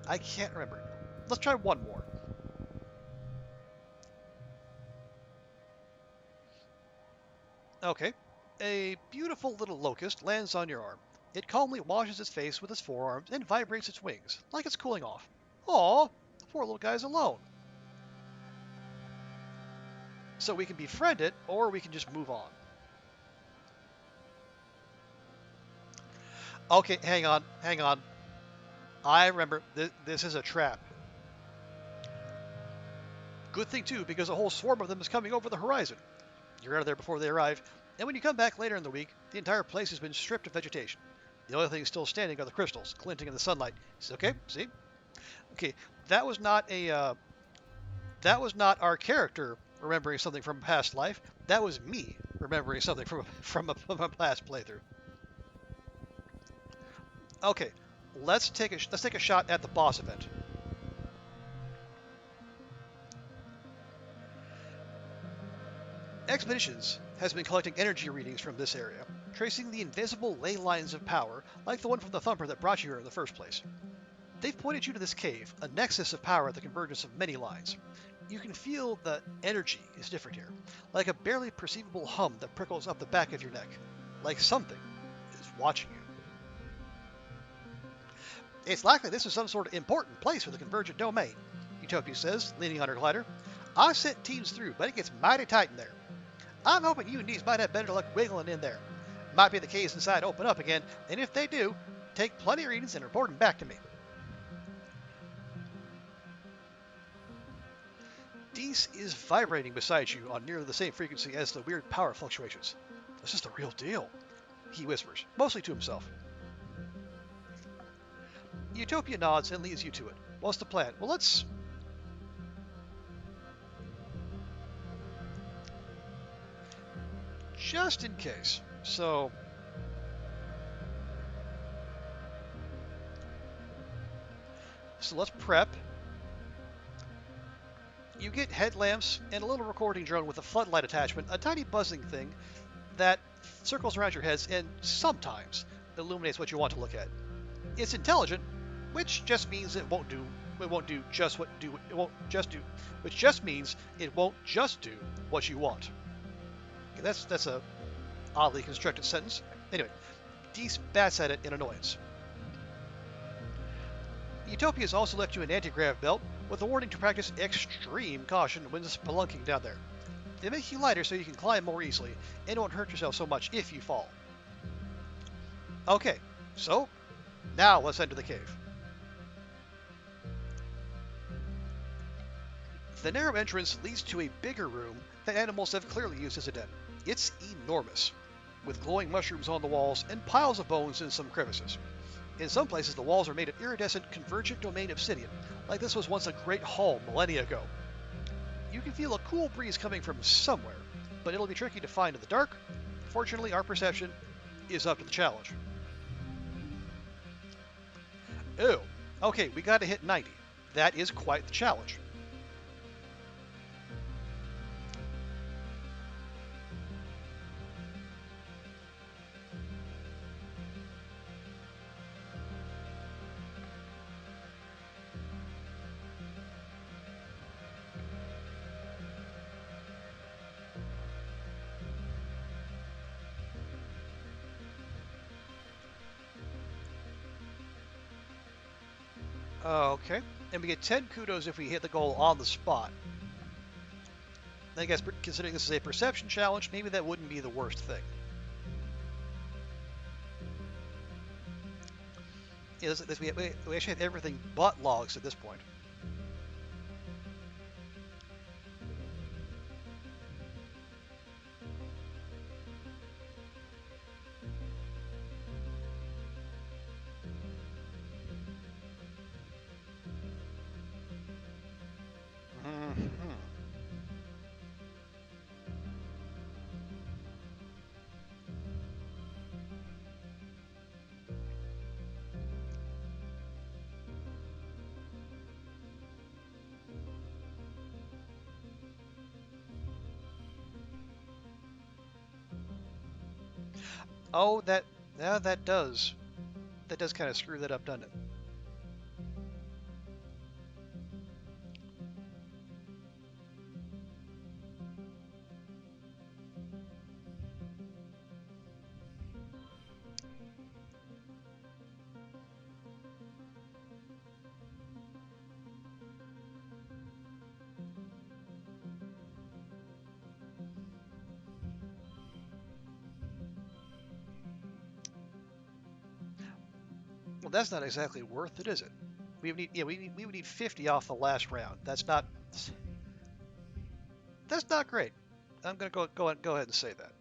I can't remember. Let's try one more. Okay. A beautiful little locust lands on your arm. It calmly washes its face with its forearms and vibrates its wings, like it's cooling off. Aw, the poor little guy's alone. So we can befriend it, or we can just move on. Okay, hang on. I remember, this is a trap. Good thing too, because a whole swarm of them is coming over the horizon. You're out of there before they arrive, and when you come back later in the week, the entire place has been stripped of vegetation. The only thing still standing are the crystals, glinting in the sunlight. Okay, see? Okay, that was not our character remembering something from a past life. That was me remembering something from a past playthrough. Okay, let's take a shot at the boss event. Expeditions has been collecting energy readings from this area, tracing the invisible ley lines of power like the one from the thumper that brought you here in the first place. They've pointed you to this cave, a nexus of power at the convergence of many lines. You can feel the energy is different here, like a barely perceivable hum that prickles up the back of your neck, like something is watching you. It's likely this is some sort of important place for the convergent domain, Utopia says, leaning on her glider. I've sent teams through, but it gets mighty tight in there. I'm hoping you and Dees might have better luck wiggling in there. Might be the caves inside open up again, and if they do, take plenty of readings and report them back to me. Dees is vibrating beside you on nearly the same frequency as the weird power fluctuations. This is the real deal, he whispers, mostly to himself. Utopia nods and leads you to it. What's the plan? Well, let's... just in case. So... let's prep. You get headlamps and a little recording drone with a floodlight attachment, a tiny buzzing thing that circles around your heads and sometimes illuminates what you want to look at. It's intelligent, which just means it won't do what you want. Okay, that's a oddly constructed sentence. Anyway, Deese bats at it in annoyance. Utopia's also left you an anti-grav belt with a warning to practice extreme caution when spelunking down there. They make you lighter so you can climb more easily and won't hurt yourself so much if you fall. Okay, so now let's enter the cave. The narrow entrance leads to a bigger room that animals have clearly used as a den. It's enormous, with glowing mushrooms on the walls and piles of bones in some crevices. In some places, the walls are made of iridescent convergent domain obsidian, like this was once a great hall millennia ago. You can feel a cool breeze coming from somewhere, but it'll be tricky to find in the dark. Fortunately, our perception is up to the challenge. Ew. Okay, we gotta hit 90. That is quite the challenge. Okay, and we get 10 kudos if we hit the goal on the spot. I guess considering this is a perception challenge, maybe that wouldn't be the worst thing. Yeah, we actually have everything but logs at this point. Oh, that does kind of screw that up, doesn't it? Well, that's not exactly worth it, is it? We would need 50 off the last round. That's not great. I'm gonna go ahead and say that.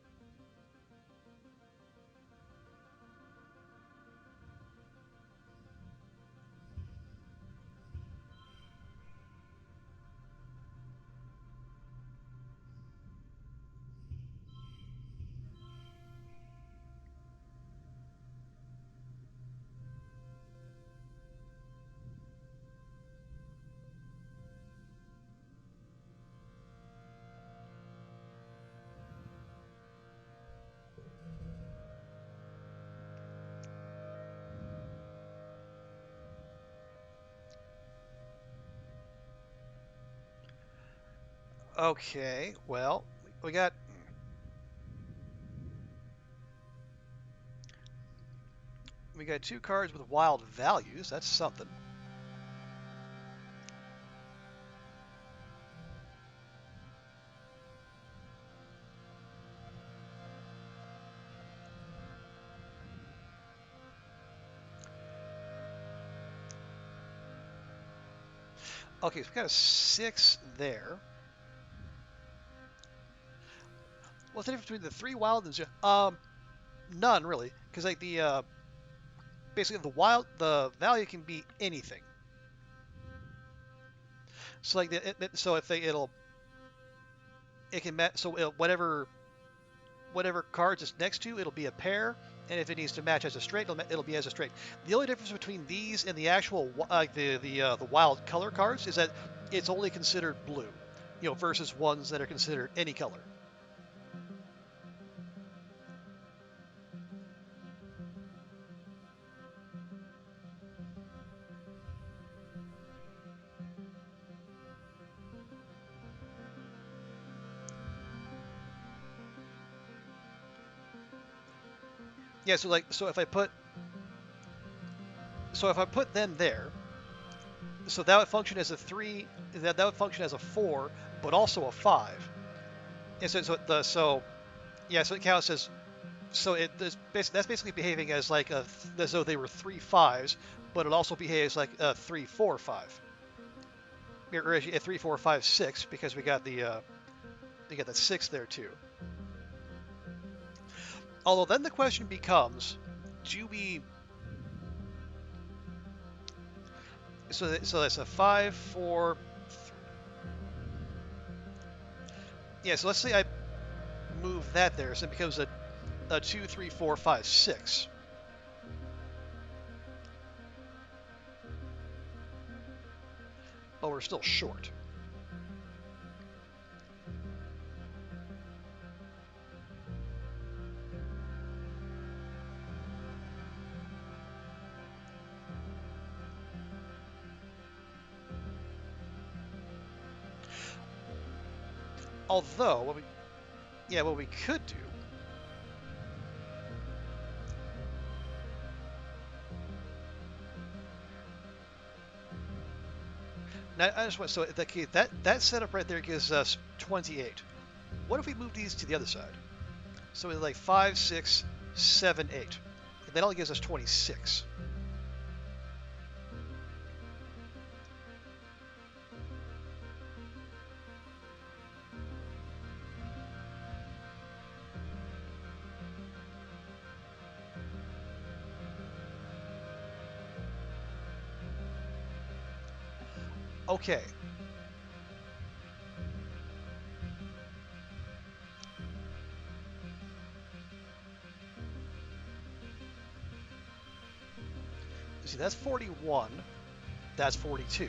Okay, well, we got two cards with wild values. That's something. Okay, so we got a 6 there. What's the difference between the 3 wild and 0? None really, because like the basically the value can be anything. So like whatever cards it's next to, it'll be a pair, and if it needs to match as a straight, it'll be as a straight. The only difference between these and the actual the wild color cards is that it's only considered blue, versus ones that are considered any color. Yeah, so like, so if I put them there, so that would function as a 3, that would function as a 4, but also a 5. And so yeah, so it counts as, so that's basically behaving as like as though they were 3 5s, but it also behaves like a 3 4 5. Or actually a 3 4 5 6, because we got the 6 there too. Although then the question becomes, do we, so that's a 5 4 yeah, so let's say I move that there, so it becomes a 2 3 4 5 6. But we're still short. Although, what we could do, now I just want, so that setup right there gives us 28. What if we move these to the other side? So it's like 5 6 7 8. And that only gives us 26. Okay. See, that's 41. That's 42.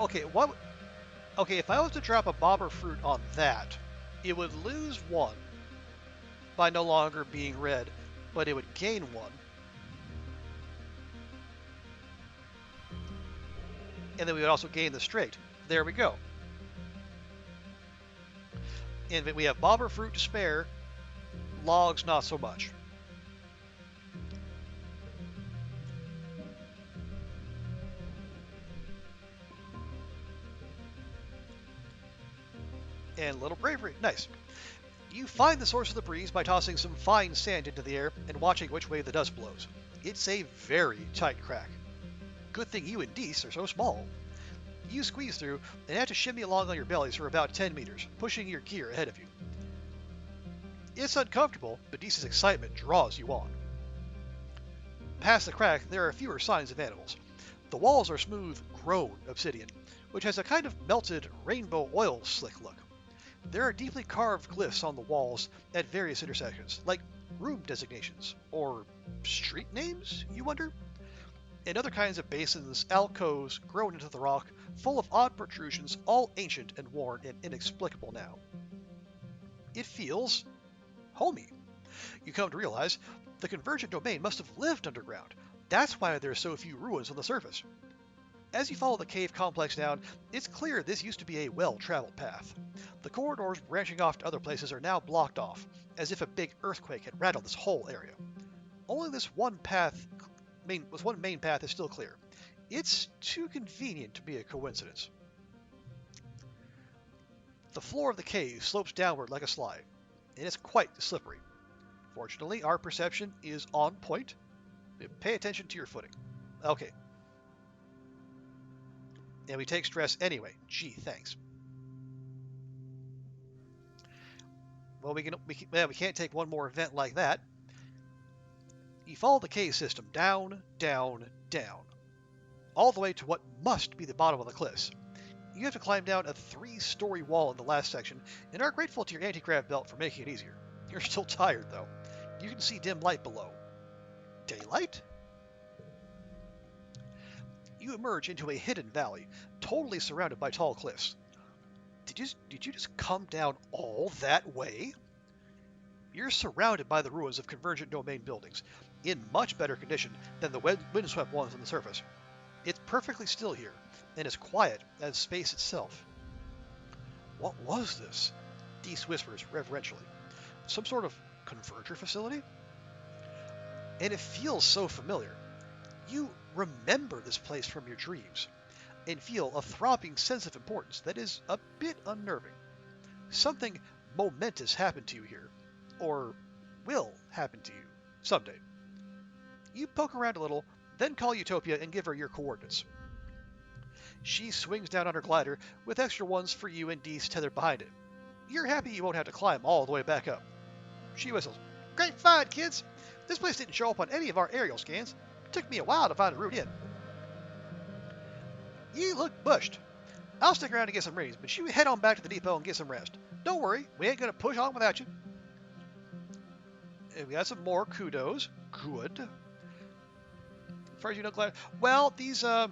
Okay, what? Okay, if I was to drop a bobber fruit on that, it would lose 1 by no longer being red, but it would gain 1. And then we would also gain the straight. There we go. And we have bobber fruit to spare, logs not so much. And little bravery, nice. You find the source of the breeze by tossing some fine sand into the air and watching which way the dust blows. It's a very tight crack. Good thing you and Deese are so small. You squeeze through and have to shimmy along on your bellies for about 10 meters, pushing your gear ahead of you. It's uncomfortable, but Deese's excitement draws you on. Past the crack, there are fewer signs of animals. The walls are smooth, grown obsidian, which has a kind of melted rainbow oil slick look. There are deeply carved glyphs on the walls at various intersections, like room designations, or street names, you wonder? And other kinds of basins, alcoves grown into the rock, full of odd protrusions, all ancient and worn and inexplicable now. It feels homey. You come to realize the convergent domain must have lived underground. That's why there are so few ruins on the surface. As you follow the cave complex down, it's clear this used to be a well-traveled path. The corridors branching off to other places are now blocked off, as if a big earthquake had rattled this whole area. Only this one main path is still clear. It's too convenient to be a coincidence. The floor of the cave slopes downward like a slide, and it's quite slippery. Fortunately, our perception is on point. Pay attention to your footing. Okay. And we take stress anyway. Gee, thanks. Well, we can't take one more event like that. You follow the cave system down, down, down, all the way to what must be the bottom of the cliffs. You have to climb down a 3-story wall in the last section, and are grateful to your anti-grav belt for making it easier. You're still tired, though. You can see dim light below. Daylight? You emerge into a hidden valley, totally surrounded by tall cliffs. Did you just come down all that way? You're surrounded by the ruins of convergent domain buildings. in much better condition than the windswept ones on the surface. It's perfectly still here, and as quiet as space itself. What was this? Deese whispers reverentially. Some sort of converger facility? And it feels so familiar. You remember this place from your dreams, and feel a throbbing sense of importance that is a bit unnerving. Something momentous happened to you here, or will happen to you someday. You poke around a little, then call Utopia and give her your coordinates. She swings down on her glider with extra ones for you and Deese tethered behind it. You're happy you won't have to climb all the way back up. She whistles. Great find, kids! This place didn't show up on any of our aerial scans. It took me a while to find a route in. You look bushed. I'll stick around to get some readings, but you head on back to the depot and get some rest. Don't worry, we ain't gonna push on without you. And we got some more kudos. Good. As far as you know, glad. Well, these are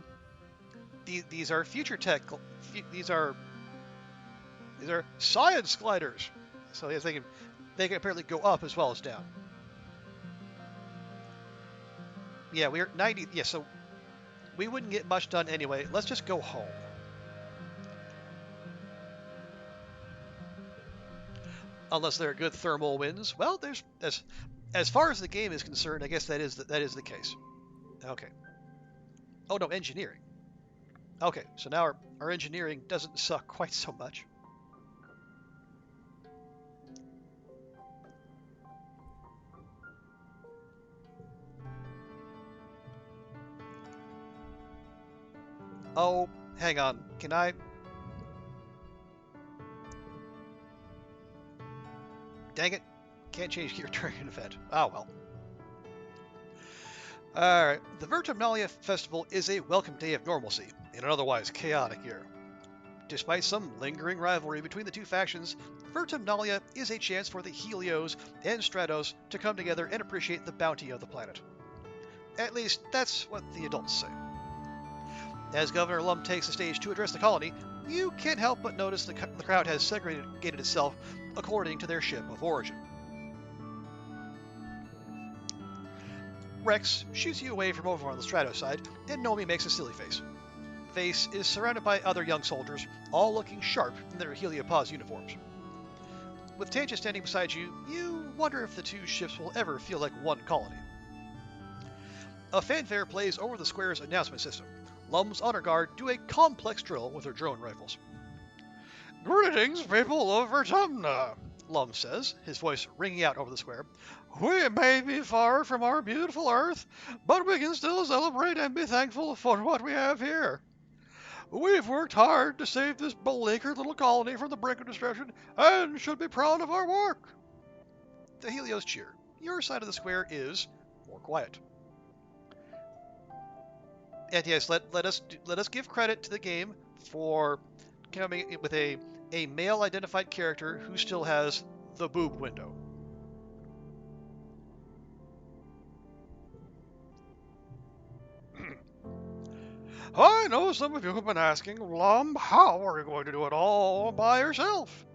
future tech. These are science gliders. So yes, they can apparently go up as well as down. Yeah, we're 90. Yeah, so we wouldn't get much done anyway. Let's just go home. Unless there are good thermal winds. Well, there's as far as the game is concerned, I guess that is the case. Okay. Oh no, engineering. Okay, so now our engineering doesn't suck quite so much. Oh, hang on. Can I? Dang it. Can't change gear during an event. Oh well. Alright, the Vertumnalia Festival is a welcome day of normalcy in an otherwise chaotic year. Despite some lingering rivalry between the two factions, Vertumnalia is a chance for the Helios and Stratos to come together and appreciate the bounty of the planet. At least, that's what the adults say. As Governor Lum takes the stage to address the colony, you can't help but notice the crowd has segregated itself according to their ship of origin. Rex shoots you away from over on the Stratos side, and Nomi makes a silly face. Face is surrounded by other young soldiers, all looking sharp in their Heliopause uniforms. With Tangent standing beside you, you wonder if the two ships will ever feel like one colony. A fanfare plays over the square's announcement system. Lum's honor guard do a complex drill with their drone rifles. Greetings, people of Vertumna, Lum says, his voice ringing out over the square. We may be far from our beautiful Earth, but we can still celebrate and be thankful for what we have here. We've worked hard to save this beleaguered little colony from the brink of destruction, and should be proud of our work. The Helios cheer. Your side of the square is more quiet. And yes, let us give credit to the game for coming with a male identified character who still has the boob window. I know some of you have been asking, Lum, how are you going to do it all by yourself?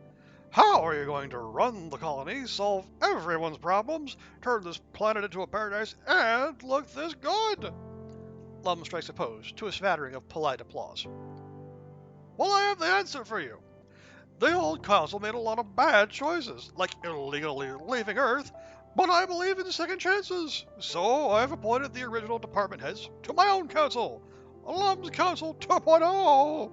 How are you going to run the colony, solve everyone's problems, turn this planet into a paradise, and look this good? Lum strikes a pose to a smattering of polite applause. Well, I have the answer for you. The old council made a lot of bad choices, like illegally leaving Earth, but I believe in second chances, so I've appointed the original department heads to my own council, Lum's Council 2.0.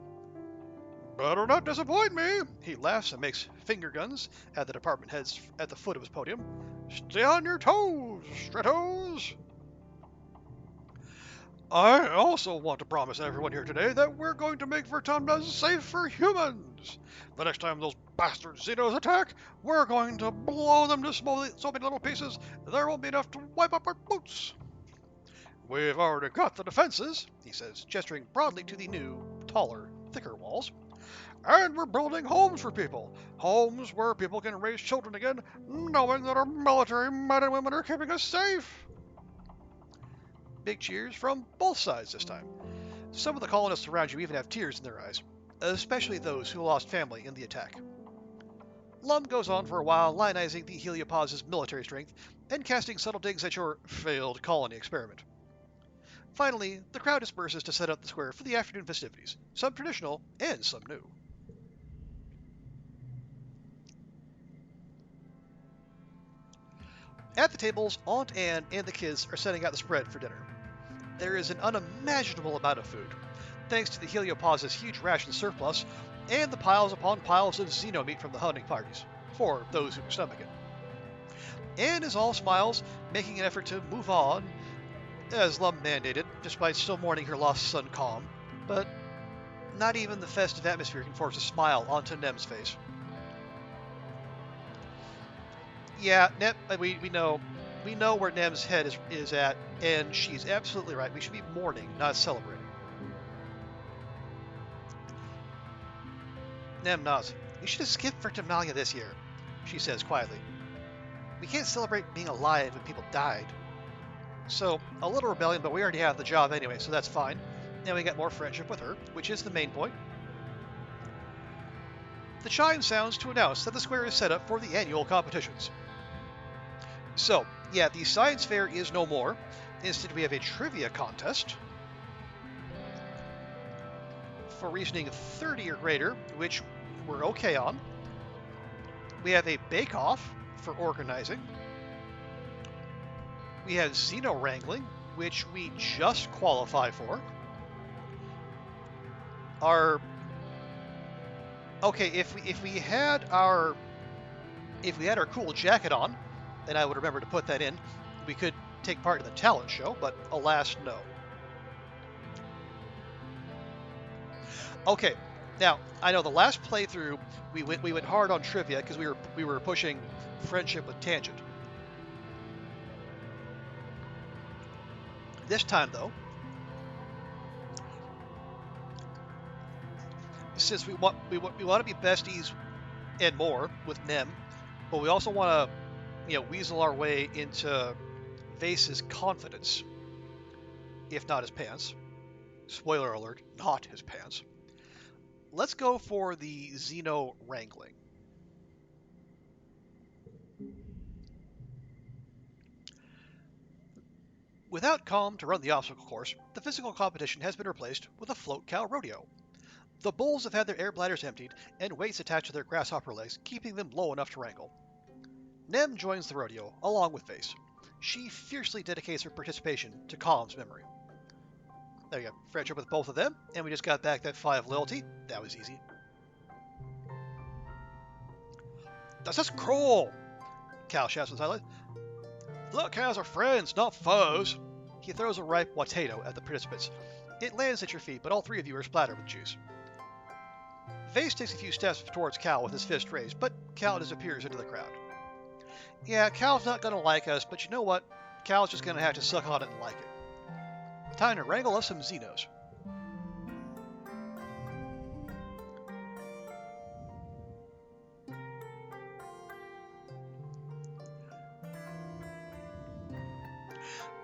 Better not disappoint me. He laughs and makes finger guns at the department heads at the foot of his podium. Stay on your toes, Stratos. I also want to promise everyone here today that we're going to make Vertumna safe for humans. The next time those bastard Xenos attack, we're going to blow them to so many little pieces there won't be enough to wipe up our boots. We've already got the defenses, he says, gesturing broadly to the new, taller, thicker walls. And we're building homes for people. Homes where people can raise children again, knowing that our military men and women are keeping us safe. Big cheers from both sides this time. Some of the colonists around you even have tears in their eyes, especially those who lost family in the attack. Lum goes on for a while, lionizing the Heliopause's military strength, and casting subtle digs at your failed colony experiment. Finally, the crowd disperses to set up the square for the afternoon festivities, some traditional and some new. At the tables, Aunt Anne and the kids are setting out the spread for dinner. There is an unimaginable amount of food, thanks to the Heliopause's huge ration surplus and the piles upon piles of xeno meat from the hunting parties, for those who can stomach it. Anne is all smiles, making an effort to move on, as Lum mandated, despite still mourning her lost son Calm, but not even the festive atmosphere can force a smile onto Nem's face. Yeah, Nem, we know where Nem's head is at, and she's absolutely right. We should be mourning, not celebrating. Nem nods. We should have skipped Vertimnalia this year, she says quietly. We can't celebrate being alive when people died. So, a little rebellion, but we already have the job anyway, so that's fine. And we get more friendship with her, which is the main point. The chime sounds to announce that the square is set up for the annual competitions. So, yeah, the science fair is no more. Instead, we have a trivia contest for reasoning 30 or greater, which we're okay on. We have a bake-off for organizing. We have xeno wrangling, which we just qualify for. If we had our cool jacket on, then I would remember to put that in. We could take part in the talent show, but alas, no. Okay, now I know the last playthrough we went hard on trivia because we were pushing friendship with tangent. This time, though, since we want to be besties and more with Nem, but we also want to, weasel our way into Vace's confidence, if not his pants. Spoiler alert, not his pants. Let's go for the Xeno wrangling. Without Calm to run the obstacle course, the physical competition has been replaced with a float cow rodeo. The bulls have had their air bladders emptied and weights attached to their grasshopper legs, keeping them low enough to wrangle. Nem joins the rodeo, along with Vace. She fiercely dedicates her participation to Calm's memory. There you go, friendship with both of them, and we just got back that 5 loyalty. That was easy. Das ist cruel! Cal shouts with highlight. The cows are friends, not foes. He throws a ripe potato at the participants. It lands at your feet, but all 3 of you are splattered with juice. Vace takes a few steps towards Cal with his fist raised, but Cal disappears into the crowd. Yeah, Cal's not going to like us, but you know what? Cal's just going to have to suck on it and like it. Time to wrangle us some Xenos.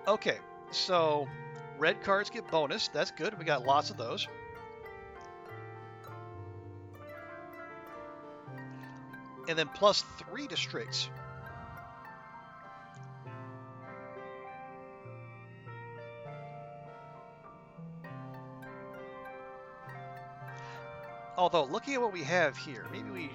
Okay, so red cards get bonus. That's good. We got lots of those. And then +3 to straights. Although, looking at what we have here, maybe we...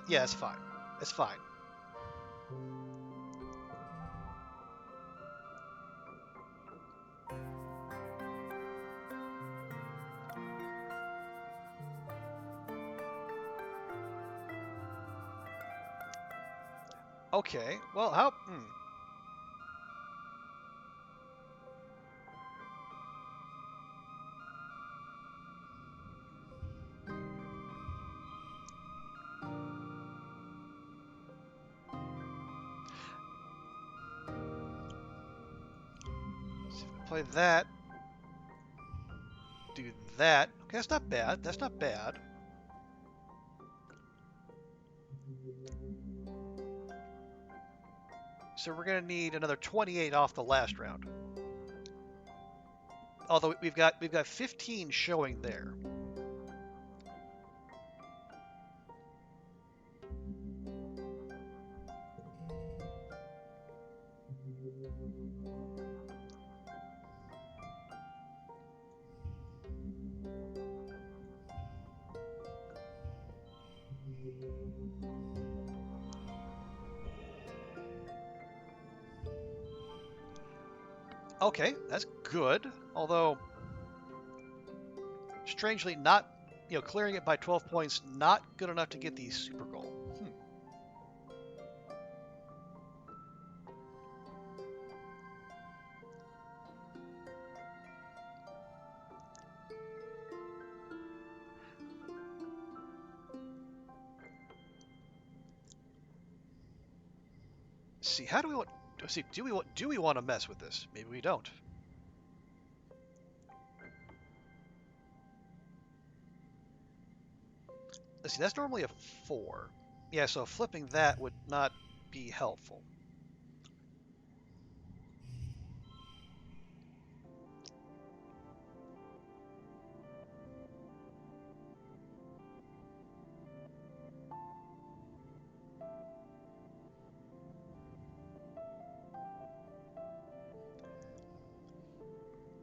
Yeah, it's fine. It's fine. Okay, well, how... Play that. Do that. Okay, that's not bad. That's not bad. So we're going to need another 28 off the last round. Although we've got 15 showing there. Okay, that's good. Although, strangely, not, clearing it by 12 points, not good enough to get the super goal. See, how do we want? See, do we want to mess with this? Maybe we don't. Let's see, that's normally a 4. Yeah, so flipping that would not be helpful.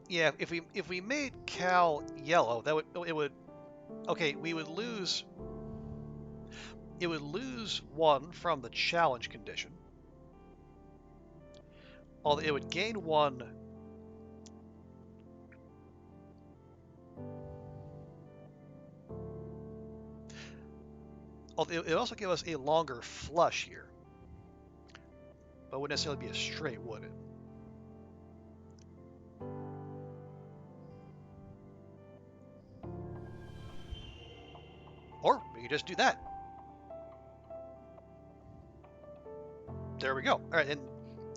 Yeah, if we made Cal yellow, okay, we would lose. It would lose 1 from the challenge condition. Although it would gain 1. Although it would also give us a longer flush here. But wouldn't necessarily be a straight, would it? Or we could just do that. There we go. All right, and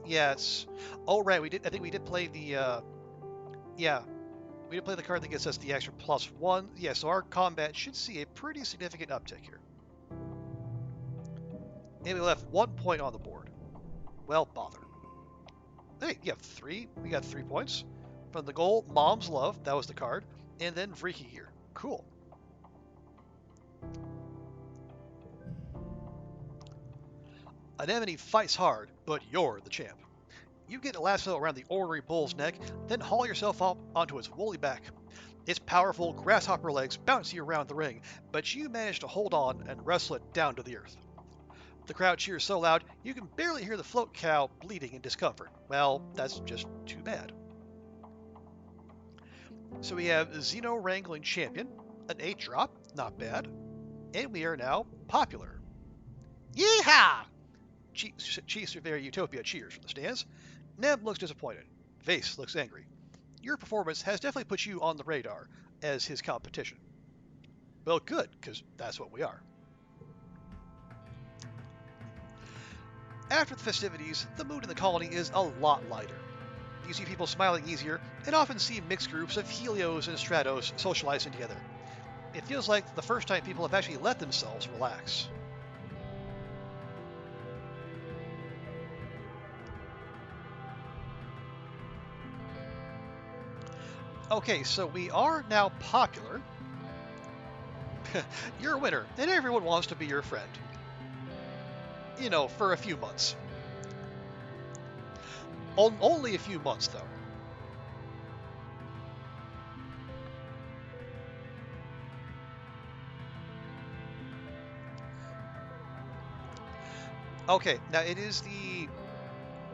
yeah, it's. Oh right, I think we did play the. Yeah, we did play the card that gets us the extra +1. Yeah, so our combat should see a pretty significant uptick here. And we left 1 point on the board. Well, bother. Hey, you have 3. We got 3 points from the goal. Mom's Love, that was the card, and then Vriki Gear. Cool. Anemone fights hard, but you're the champ. You get a lasso around the ornery bull's neck, then haul yourself up onto its woolly back. Its powerful grasshopper legs bounce you around the ring, but you manage to hold on and wrestle it down to the earth. The crowd cheers so loud, you can barely hear the float cow bleeding in discomfort. Well, that's just too bad. So we have Xeno Wrangling Champion, an 8-drop, not bad, and we are now popular. Yeehaw! Chief Surveyor Utopia cheers from the stands. Neb looks disappointed. Vase looks angry. Your performance has definitely put you on the radar as his competition. Well, good, because that's what we are. After the festivities, the mood in the colony is a lot lighter. You see people smiling easier, and often see mixed groups of Helios and Stratos socializing together. It feels like the first time people have actually let themselves relax. Okay, so we are now popular. You're a winner, and everyone wants to be your friend. For a few months. Only a few months, though. Okay, now it is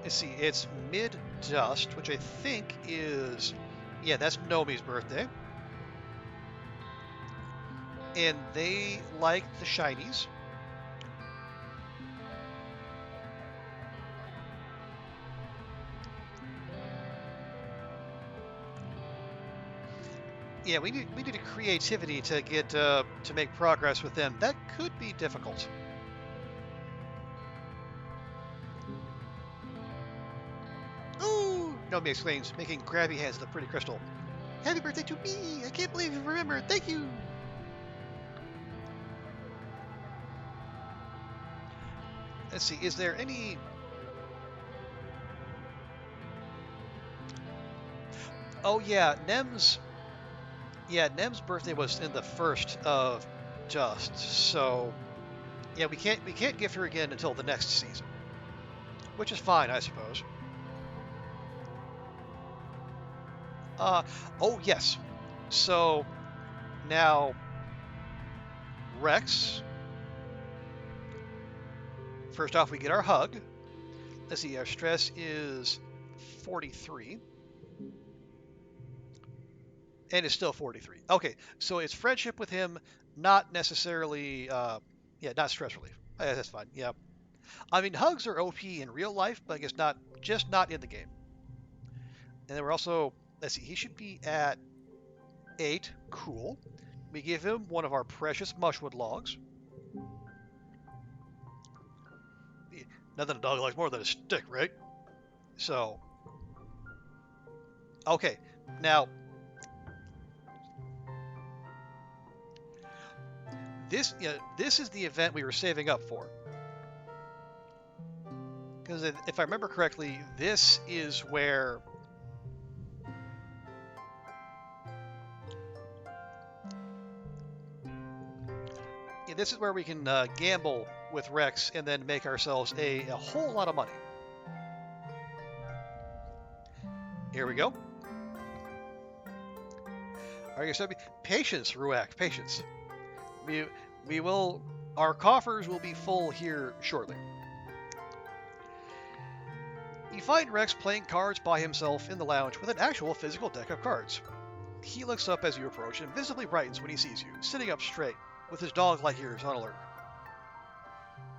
let's see, it's mid-dust, which I think is, yeah, that's Nomi's birthday. And they like the shinies. Yeah, we need a creativity to get to make progress with them. That could be difficult. Ooh! Nomi exclaims, making grabby hands with the pretty crystal. Happy birthday to me! I can't believe you remembered. Thank you! Let's see, is there any... Oh yeah, Nem's birthday was in the first of just, so yeah, we can't gift her again until the next season, which is fine, I suppose. Oh yes. So now Rex. First off, we get our hug. Let's see, our stress is 43. And it's still 43. Okay, so it's friendship with him, not necessarily, not stress relief. That's fine, yeah. I mean, hugs are OP in real life, but I guess not in the game. And then we're also, let's see, he should be at 8. Cool. We give him one of our precious mushwood logs. Nothing a dog likes more than a stick, right? So, okay, now this is the event we were saving up for. Because if I remember correctly, this is where we can gamble with Rex and then make ourselves a whole lot of money. Here we go. All right, so patience, Ruak, patience. Our coffers will be full here shortly. You find Rex playing cards by himself in the lounge with an actual physical deck of cards. He looks up as you approach and visibly brightens when he sees you, sitting up straight, with his dog-like ears on alert.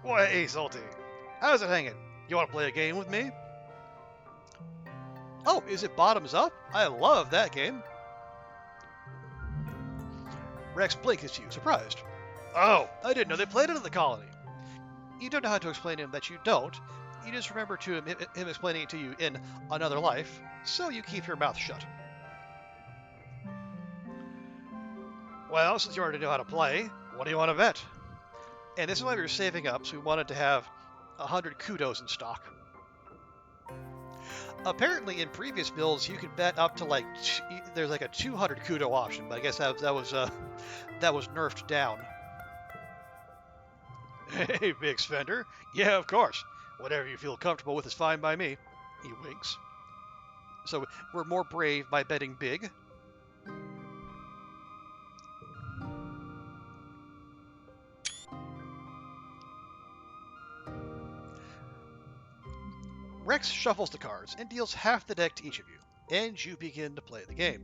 Why, hey, Solty. How's it hanging? You want to play a game with me? Oh, is it bottoms up? I love that game. Rex blinks at you, surprised. Oh, I didn't know they played it in the colony. You don't know how to explain to him that you don't. You just remember him explaining it to you in another life, so you keep your mouth shut. Well, since you already know how to play, what do you want to bet? And this is why we were saving up, so we wanted to have 100 kudos in stock. Apparently, in previous builds, you could bet up to there's like a 200 kudo option, but I guess that was nerfed down. Hey, big spender. Yeah, of course. Whatever you feel comfortable with is fine by me. He winks. So we're more brave by betting big. Rex shuffles the cards and deals half the deck to each of you, and you begin to play the game.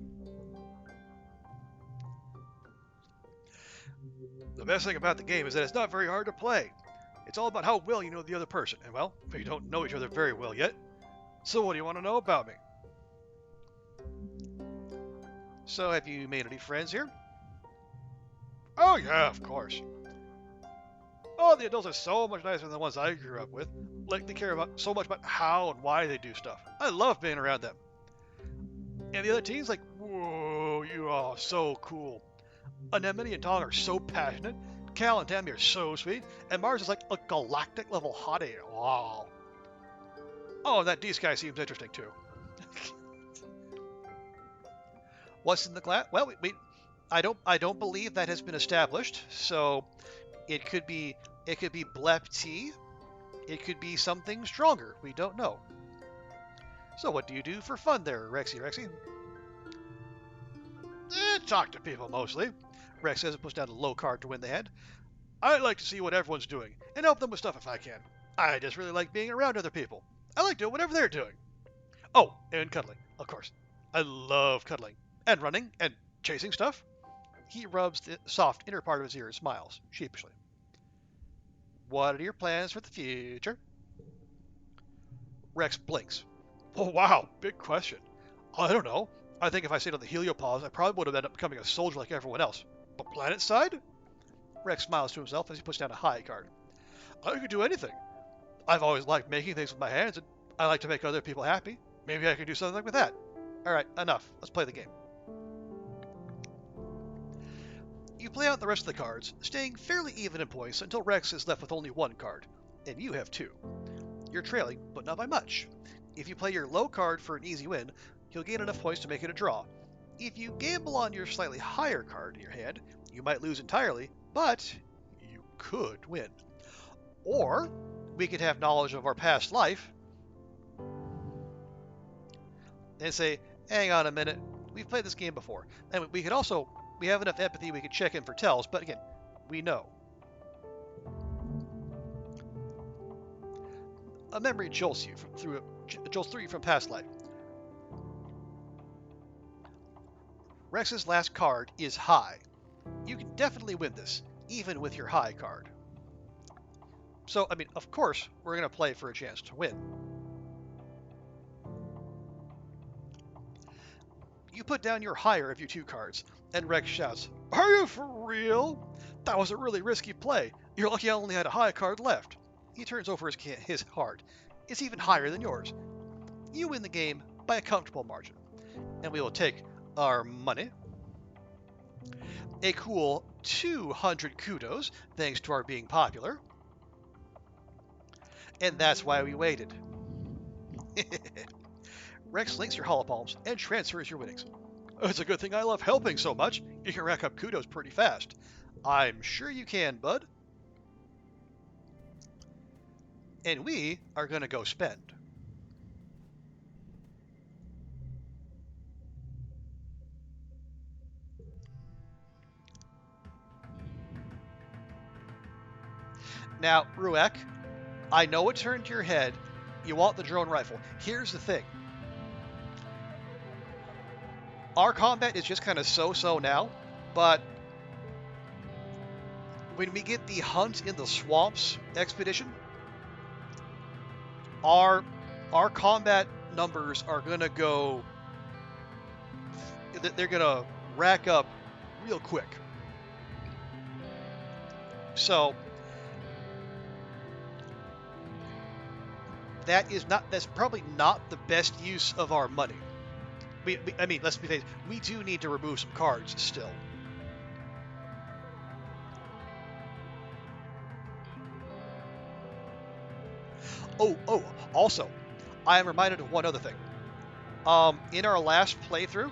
The best thing about the game is that it's not very hard to play. It's all about how well you know the other person, and well, we don't know each other very well yet. So what do you want to know about me? So have you made any friends here? Oh yeah, of course. Oh, the adults are so much nicer than the ones I grew up with. Like, they care so much about how and why they do stuff. I love being around them. And the other teens, like, whoa, you are so cool. Anemone and Tong are so passionate. Cal and Tammy are so sweet. And Mars is like a galactic level hottie. Wow. Oh, and that D's guy seems interesting too. What's in the glass? Well, I don't believe that has been established. So it could be blep tea. It could be something stronger. We don't know. So what do you do for fun there, Rexy? Talk to people mostly. Rex says and puts down a low card to win the hand. I like to see what everyone's doing and help them with stuff if I can. I just really like being around other people. I like doing whatever they're doing. Oh, and cuddling, of course. I love cuddling and running and chasing stuff. He rubs the soft inner part of his ear and smiles sheepishly. What are your plans for the future? Rex blinks. Oh, wow, big question. I don't know. I think if I stayed on the heliopause, I probably would have ended up becoming a soldier like everyone else. But planet side? Rex smiles to himself as he puts down a high card. I could do anything. I've always liked making things with my hands, and I like to make other people happy. Maybe I can do something with that. Alright, enough. Let's play the game. You play out the rest of the cards, staying fairly even in points until Rex is left with only one card, and you have two. You're trailing, but not by much. If you play your low card for an easy win, he'll gain enough points to make it a draw. If you gamble on your slightly higher card in your hand, you might lose entirely, but you could win. Or we could have knowledge of our past life and say, hang on a minute, we've played this game before. And we have enough empathy, we could check in for tells, but again, we know. A memory jolts through you from past life. Rex's last card is high. You can definitely win this, even with your high card. So, I mean, of course, we're going to play for a chance to win. You put down your higher of your 2 cards, and Rex shouts, "Are you for real? That was a really risky play. You're lucky I only had a high card left." He turns over his card. It's even higher than yours. You win the game by a comfortable margin, and we will take our money. A cool 200 kudos, thanks to our being popular. And that's why we waited. Rex links your hollow palms and transfers your winnings. It's a good thing I love helping so much. You can rack up kudos pretty fast. I'm sure you can, bud. And we are going to go spend. Now, Ruek, I know it turned your head. You want the drone rifle. Here's the thing. Our combat is just kind of so-so now, but when we get the Hunt in the Swamps expedition, our combat numbers are going to go... They're going to rack up real quick. So... that's probably not the best use of our money. I mean, let's be fair, we do need to remove some cards still. Oh, also, I am reminded of one other thing. In our last playthrough,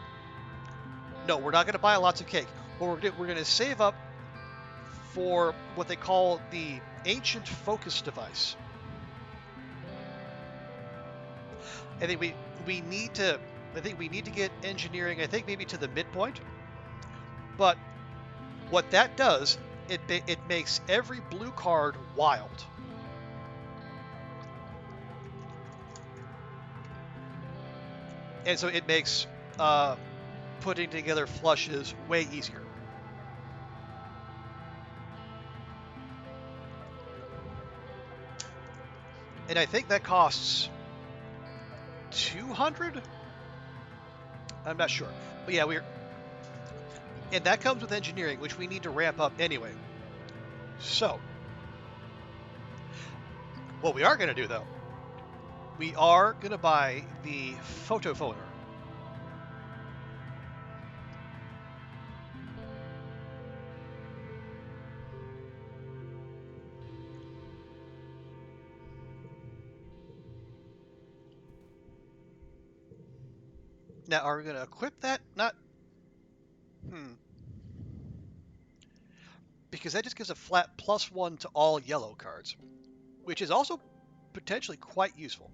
no, we're not going to buy lots of cake. What we're going to save up for what they call the Ancient Focus Device. I think we need to get engineering, I think maybe to the midpoint. But what that does, it makes every blue card wild. And so it makes putting together flushes way easier. And I think that costs 200? I'm not sure. But yeah, and that comes with engineering, which we need to ramp up anyway. So, what we are going to do, though, we are going to buy the photophoner. Now, are we going to equip that? Not... Because that just gives a flat +1 to all yellow cards, which is also potentially quite useful.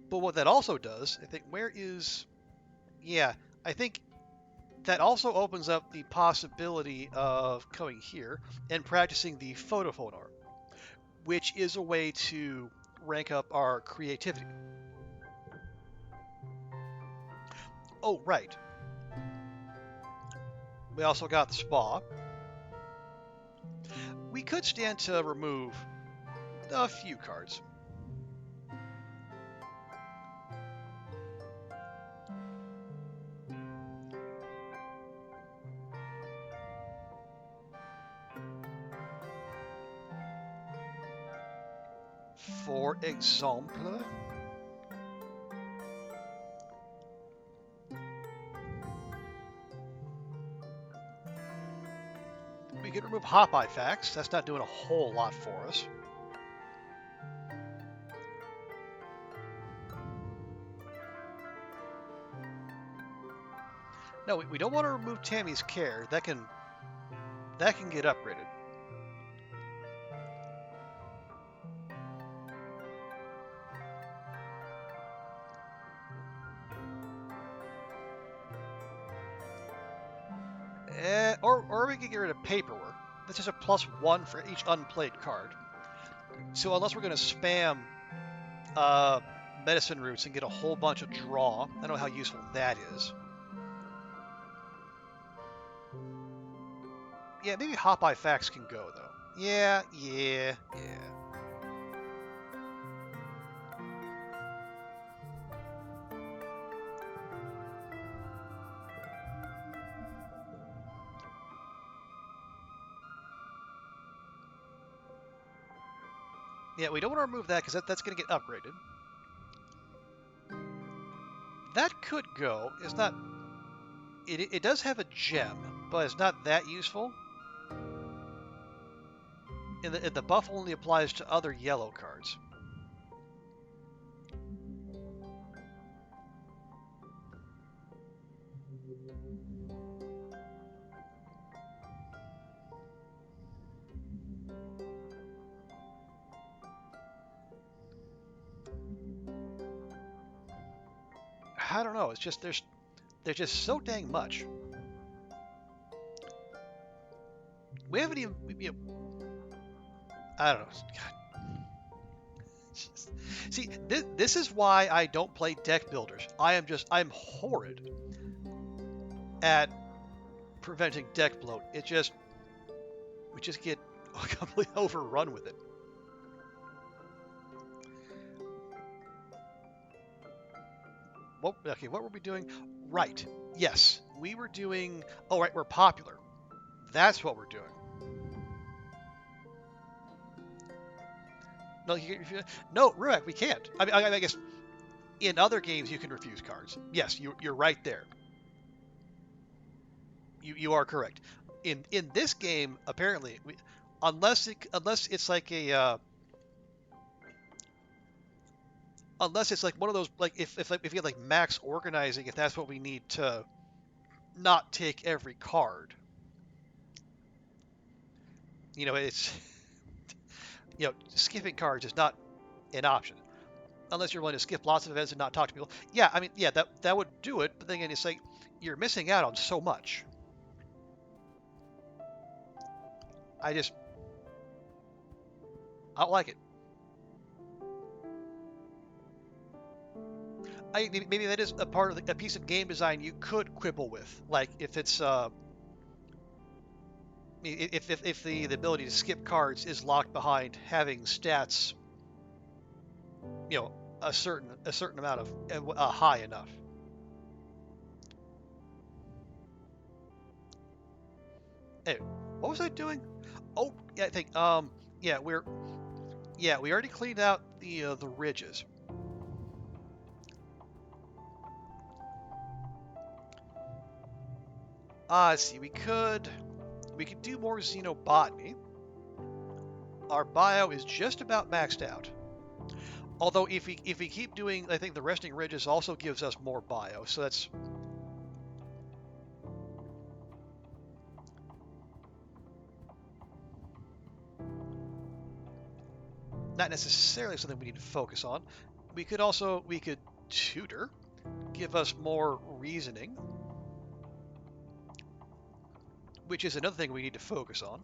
But what that also does, I think, I think that also opens up the possibility of coming here and practicing the photophonar, which is a way to rank up our creativity. Oh, right. We also got the spa. We could stand to remove a few cards. For example, we could remove Hop-Eye Facts. That's not doing a whole lot for us. No, we don't want to remove Tammy's care. That can get upgraded. Or we can get rid of paperwork. This is a +1 for each unplayed card. So unless we're going to spam medicine roots and get a whole bunch of draw, I don't know how useful that is. Yeah, maybe Hop Eye Facts can go, though. Yeah. Yeah, we don't want to remove that because that's going to get upgraded. That could go. It's not... It does have a gem, but it's not that useful. And the buff only applies to other yellow cards. I don't know. It's just there's just so dang much. We haven't even. I don't know. God. See, this is why I don't play deck builders. I'm horrid at preventing deck bloat. We just get completely overrun with it. Okay, what were we doing? Right. Yes, we were doing... Oh, right, we're popular. That's what we're doing. No, Ruak, we can't. I guess in other games you can refuse cards. Yes, you're right there. You are correct. In this game, apparently, unless it's like a... Unless it's like one of those, like if you get like max organizing, if that's what we need to not take every card. It's skipping cards is not an option unless you're willing to skip lots of events and not talk to people. Yeah, that would do it, but then again, it's like you're missing out on so much. I don't like it. Maybe that is a part of a piece of game design you could quibble with, like if it's if the ability to skip cards is locked behind having stats, a certain amount of high enough. Hey, what was I doing? Oh, yeah, I think we already cleaned out the ridges. Let's see, we could do more xenobotany. Our bio is just about maxed out. Although if we keep doing, I think the resting ridges also gives us more bio, so that's not necessarily something we need to focus on. We could tutor, give us more reasoning, which is another thing we need to focus on.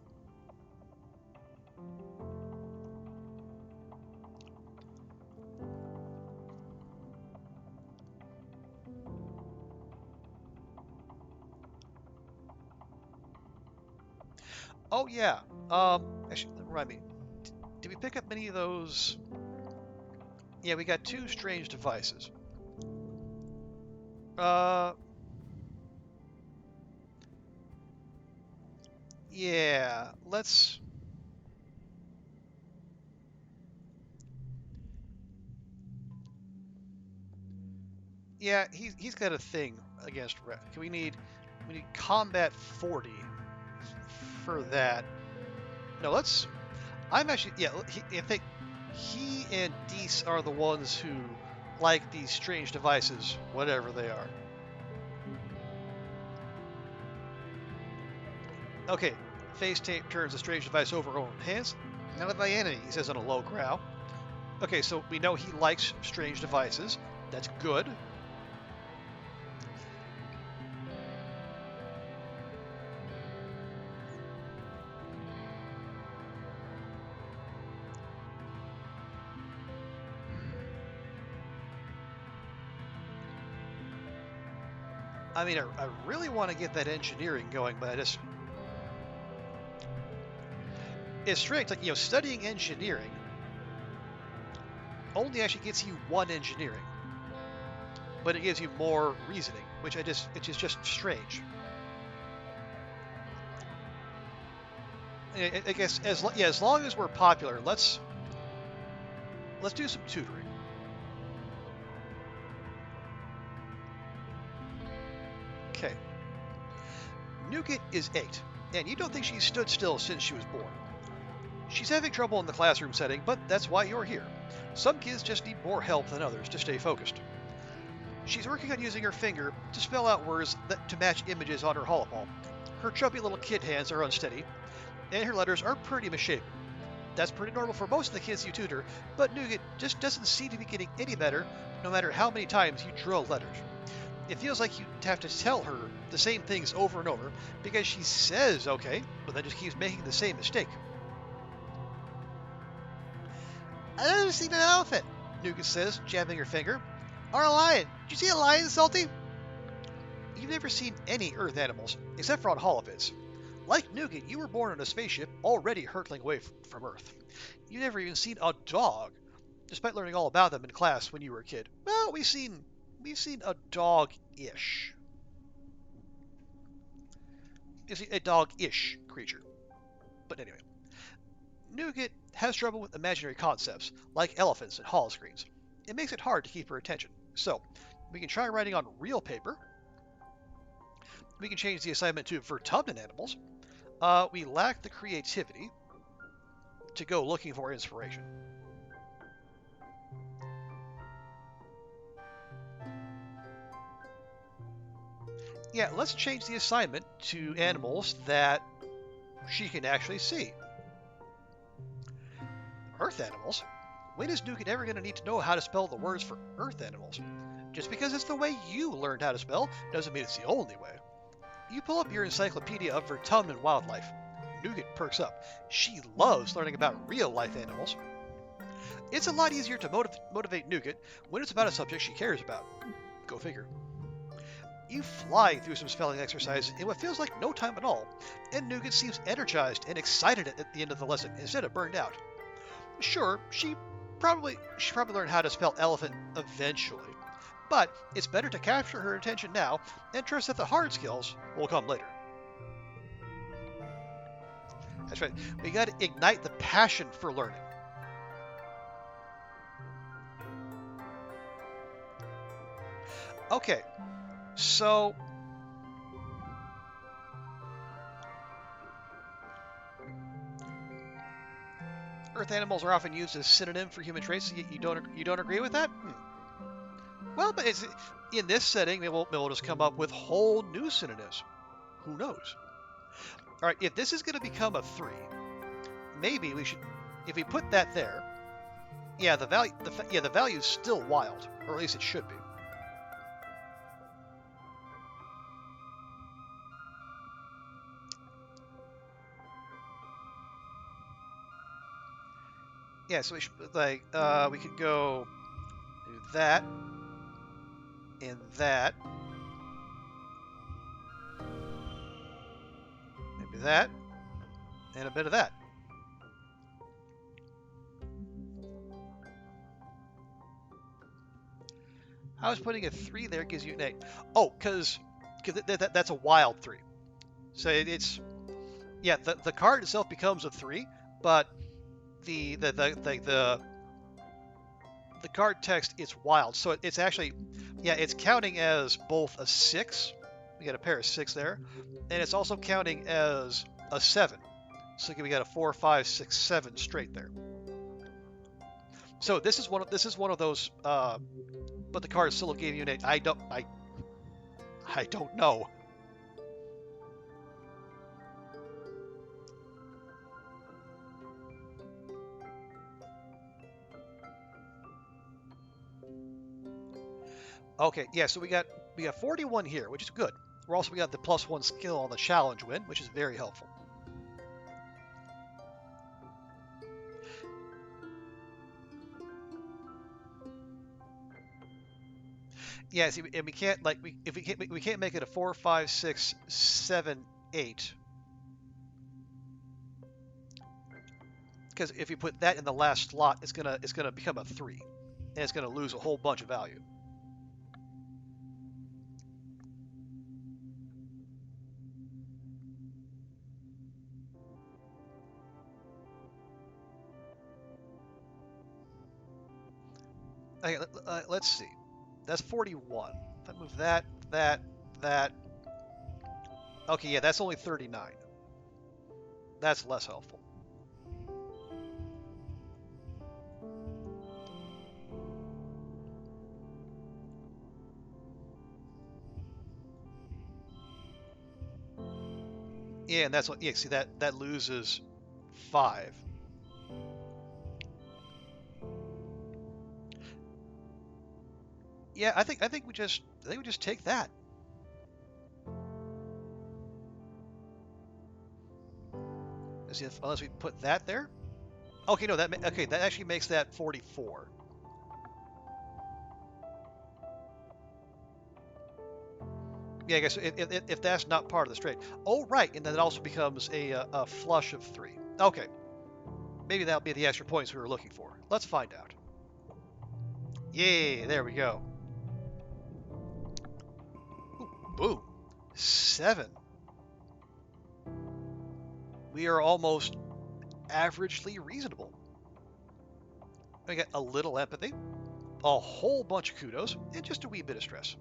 Oh yeah. Actually, remind me. Did we pick up many of those? Yeah, we got 2 strange devices. Yeah, let's... Yeah, he's got a thing against red. We need combat 40 for that. No, let's... I'm actually... Yeah, I think he and Deese are the ones who like these strange devices, whatever they are. Okay, face tape turns the strange device over her own hands. Not my enemy, he says on a low growl. Okay, so we know he likes strange devices. That's good. I mean, I really want to get that engineering going, but it's strange. Like, studying engineering only actually gets you one engineering, but it gives you more reasoning, which it is just strange. I guess as long as we're popular, let's do some tutoring. Okay. Nougat is 8, and you don't think she's stood still since she was born. She's having trouble in the classroom setting, but that's why you're here. Some kids just need more help than others to stay focused. She's working on using her finger to spell out words to match images on her holopalm. Her chubby little kid hands are unsteady, and her letters are pretty misshapen. That's pretty normal for most of the kids you tutor, but Nougat just doesn't seem to be getting any better no matter how many times you drill letters. It feels like you have to tell her the same things over and over because she says okay, but then just keeps making the same mistake. I never seen an elephant, Nougat says, jabbing her finger. Or a lion. Did you see a lion, Solty? You've never seen any Earth animals, except for on holovids. Like Nougat, you were born on a spaceship already hurtling away from Earth. You've never even seen a dog, despite learning all about them in class when you were a kid. Well, we've seen a dog-ish. A dog-ish creature. But anyway. Nougat has trouble with imaginary concepts, like elephants and holo screens. It makes it hard to keep her attention. So, we can try writing on real paper. We can change the assignment to vertumnant animals. We lack the creativity to go looking for inspiration. Yeah, let's change the assignment to animals that she can actually see. Earth animals? When is Nougat ever going to need to know how to spell the words for Earth animals? Just because it's the way you learned how to spell doesn't mean it's the only way. You pull up your encyclopedia of vertumnant wildlife. Nougat perks up. She loves learning about real-life animals. It's a lot easier to motivate Nougat when it's about a subject she cares about. Go figure. You fly through some spelling exercises in what feels like no time at all, and Nougat seems energized and excited at the end of the lesson instead of burned out. Sure, she probably learned how to spell elephant eventually, but it's better to capture her attention now and trust that the hard skills will come later. That's right, we got to ignite the passion for learning. Okay, so Earth animals are often used as synonym for human traits. You don't agree with that? Well, but in this setting, we'll just come up with whole new synonyms. Who knows? All right, if this is going to become a 3, maybe we should, if we put that there, yeah, the value is still wild, or at least it should be. Yeah, so we should, we could go do that, and that, maybe that, and a bit of that. I was putting a 3 there gives you an 8. Oh, because that's a wild 3. So it's, yeah, the card itself becomes a 3, but the card text, it's wild, so it's actually, yeah, it's counting as both a 6, we got a pair of 6 there, and it's also counting as a 7, so we got a 4, 5, 6, 7 straight there. So this is one of those, but the card still gave you an 8. I don't know. Okay, yeah, so we got 41 here, which is good. We got the +1 skill on the challenge win, which is very helpful. Yeah, see, and we can't like we can't make it a 4, 5, 6, 7, 8. Because if you put that in the last slot, it's gonna become a 3, and it's gonna lose a whole bunch of value. Okay, let's see. That's 41. If I move that, that. Okay, yeah, that's only 39. That's less helpful. Yeah, and that's what. Yeah, see that loses 5. Yeah, I think we just take that. As if unless we put that there. Okay, no, that actually makes that 44. Yeah, I guess if that's not part of the straight. Oh, right, and then it also becomes a flush of 3. Okay, maybe that'll be the extra points we were looking for. Let's find out. Yay, there we go. Ooh, boom, 7. We are almost averagely reasonable. We got a little empathy, a whole bunch of kudos, and just a wee bit of stress.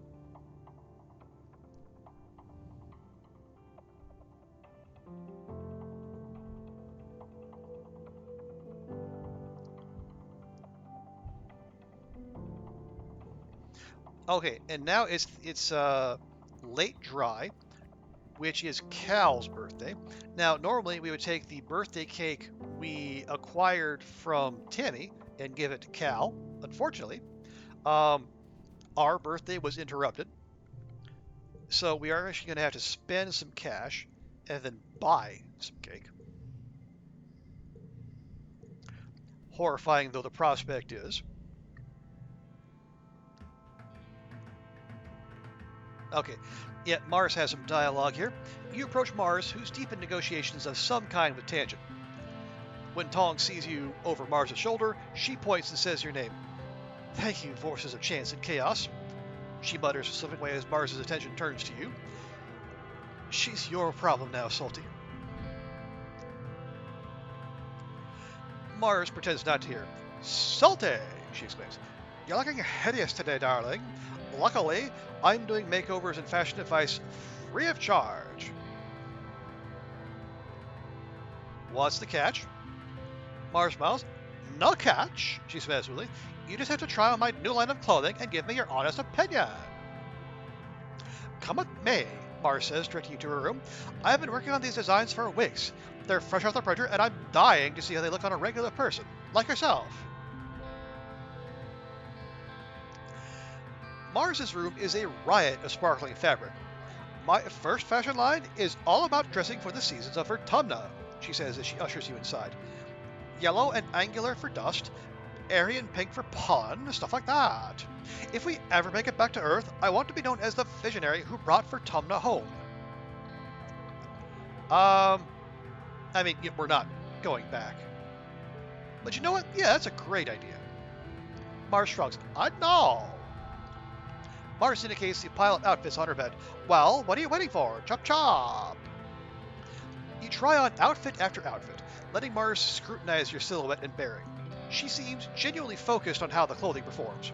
Okay, and now it's late dry, which is Cal's birthday. Now, normally we would take the birthday cake we acquired from Tammy and give it to Cal. Unfortunately, our birthday was interrupted, so we are actually going to have to spend some cash and then buy some cake. Horrifying though the prospect is. Okay, yeah, Mars has some dialogue here. You approach Mars, who's deep in negotiations of some kind with Tangent. When Tong sees you over Mars' shoulder, she points and says your name. Thank you, forces of chance and chaos. She mutters a specific way as Mars' attention turns to you. She's your problem now, Solty. Mars pretends not to hear. Solty, she exclaims. You're looking hideous today, darling. Luckily, I'm doing makeovers and fashion advice free of charge. What's the catch? Mars smiles. No catch, she says smoothly. You just have to try on my new line of clothing and give me your honest opinion. Come with me, Mars says, directing you to her room. I've been working on these designs for weeks. They're fresh off the printer, and I'm dying to see how they look on a regular person, like yourself. Mars's room is a riot of sparkling fabric. My first fashion line is all about dressing for the seasons of autumna, she says as she ushers you inside. Yellow and angular for dust, airy and pink for pollen, stuff like that. If we ever make it back to Earth, I want to be known as the visionary who brought Vertumna home. I mean, we're not going back. But you know what? Yeah, that's a great idea. Mars shrugs. I know. Mars indicates the pile of outfits on her bed. Well, what are you waiting for? Chop chop! You try on outfit after outfit, letting Mars scrutinize your silhouette and bearing. She seems genuinely focused on how the clothing performs.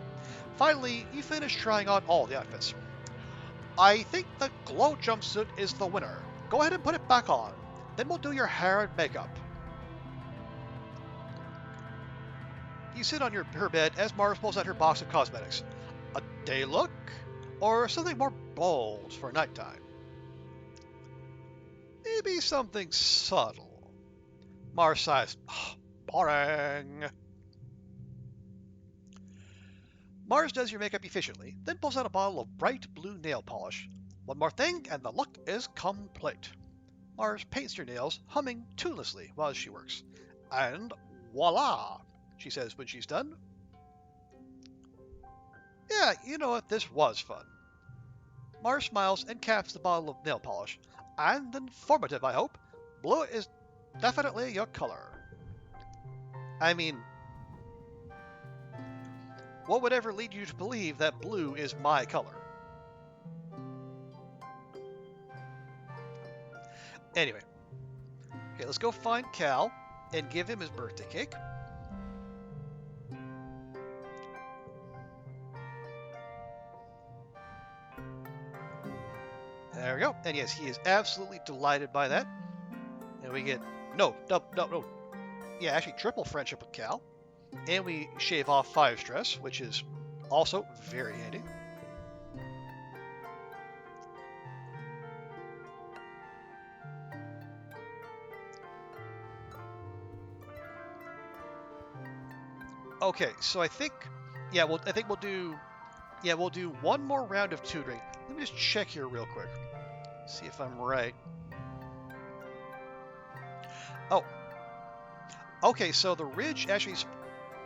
Finally, you finish trying on all the outfits. I think the glow jumpsuit is the winner. Go ahead and put it back on. Then we'll do your hair and makeup. You sit on her bed as Mars pulls out her box of cosmetics. A day look? Or something more bold for nighttime? Maybe something subtle. Mars sighs. Boring. Mars does your makeup efficiently, then pulls out a bottle of bright blue nail polish. One more thing, and the look is complete. Mars paints your nails, humming tunelessly while she works. And voila, she says when she's done. Yeah, you know what, this was fun. Mars smiles and caps the bottle of nail polish. And informative, I hope. Blue is definitely your color. I mean, what would ever lead you to believe that blue is my color? Anyway, okay, let's go find Cal and give him his birthday cake. There we go. And yes, he is absolutely delighted by that. And we get, no. Yeah, actually triple friendship with Cal. And we shave off 5 stress, which is also very handy. Okay, so I think, we'll do one more round of tutoring. Let me just check here real quick. See if I'm right. Oh. Okay, so the ridge actually...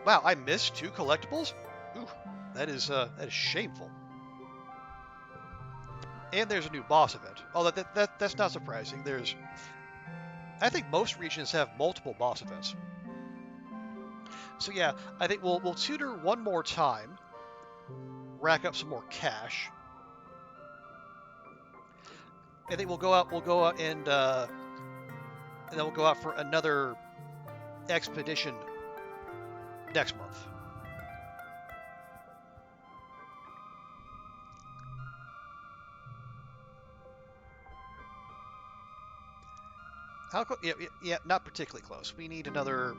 Wow, I missed 2 collectibles? Ooh, that is shameful. And there's a new boss event. Oh, that's not surprising. I think most regions have multiple boss events. So yeah, I think we'll tutor one more time. Rack up some more cash. I think we'll go out and then we'll go out for another expedition next month. How close? Yeah, not particularly close. We need another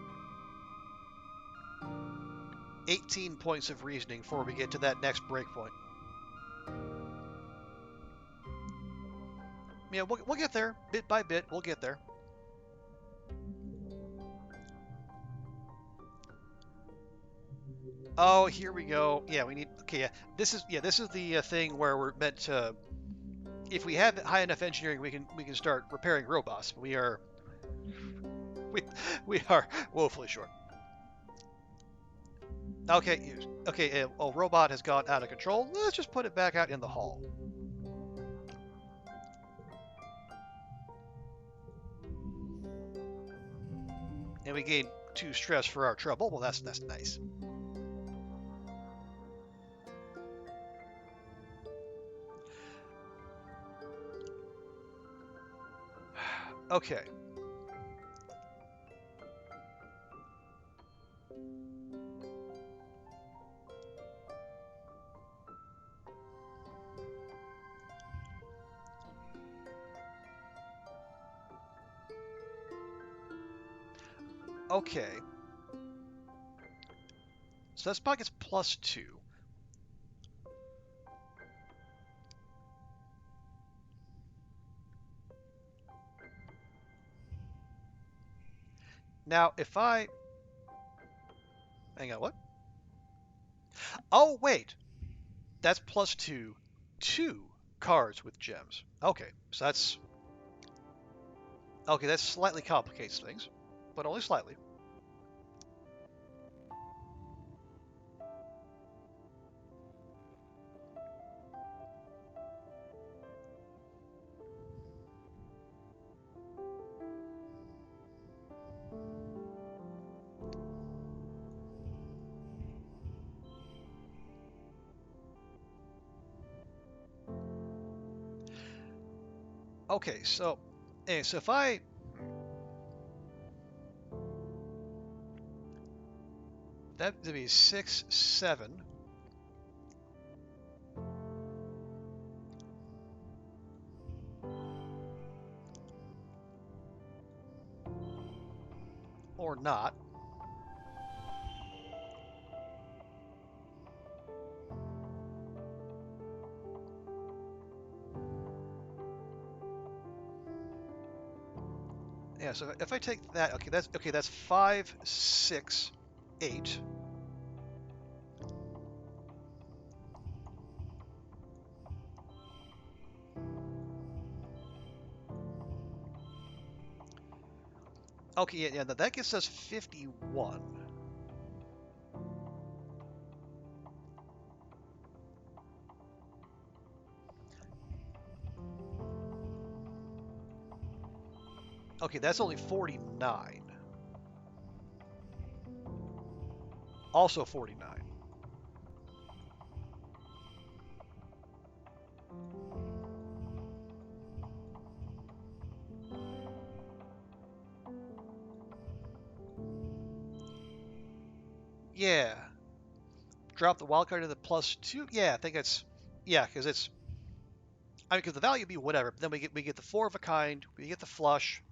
18 points of reasoning before we get to that next breakpoint. Yeah, we'll get there bit by bit. We'll get there. Oh, here we go. Yeah, we need. Okay, this is the thing where we're meant to. If we have high enough engineering, we can start repairing robots. We are woefully short. Okay, a robot has gone out of control. Let's just put it back out in the hall. And we gain 2 stress for our trouble. Well, that's nice. Okay. Okay. So that spot gets +2. Now, if I... Hang on, what? Oh, wait. That's +2. 2 cards with gems. Okay, so that's... Okay, that slightly complicates things, but only slightly. Okay, so if I... That would be 6, 7. Or not. Yeah, so if I take that, that's 5, 6, 8. Okay, yeah, that gets us 51. Okay, that's only 49. Also 49. Yeah. Drop the wild card to the +2. Yeah, I think it's, yeah, because it's, I mean, because the value would be whatever. But then we get the 4 of a kind. We get the flush.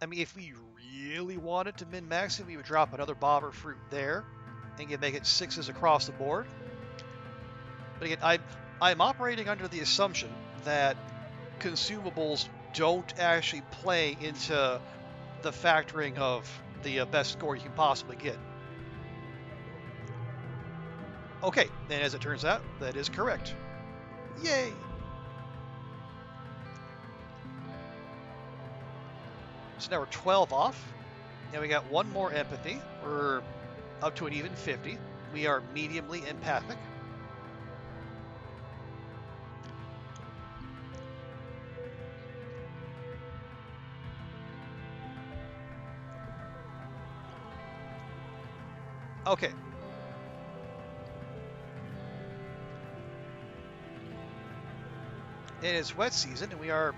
I mean, if we really wanted to min-max it, we would drop another bobber fruit there and make it 6s across the board. But again, I'm operating under the assumption that consumables don't actually play into the factoring of the best score you can possibly get. Okay, and as it turns out, that is correct. Yay! So now we're 12 off. Now we got one more empathy. We're up to an even 50. We are mediumly empathic. Okay. It is wet season, and we are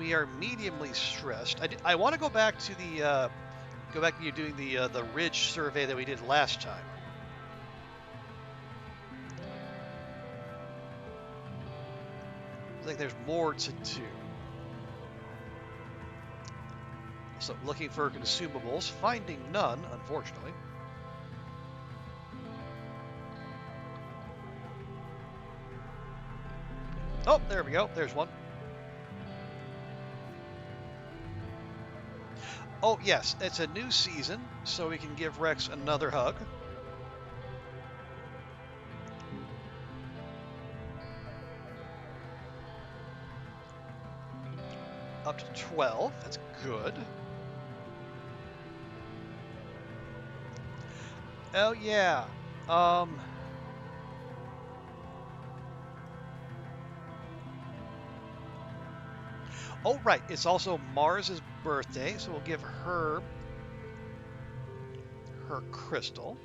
mediumly stressed. I want to go back to you doing the ridge survey that we did last time. I think there's more to do. So looking for consumables, finding none, unfortunately. Oh, there we go. There's one. Oh, yes, it's a new season, so we can give Rex another hug. Up to 12. That's good. Oh, yeah. Oh, right. It's also Mars's birthday, so we'll give her crystal.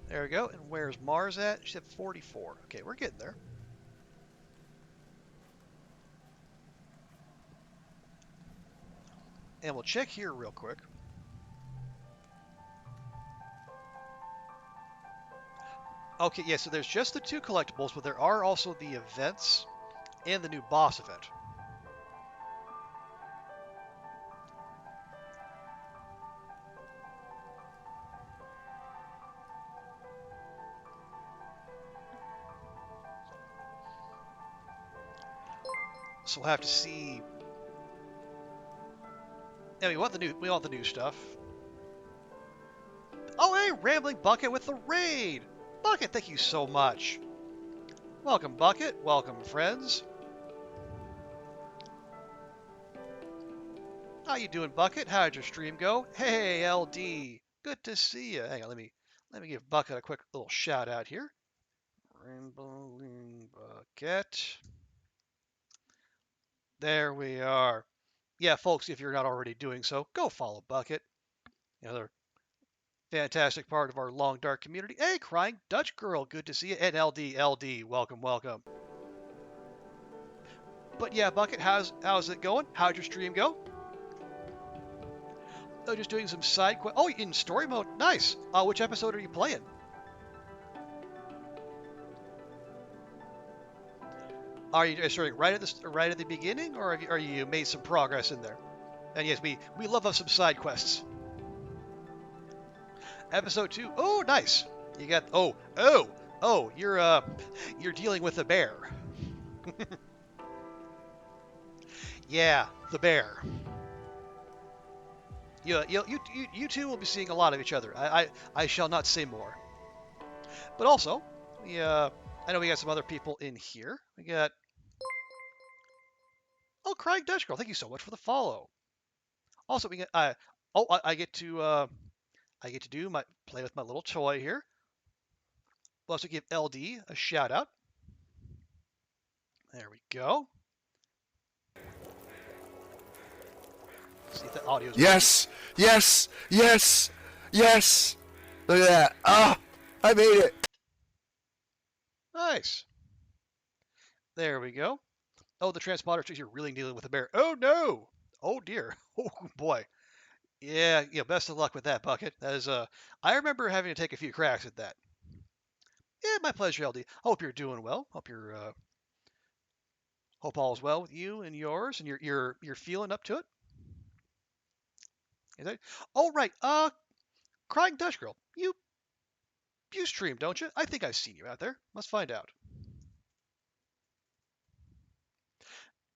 There we go. And where's Mars at? She's at 44. Okay, we're getting there. And we'll check here real quick. Okay, yeah, so there's just the 2 collectibles, but there are also the events and the new boss event. So we'll have to see. Yeah, we want the new stuff. Oh, hey, Rambling Bucket with the raid. Bucket, thank you so much. Welcome, Bucket. Welcome, friends. How you doing, Bucket? How'd your stream go? Hey, LD. Good to see you. Hang on, let me give Bucket a quick little shout out here. Rambling Bucket. There we are. Yeah, folks, if you're not already doing so, go follow Bucket. Another fantastic part of our long dark community. Hey, Crying Dutch Girl, good to see you. And LD, welcome, welcome. But yeah, Bucket, how's it going? How'd your stream go? Oh, just doing some side quest. Oh, in story mode. Nice. Which episode are you playing? Are you starting right at the beginning, or are you made some progress in there? And yes, we love us some side quests. Episode 2. Oh, nice. You got you're dealing with a bear. Yeah, the bear. You two will be seeing a lot of each other. I shall not say more. But also, I know we got some other people in here. We got Crying Dutch Girl. Thank you so much for the follow. Also, we get I get to do my play with my little toy here. We'll also give LD a shout out. There we go. See if the audio's Yes! Yes! Yes! Yes! Look at that. Ah! I made it! nice. There we go. Oh, the transponder thinks you're really dealing with a bear. Oh no! Oh dear. Oh boy. Yeah, best of luck with that, Bucket. That is I remember having to take a few cracks at that. Yeah, my pleasure, LD. Hope you're doing well. Hope all's well with you and yours, and you're feeling up to it. Is that? Oh right. Crying Dutch Girl. You stream, don't you? I think I've seen you out there. Let's find out.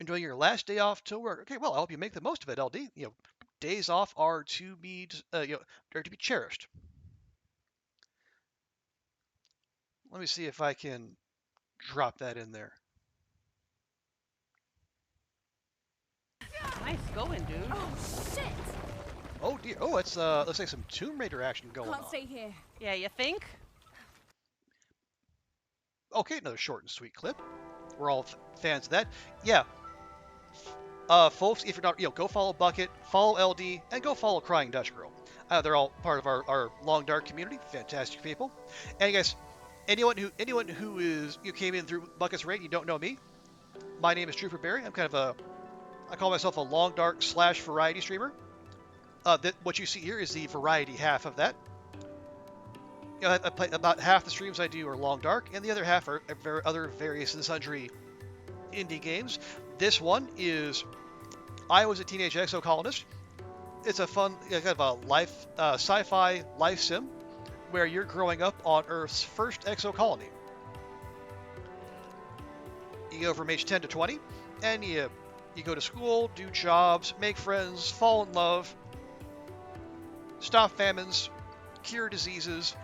Enjoying your last day off to work. Okay, well, I hope you make the most of it, LD. Days off are to be are to be cherished. Let me see if I can drop that in there. Nice going, dude. Oh shit! Oh dear. Oh, it's looks like some Tomb Raider action going Can't on. stay here. Yeah, you think? Okay, another short and sweet clip. We're all fans of that. Yeah. Folks, if you're not, go follow Bucket, follow LD, and go follow Crying Dutch Girl. They're all part of our Long Dark community. Fantastic people. And guys, anyone who is you came in through Bucket's rate, you don't know me. My name is Trooper Barry. I'm kind of I call myself a Long Dark / variety streamer. What you see here is the variety half of that. I play about half the streams I do are Long Dark, and the other half are other various and sundry indie games. This one is I Was a Teenage Exocolonist. It's a fun kind of a life sci-fi life sim where you're growing up on Earth's first exocolony. You go from age 10 to 20, and you go to school, do jobs, make friends, fall in love, stop famines, cure diseases,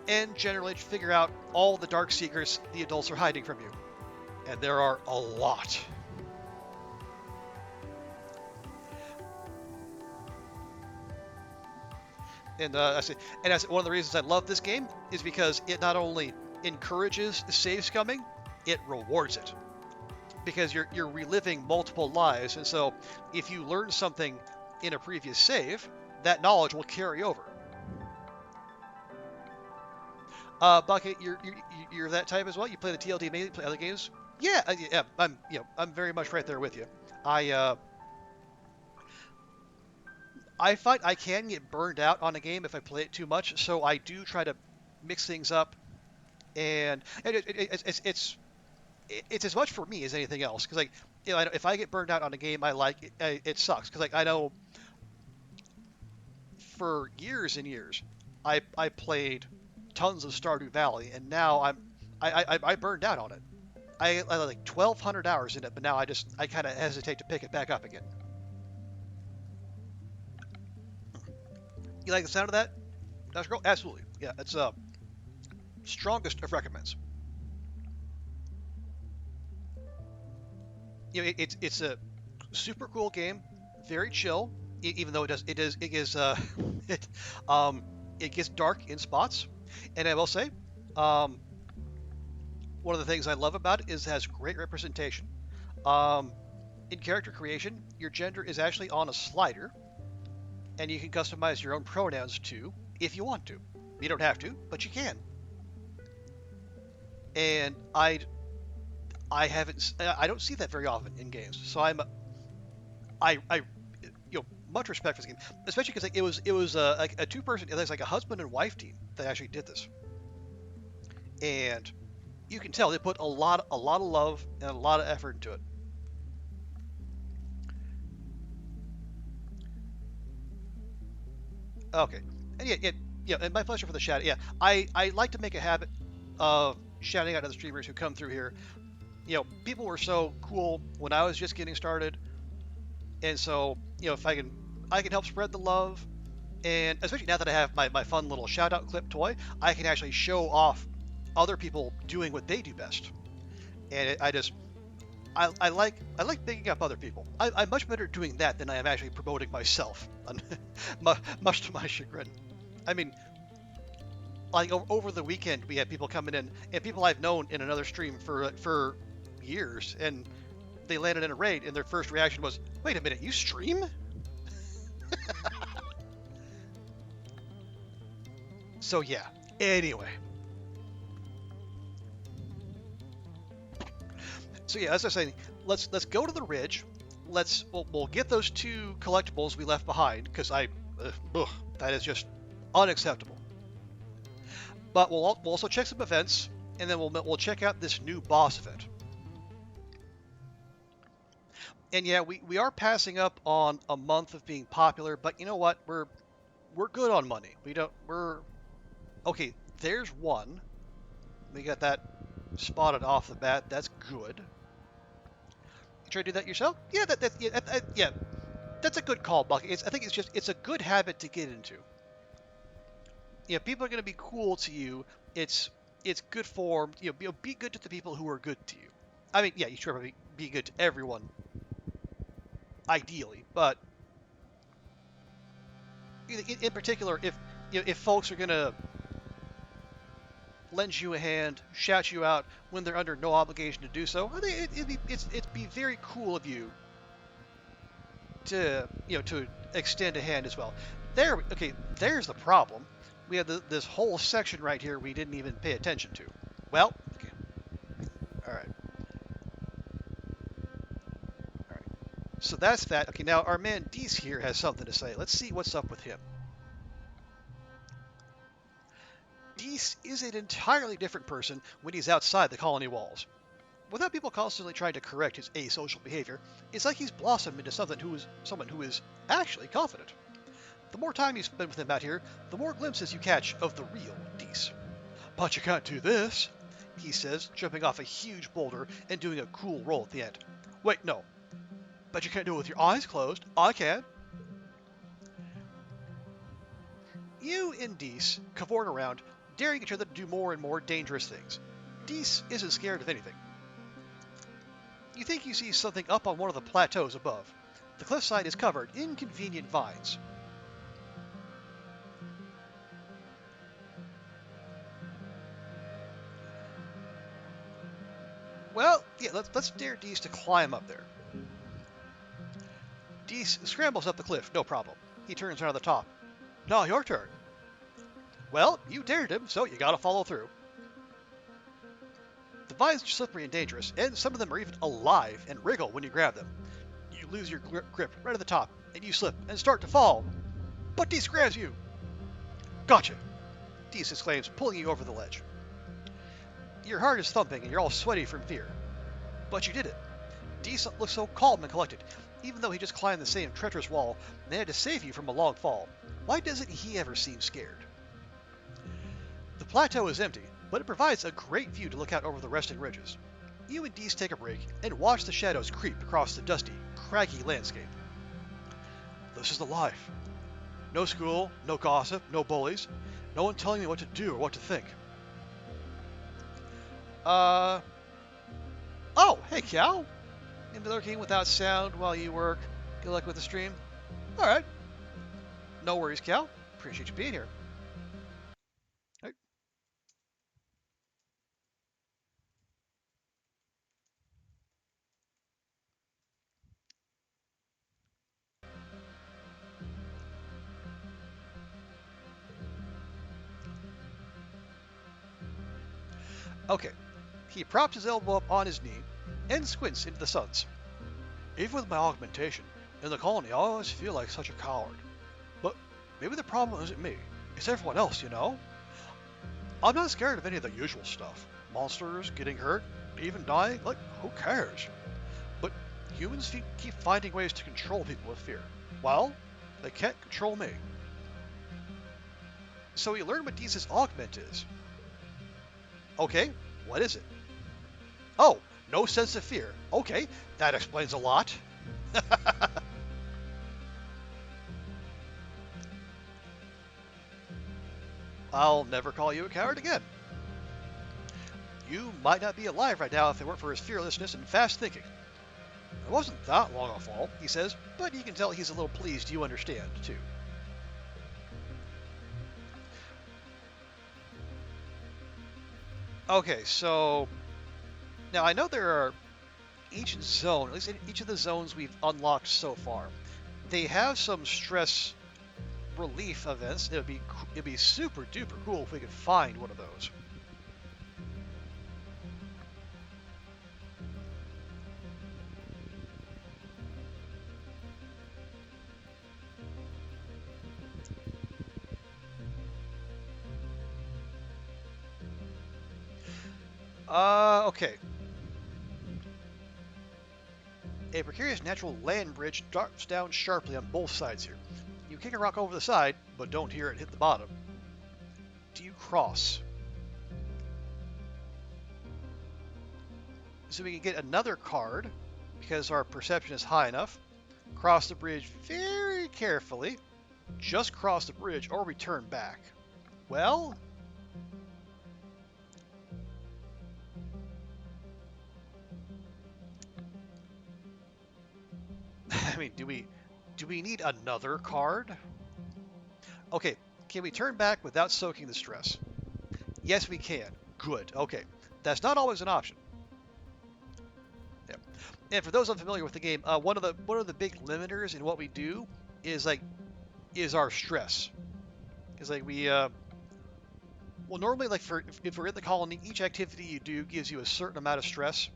and generally figure out all the dark secrets the adults are hiding from you. And there are a lot. And one of the reasons I love this game is because it not only encourages save scumming, it rewards it. Because you're reliving multiple lives, and so if you learn something in a previous save, that knowledge will carry over. Bucket, you're that type as well. You play the TLD mainly, play other games. Yeah, I'm very much right there with you. I find I can get burned out on a game if I play it too much, so I do try to mix things up, and it's as much for me as anything else. Because if I get burned out on a game I like, it sucks. Because I know for years and years I played tons of Stardew Valley, and now I burned out on it. I had like 1,200 hours in it, but now I kind of hesitate to pick it back up again. You like the sound of that, Dutch Girl? Absolutely. Yeah, it's strongest of recommends. It's a super cool game, very chill. Even though it gets dark in spots, and I will say, one of the things I love about it is it has great representation. In character creation, your gender is actually on a slider, and you can customize your own pronouns too, if you want to. You don't have to, but you can. And I don't see that very often in games, so I much respect for this game, especially because it was a two-person, it was like a husband and wife team that actually did this, and you can tell they put a lot of love and a lot of effort into it. Okay, and and my pleasure for the shout. Yeah, I like to make a habit of shouting out to the streamers who come through here. People were so cool when I was just getting started, and so if I can help spread the love, and especially now that I have my fun little shout out clip toy, I can actually show off other people doing what they do best. And I like picking up other people. I'm much better at doing that than I am actually promoting myself, much to my chagrin. I mean, like over the weekend, we had people coming in, and people I've known in another stream for years, and they landed in a raid, and their first reaction was, "Wait a minute, you stream?" So yeah. Anyway. So yeah, as I was saying, let's go to the ridge. We'll get those 2 collectibles we left behind because that is just unacceptable. But we'll also check some events, and then we'll check out this new boss event. And yeah, we are passing up on a month of being popular, but you know what? We're good on money. We're okay. There's one. We got that spotted off the bat. That's good. Try to do that yourself? Yeah, yeah. That's a good call, Bucky. I think it's a good habit to get into. You know, people are going to be cool to you. It's good form. Be good to the people who are good to you. I mean, yeah, you should probably be good to everyone, ideally. But in particular, if folks are going to lend you a hand, shout you out when they're under no obligation to do so, I think it'd be very cool of you to extend a hand as well. There's the problem. We have this whole section right here we didn't even pay attention to. Well, okay. All right. So that's that. Okay, now our man Deese here has something to say. Let's see what's up with him. Deese is an entirely different person when he's outside the colony walls. Without people constantly trying to correct his asocial behavior, it's like he's blossomed into someone who is actually confident. The more time you spend with him out here, the more glimpses you catch of the real Deese. But you can't do this, he says, jumping off a huge boulder and doing a cool roll at the end. Wait, no. But you can't do it with your eyes closed. I can. You and Deese cavort around, daring each other to do more and more dangerous things. Deese isn't scared of anything. You think you see something up on one of the plateaus above. The cliffside is covered in convenient vines. Well, yeah, let's dare Deese to climb up there. Deese scrambles up the cliff, no problem. He turns around the top. Now your turn. Well, you dared him, so you gotta follow through. The vines are slippery and dangerous, and some of them are even alive and wriggle when you grab them. You lose your grip right at the top, and you slip and start to fall. But Deese grabs you. Gotcha, Deese exclaims, pulling you over the ledge. Your heart is thumping and you're all sweaty from fear. But you did it. Deese looks so calm and collected, even though he just climbed the same treacherous wall and had to save you from a long fall. Why doesn't he ever seem scared? The plateau is empty, but it provides a great view to look out over the resting ridges. You and Deese take a break and watch the shadows creep across the dusty, craggy landscape. This is the life. No school, no gossip, no bullies, no one telling me what to do or what to think. Oh, hey, Cow. Been lurking without sound while you work. Good luck with the stream. Alright. No worries, Cow. Appreciate you being here. Right. Okay. He props his elbow up on his knee and squints into the suns. Even with my augmentation, in the colony I always feel like such a coward. But maybe the problem isn't me, it's everyone else, you know? I'm not scared of any of the usual stuff. Monsters, getting hurt, even dying, like, who cares? But humans keep finding ways to control people with fear. Well, they can't control me. So we learned what Deese's augment is. Okay, what is it? Oh, no sense of fear. Okay, that explains a lot. I'll never call you a coward again. You might not be alive right now if it weren't for his fearlessness and fast thinking. It wasn't that long a fall, he says, but you can tell he's a little pleased you understand, too. Okay, so now I know there are each zone, at least in each of the zones we've unlocked so far, they have some stress relief events. It'd be super duper cool if we could find one of those. Okay. A precarious natural land bridge drops down sharply on both sides here. You kick a rock over the side, but don't hear it hit the bottom. Do you cross? So we can get another card, because our perception is high enough. Cross the bridge very carefully. Just cross the bridge or return back. Well... I mean, do we need another card? Okay, can we turn back without soaking the stress? Yes, we can. Good. Okay, that's not always an option. Yeah. And for those unfamiliar with the game, one of the big limiters in what we do is our stress. Is like well, normally if we're in the colony, each activity you do gives you a certain amount of stress.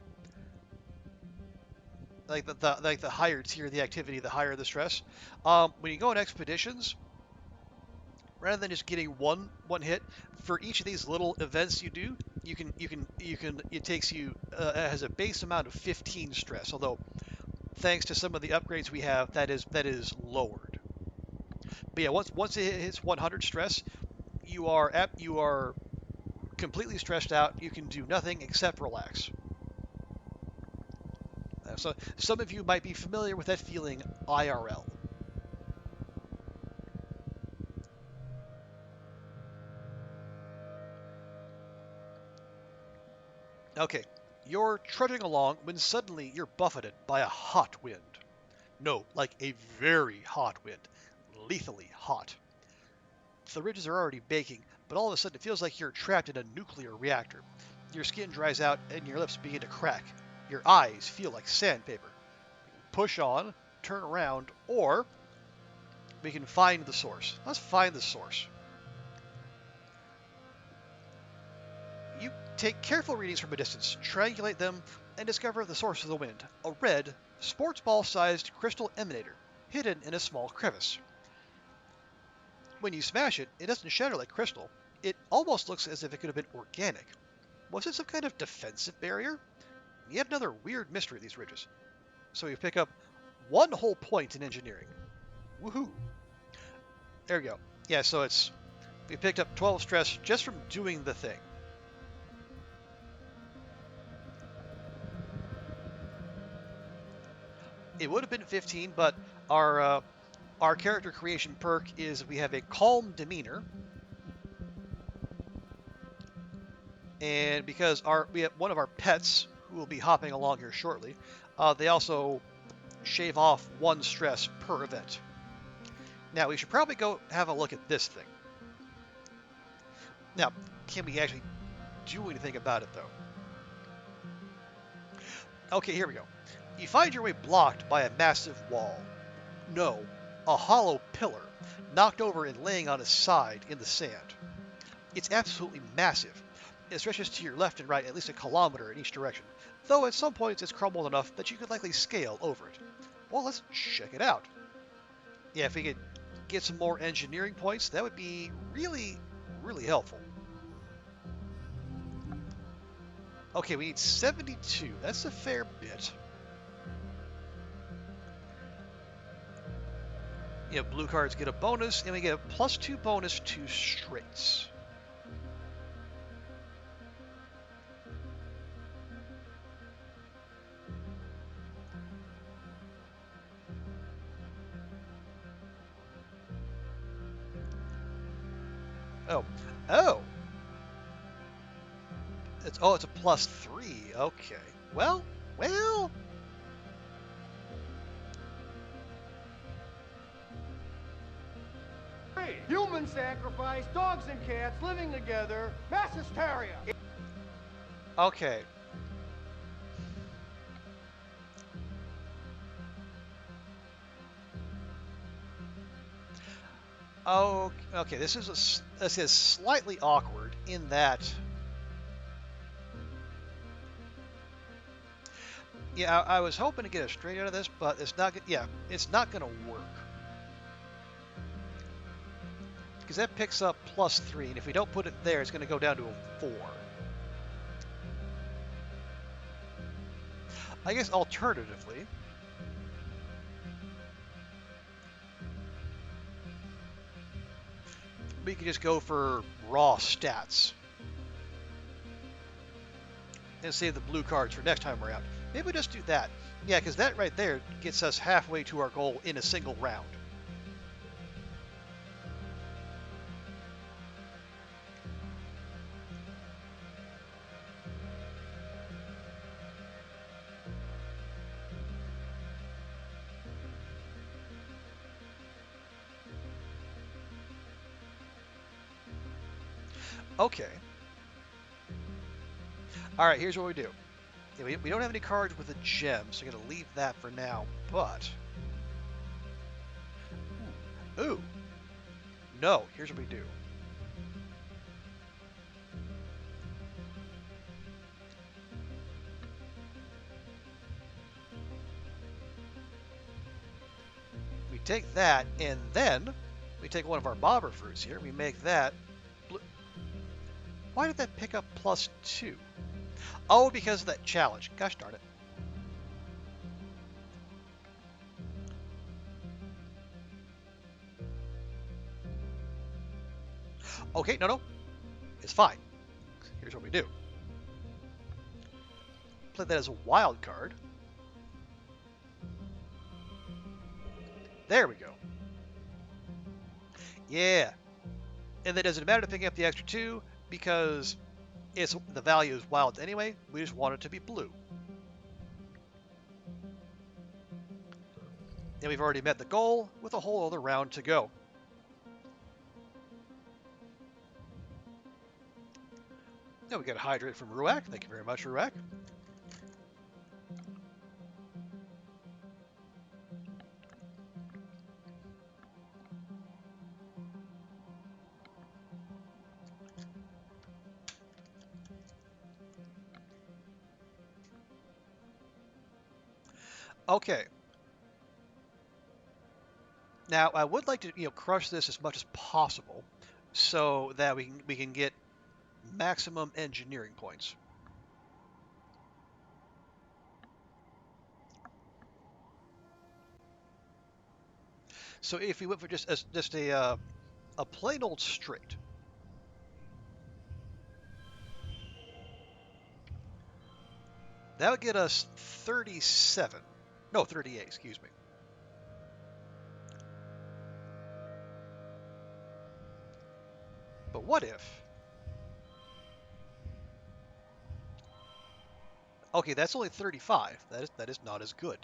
Like the higher tier the activity, the higher the stress. When you go on expeditions, rather than just getting one hit, for each of these little events you do, it takes you it has a base amount of 15 stress. Although, thanks to some of the upgrades we have, that is lowered. But yeah, once it hits 100 stress, you are completely stressed out. You can do nothing except relax. So some of you might be familiar with that feeling IRL. Okay, you're trudging along when suddenly you're buffeted by a hot wind. No, like a very hot wind. Lethally hot. The ridges are already baking, but all of a sudden it feels like you're trapped in a nuclear reactor. Your skin dries out and your lips begin to crack. Your eyes feel like sandpaper. Push on, turn around, or we can find the source. Let's find the source. You take careful readings from a distance, triangulate them, and discover the source of the wind. A red, sports ball-sized crystal emanator, hidden in a small crevice. When you smash it, it doesn't shatter like crystal. It almost looks as if it could have been organic. Was it some kind of defensive barrier? Yet another weird mystery of these ridges. So we pick up 1 whole point in engineering. Woohoo! There we go. Yeah, so we picked up 12 stress just from doing the thing. It would have been 15, but our character creation perk is we have a calm demeanor. And because we have one of our pets, who will be hopping along here shortly, they also shave off 1 stress per event. Now, we should probably go have a look at this thing. Now, can we actually do anything about it, though? Okay, here we go. You find your way blocked by a massive wall. No, a hollow pillar, knocked over and laying on its side in the sand. It's absolutely massive. It stretches to your left and right at least 1 kilometer in each direction, though at some points it's crumbled enough that you could likely scale over it. Well, let's check it out. Yeah, if we could get some more engineering points, that would be really, really helpful. Okay, we need 72. That's a fair bit. You know, blue cards get a bonus, and we get a +2 bonus to straights. Oh. it's a +3. Okay. Well. Human sacrifice, dogs and cats living together, mass hysteria. Okay. Oh, okay. This is slightly awkward in that. Yeah, I was hoping to get a straight out of this, but it's not. Yeah, it's not going to work because that picks up +3, and if we don't put it there, it's going to go down to a 4. I guess alternatively, we could just go for raw stats and save the blue cards for next time around. Maybe we just do that. Yeah, because that right there gets us halfway to our goal in a single round. Okay. All right, here's what we do. Yeah, we don't have any cards with a gem, so I'm going to leave that for now, but... Ooh. No, here's what we do. We take that, and then we take one of our bobber fruits here. We make that blue. Why did that pick up +2? Oh, because of that challenge. Gosh darn it. Okay, no. It's fine. Here's what we do. Play that as a wild card. There we go. Yeah. And then does it matter to pick up the extra 2? Because the value is wild anyway. We just want it to be blue. And we've already met the goal with a whole other round to go. Now we got a hydrate from Ruak. Thank you very much, Ruak. Okay. Now I would like to, crush this as much as possible, so that we can get maximum engineering points. So if we went for just a plain old straight, that would get us 37. No, 38. Excuse me. But what if? Okay, that's only 35. That is not as good.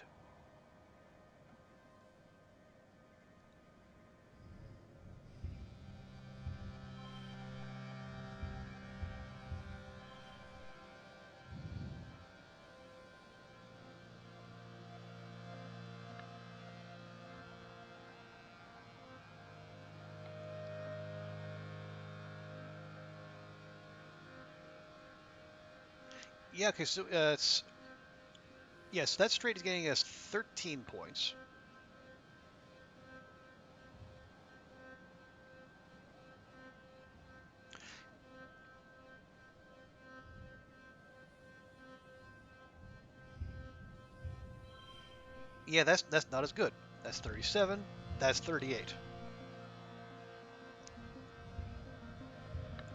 Yeah, okay, so it's... Yes, that straight is getting us 13 points. Yeah, that's not as good. That's 37. That's 38.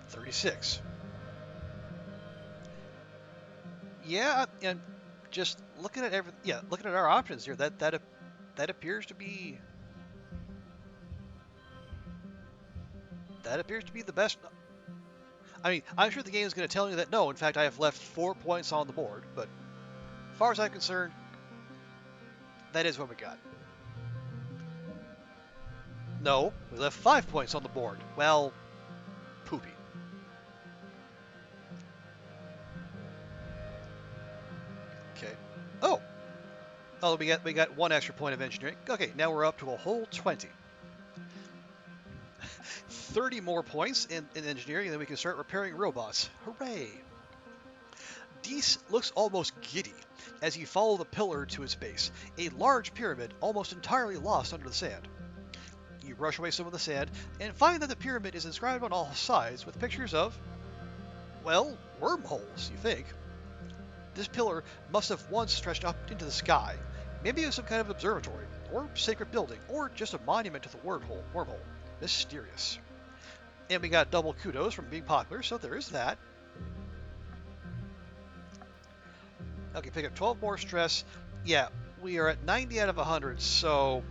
36. Yeah, and just looking at looking at our options here, that appears to be the best. I mean, I'm sure the game is going to tell you that no, in fact, I have left 4 points on the board, but as far as I'm concerned, that is what we got. No, we left 5 points on the board. Well, poopy. Okay. Oh! Oh, we got 1 extra point of engineering. Okay, now we're up to a whole 20. 30 more points in engineering, and then we can start repairing robots. Hooray! Dees looks almost giddy as you follow the pillar to its base, a large pyramid almost entirely lost under the sand. You brush away some of the sand and find that the pyramid is inscribed on all sides with pictures of, well, wormholes, you think. This pillar must have once stretched up into the sky. Maybe it was some kind of observatory, or sacred building, or just a monument to the wormhole. Mysterious. And we got double kudos from being popular, so there is that. Okay, pick up 12 more stress. Yeah, we are at 90 out of 100, so...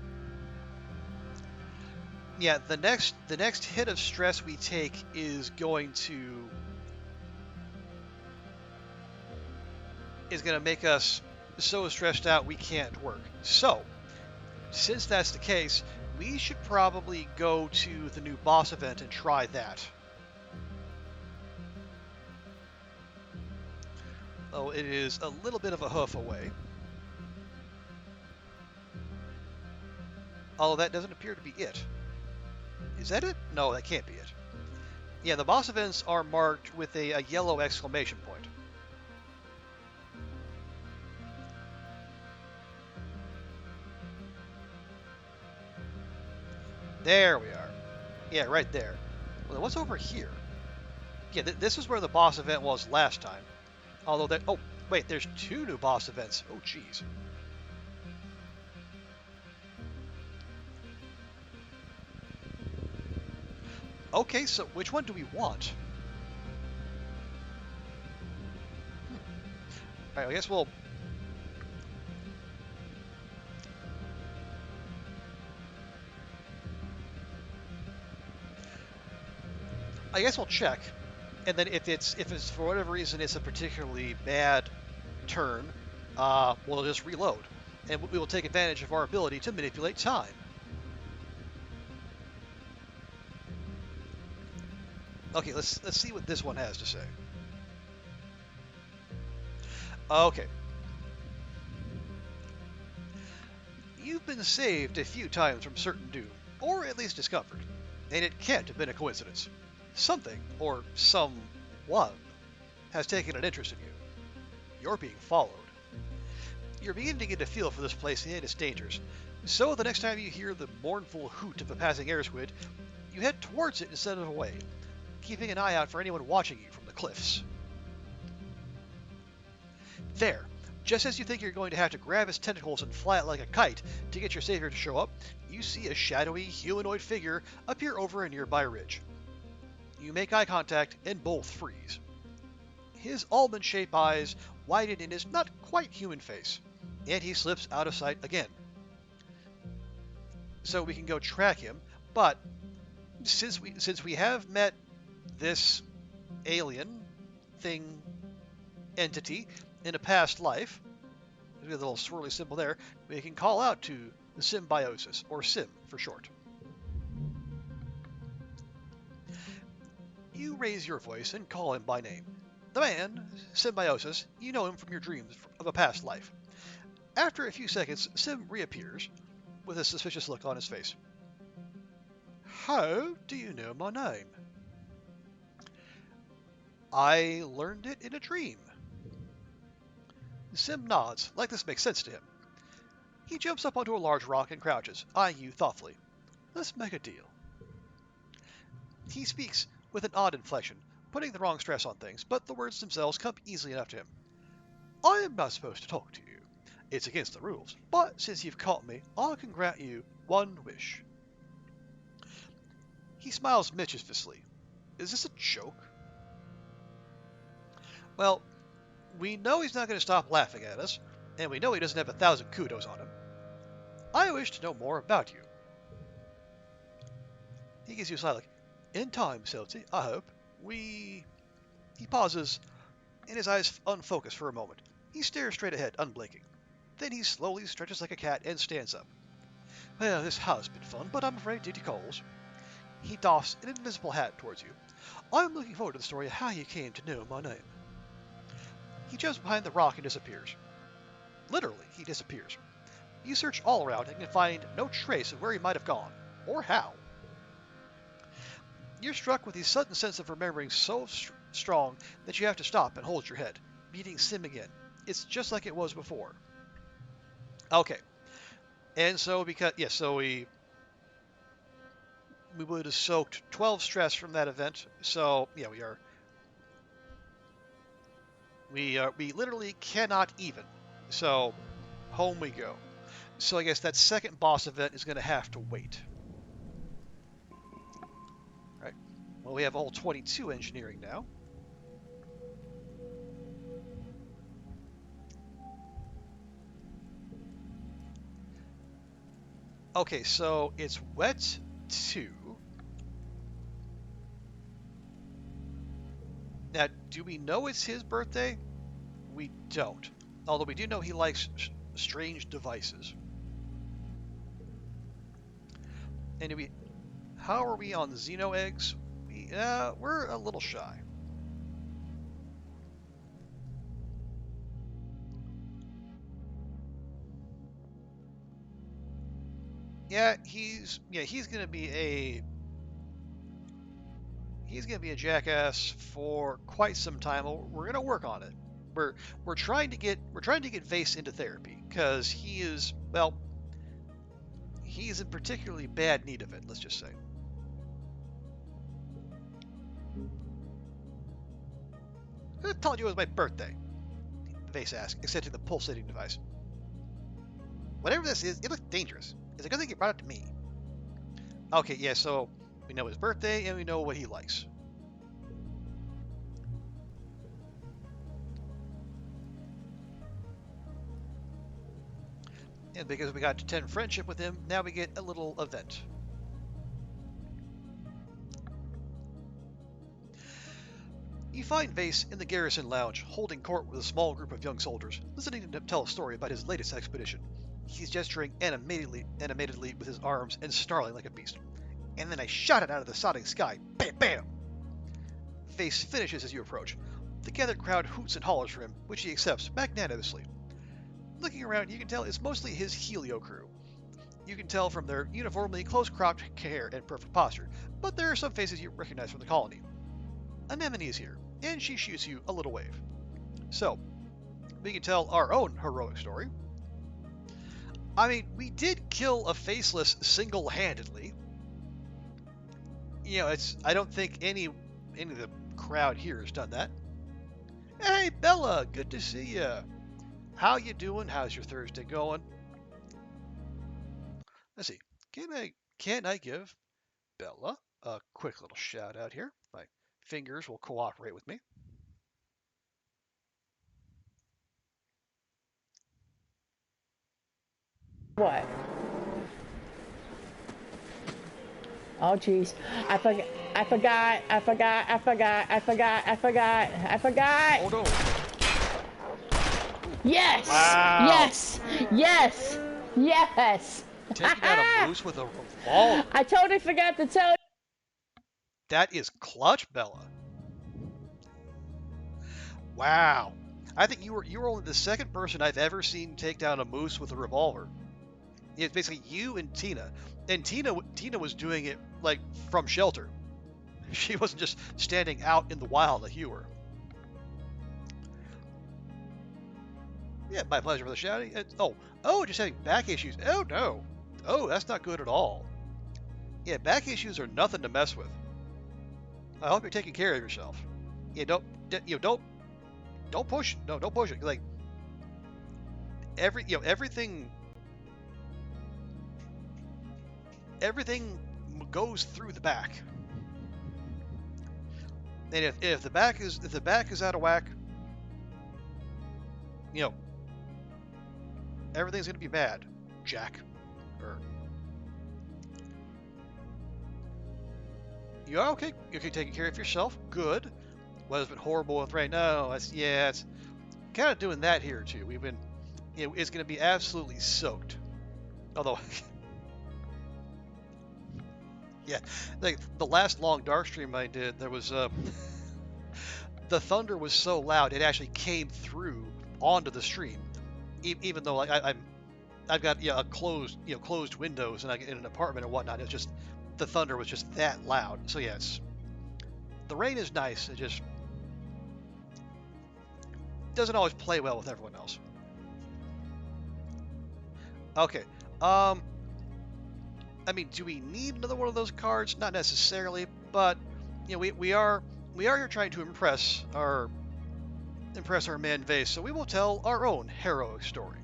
Yeah, the next hit of stress we take is going to make us so stressed out we can't work. So, since that's the case, we should probably go to the new boss event and try that. Oh, it is a little bit of a hoof away. Although that doesn't appear to be it. Is that it? No, that can't be it. Yeah, the boss events are marked with a yellow exclamation point. There we are. Yeah, right there. Well, what's over here? Yeah, this is where the boss event was last time. Although that... Oh, wait, there's 2 new boss events. Oh, jeez. Okay, so which one do we want? Alright, I guess we'll... check, and then if it's for whatever reason it's a particularly bad turn, we'll just reload, and we will take advantage of our ability to manipulate time. Okay, let's see what this one has to say. Okay. You've been saved a few times from certain doom, or at least discomfort, and it can't have been a coincidence. Something, or someone, has taken an interest in you. You're being followed. You're beginning to get a feel for this place and its dangers, so the next time you hear the mournful hoot of a passing air squid, you head towards it instead of away, keeping an eye out for anyone watching you from the cliffs. There, just as you think you're going to have to grab its tentacles and fly it like a kite to get your savior to show up, you see a shadowy humanoid figure appear over a nearby ridge. You make eye contact and both freeze. His almond-shaped eyes widen in his not quite human face, and he slips out of sight again. So we can go track him, but since we have met this alien thing entity in a past life, there's a little swirly symbol there, we can call out to the symbiosis, or Sim for short. You raise your voice and call him by name. The man, Symbiosis, you know him from your dreams of a past life. After a few seconds, Sim reappears, with a suspicious look on his face. How do you know my name? I learned it in a dream. Sim nods, like this makes sense to him. He jumps up onto a large rock and crouches, eyeing you thoughtfully. Let's make a deal. He speaks with an odd inflection, putting the wrong stress on things, but the words themselves come easily enough to him. I am not supposed to talk to you. It's against the rules, but since you've caught me, I can grant you one wish. He smiles mischievously. Is this a joke? Well, we know he's not going to stop laughing at us, and we know he doesn't have 1,000 kudos on him. I wish to know more about you. He gives you a smile like, in time, Solty, I hope. We He pauses, and his eyes unfocus for a moment. He stares straight ahead, unblinking. Then he slowly stretches like a cat and stands up. Well, this has been fun, but I'm afraid duty calls. He doffs an invisible hat towards you. I'm looking forward to the story of how you came to know my name. He jumps behind the rock and disappears. Literally, he disappears. You search all around and can find no trace of where he might have gone, or how. You're struck with the sudden sense of remembering so strong that you have to stop and hold your head, meeting Sim again. It's just like it was before. Okay. And so we would have soaked 12 stress from that event. So yeah, we literally cannot even. So home we go. So I guess that second boss event is going to have to wait. All right. Well, we have all 22 engineering now. Okay, so it's wet 2. Now, do we know it's his birthday? We don't. Although we do know he likes strange devices. And how are we on Xeno eggs? We're a little shy. Yeah, he's gonna be a jackass for quite some time. We're gonna work on it. We're trying to get Vase into therapy because he's in particularly bad need of it. Let's just say. Who told you it was my birthday? Vase asked, accepting the pulsating device. Whatever this is, it looks dangerous. It's a good thing you brought it to me. Okay, yeah, so we know his birthday and we know what he likes. And because we got to 10 friendship with him, now we get a little event. You find Vase in the garrison lounge, holding court with a small group of young soldiers, listening to him tell a story about his latest expedition. He's gesturing animatedly with his arms and snarling like a beast. And then I shot it out of the sodding sky. Bam, bam! Vase finishes as you approach. The gathered crowd hoots and hollers for him, which he accepts magnanimously. Looking around, you can tell it's mostly his Helio crew. You can tell from their uniformly close-cropped hair and perfect posture, but there are some faces you recognize from the colony. Anemone is here, and she shoots you a little wave. So, we can tell our own heroic story. I mean, we did kill a faceless single-handedly. You know, I don't think any of the crowd here has done that. Hey, Bella, good to see you. How you doing? How's your Thursday going? Let's see. Can I give Bella a quick little shout out here? My fingers will cooperate with me. What? Oh jeez. I forgot. Oh no. Yes! Wow. Yes! Taking out a moose with a revolver. I totally forgot to tell you. That is clutch, Bella. Wow. I think you were only the second person I've ever seen take down a moose with a revolver. It's basically you and Tina. And Tina was doing it like from shelter. She wasn't just standing out in the wild like you were. Yeah, my pleasure for the shouting. Just having back issues. Oh no. Oh, that's not good at all. Yeah, back issues are nothing to mess with. I hope you're taking care of yourself. Yeah, don't push. No, don't push it. Like everything goes through the back. And if the back is out of whack, everything's gonna be bad, Jack. You are okay? You're taking care of yourself? Good. Weather's been horrible with rain. No, it's kind of doing that here too. It's going to be absolutely soaked. Although, yeah, like the last long dark stream I did, there was the thunder was so loud it actually came through onto the stream, even though I've got closed windows and I get in an apartment and whatnot. It's just the thunder was just that loud. So yes, the rain is nice. It just doesn't always play well with everyone else. Okay. I mean, do we need another one of those cards? Not necessarily, but we are here trying to impress our man Vase, so we will tell our own heroic story.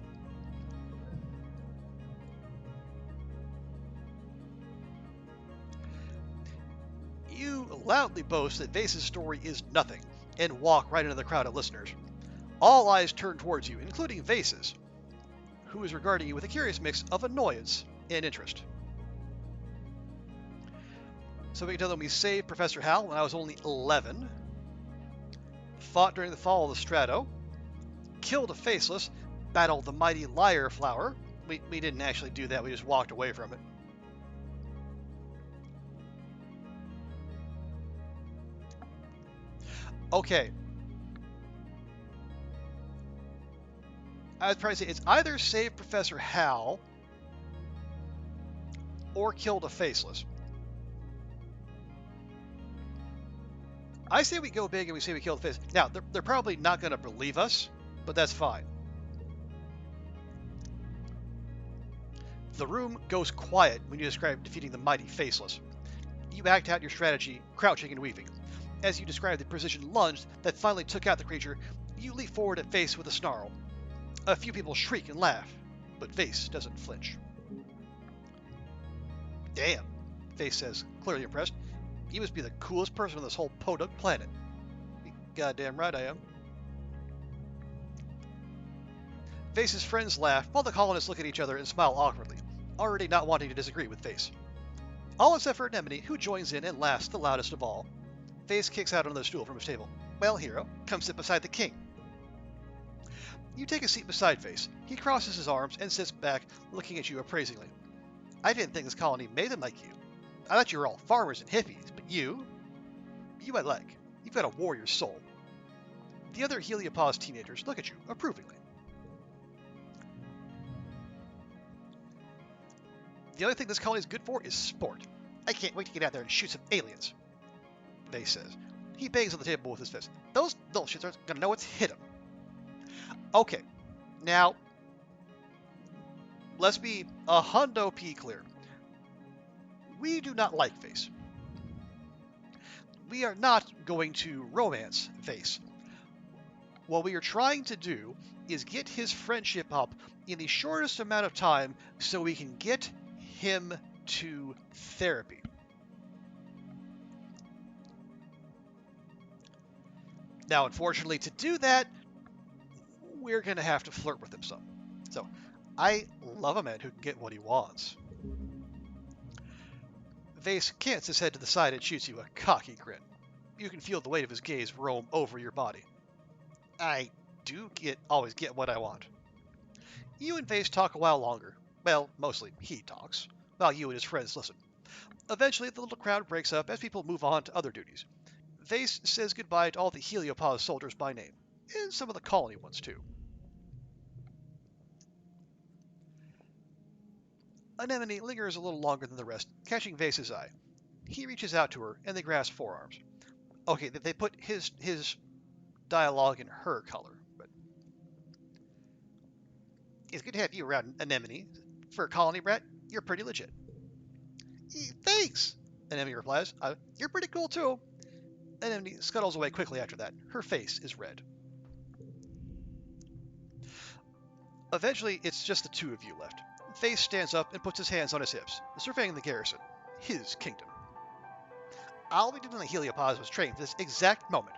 You loudly boast that Vase's story is nothing, and walk right into the crowd of listeners. All eyes turn towards you, including Vase's, who is regarding you with a curious mix of annoyance and interest. So we can tell them we saved Professor Hal when I was only 11, fought during the fall of the Strato, killed a Faceless, battled the mighty Liar Flower. We didn't actually do that, we just walked away from it. Okay. I would probably say it's either save Professor Hal or killed a Faceless. I say we go big and we say we kill the Faceless. Now, they're probably not going to believe us, but that's fine. The room goes quiet when you describe defeating the mighty Faceless. You act out your strategy, crouching and weaving. As you describe the precision lunge that finally took out the creature, you leap forward at Face with a snarl. A few people shriek and laugh, but Face doesn't flinch. Damn, Face says, clearly impressed. You must be the coolest person on this whole podunk planet. Goddamn right I am. Face's friends laugh while the colonists look at each other and smile awkwardly, already not wanting to disagree with Face. All except for Anemone, who joins in and laughs the loudest of all. Face kicks out another stool from his table. Well, hero, come sit beside the king. You take a seat beside Face. He crosses his arms and sits back, looking at you appraisingly. I didn't think this colony made them like you. I thought you were all farmers and hippies, but you I like. You've got a warrior soul. The other Heliopause teenagers look at you approvingly. The only thing this colony is good for is sport. I can't wait to get out there and shoot some aliens, Vase says. He bangs on the table with his fist. Those little shits aren't gonna know what's hit them. Okay, now, let's be a hundo p clear. We do not like Face. We are not going to romance Face. What we are trying to do is get his friendship up in the shortest amount of time so we can get him to therapy. Now, unfortunately, to do that, we're going to have to flirt with him some. So, I love a man who can get what he wants. Vase cants his head to the side and shoots you a cocky grin. You can feel the weight of his gaze roam over your body. I do always get what I want. You and Vase talk a while longer. Well, mostly he talks, while you and his friends listen. Eventually, the little crowd breaks up as people move on to other duties. Vase says goodbye to all the Heliopause soldiers by name, and some of the colony ones too. Anemone lingers a little longer than the rest, catching Vase's eye. He reaches out to her, and they grasp forearms. Okay, they put his dialogue in her color, but it's good to have you around, Anemone. For a colony brat, you're pretty legit. Thanks, Anemone replies. You're pretty cool too. Anemone scuttles away quickly after that. Her face is red. Eventually, it's just the two of you left. Face stands up and puts his hands on his hips, surveying the garrison, his kingdom. All we did in the Heliopause was train for this exact moment.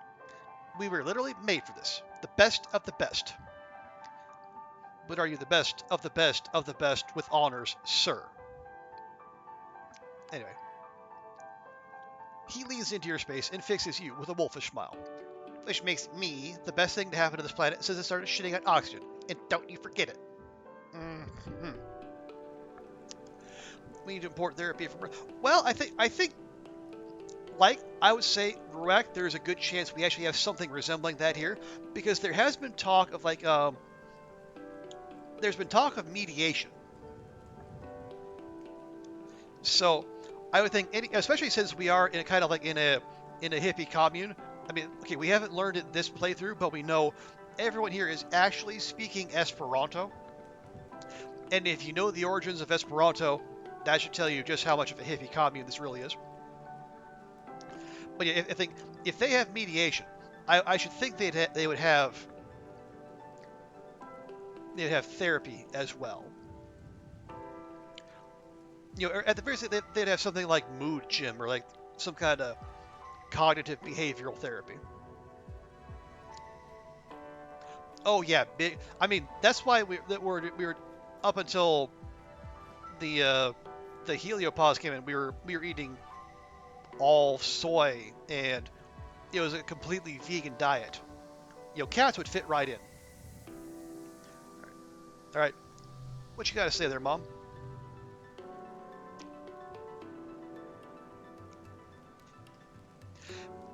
We were literally made for this. The best of the best. But are you the best of the best of the best with honors, sir? Anyway. He leans into your space and fixes you with a wolfish smile. Which makes me the best thing to happen to this planet since it started shitting out oxygen. And don't you forget it. Mm-hmm. We need to import therapy from... Well, I think, like I would say, Ruak, there's a good chance we actually have something resembling that here. Because there has been talk of, like, there's been talk of mediation. So, I would think, especially since we are in kind of like in a hippie commune. I mean, okay, we haven't learned it this playthrough, but we know everyone here is actually speaking Esperanto. And if you know the origins of Esperanto, that should tell you just how much of a hippie commune this really is. But yeah, I think if they have mediation, I should think they would have therapy as well. You know, at the very least, they'd have something like mood gym or like some kind of cognitive behavioral therapy. Oh yeah, big. I mean, that's why we were up until the heliopause came in. We were eating all soy, and it was a completely vegan diet. You know, cats would fit right in. All right, what you got to say there, Mom?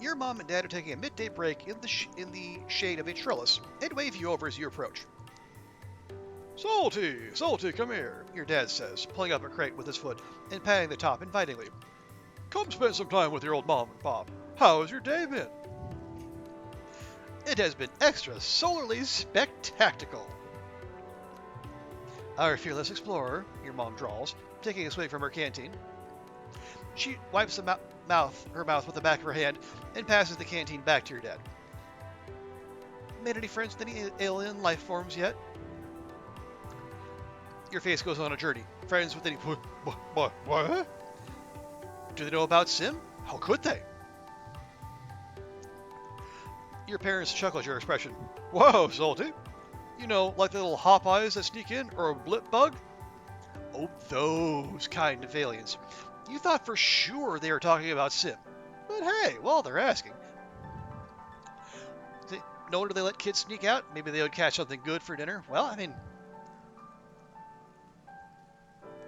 Your mom and dad are taking a midday break in the shade of a trellis and wave you over as you approach. Solty, Solty, come here, your dad says, pulling up a crate with his foot and patting the top invitingly. Come spend some time with your old mom and pop. How has your day been? It has been extra solarly spectacular. Our fearless explorer, your mom drawls, taking a swig from her canteen. She wipes her mouth with the back of her hand and passes the canteen back to your dad. Made any friends with any alien life forms yet? Your face goes on a journey. Friends with any... What? Do they know about Sim? How could they? Your parents chuckle at your expression. Whoa, Solty. You know, like the little hop eyes that sneak in, or a blip bug? Oh, those kind of aliens. You thought for sure they were talking about Sim. But hey, well, they're asking. No wonder they let kids sneak out. Maybe they would catch something good for dinner. Well, I mean...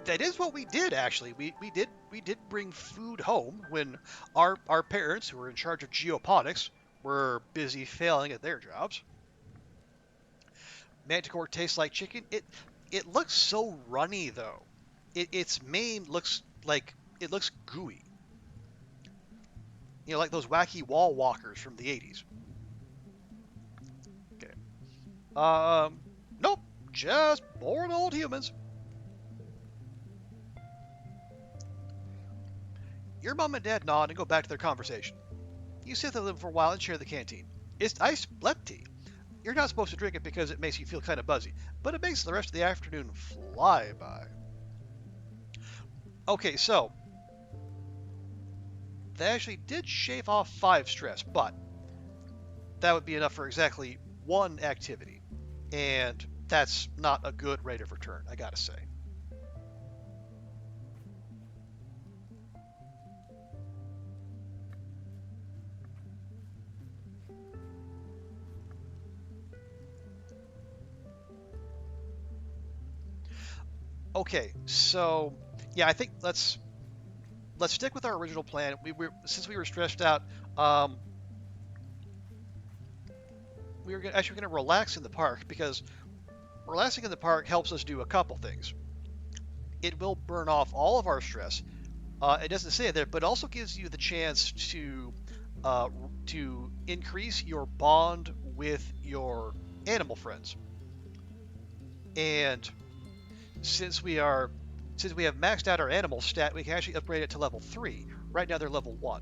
That is what we did, actually. We did bring food home when our parents, who were in charge of geoponics, were busy failing at their jobs. Manticore tastes like chicken. It looks so runny, though. Its mane looks like... It looks gooey. You know, like those wacky wall walkers from the 80s. Okay. Nope. Just bored old humans. Your mom and dad nod and go back to their conversation. You sit with them for a while and share the canteen. It's iced blood tea. You're not supposed to drink it because it makes you feel kind of buzzy, but it makes the rest of the afternoon fly by. Okay, so... They actually did shave off 5 stress, but that would be enough for exactly 1 activity. And that's not a good rate of return, I gotta say. Okay, so yeah, I think let's stick with our original plan. Since we were stressed out, we were actually going to relax in the park, because relaxing in the park helps us do a couple things. It will burn off all of our stress. It doesn't say it there, but it also gives you the chance to increase your bond with your animal friends. And since we have maxed out our animal stat, we can actually upgrade it to level 3. Right now they're level 1.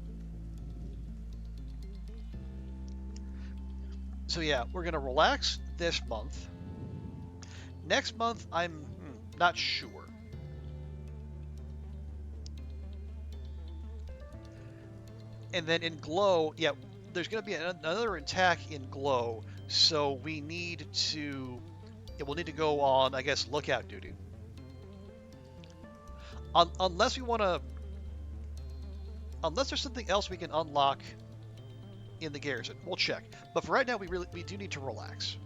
So yeah, we're going to relax this month. Next month, I'm not sure. And then in Glow, yeah, there's going to be another attack in Glow, so we'll need to go on, I guess, lookout duty. Unless there's something else we can unlock in the garrison. We'll check. But for right now, we do need to relax.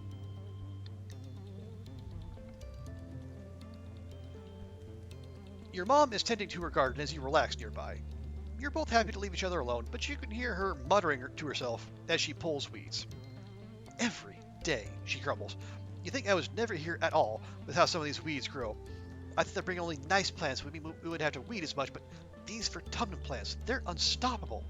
Your mom is tending to her garden as you relax nearby. You're both happy to leave each other alone, but you can hear her muttering to herself as she pulls weeds. Every day, she grumbles. You think I was never here at all with how some of these weeds grow. I thought they'd bring only nice plants, we wouldn't have to weed as much, but these Vertumnum plants, they're unstoppable.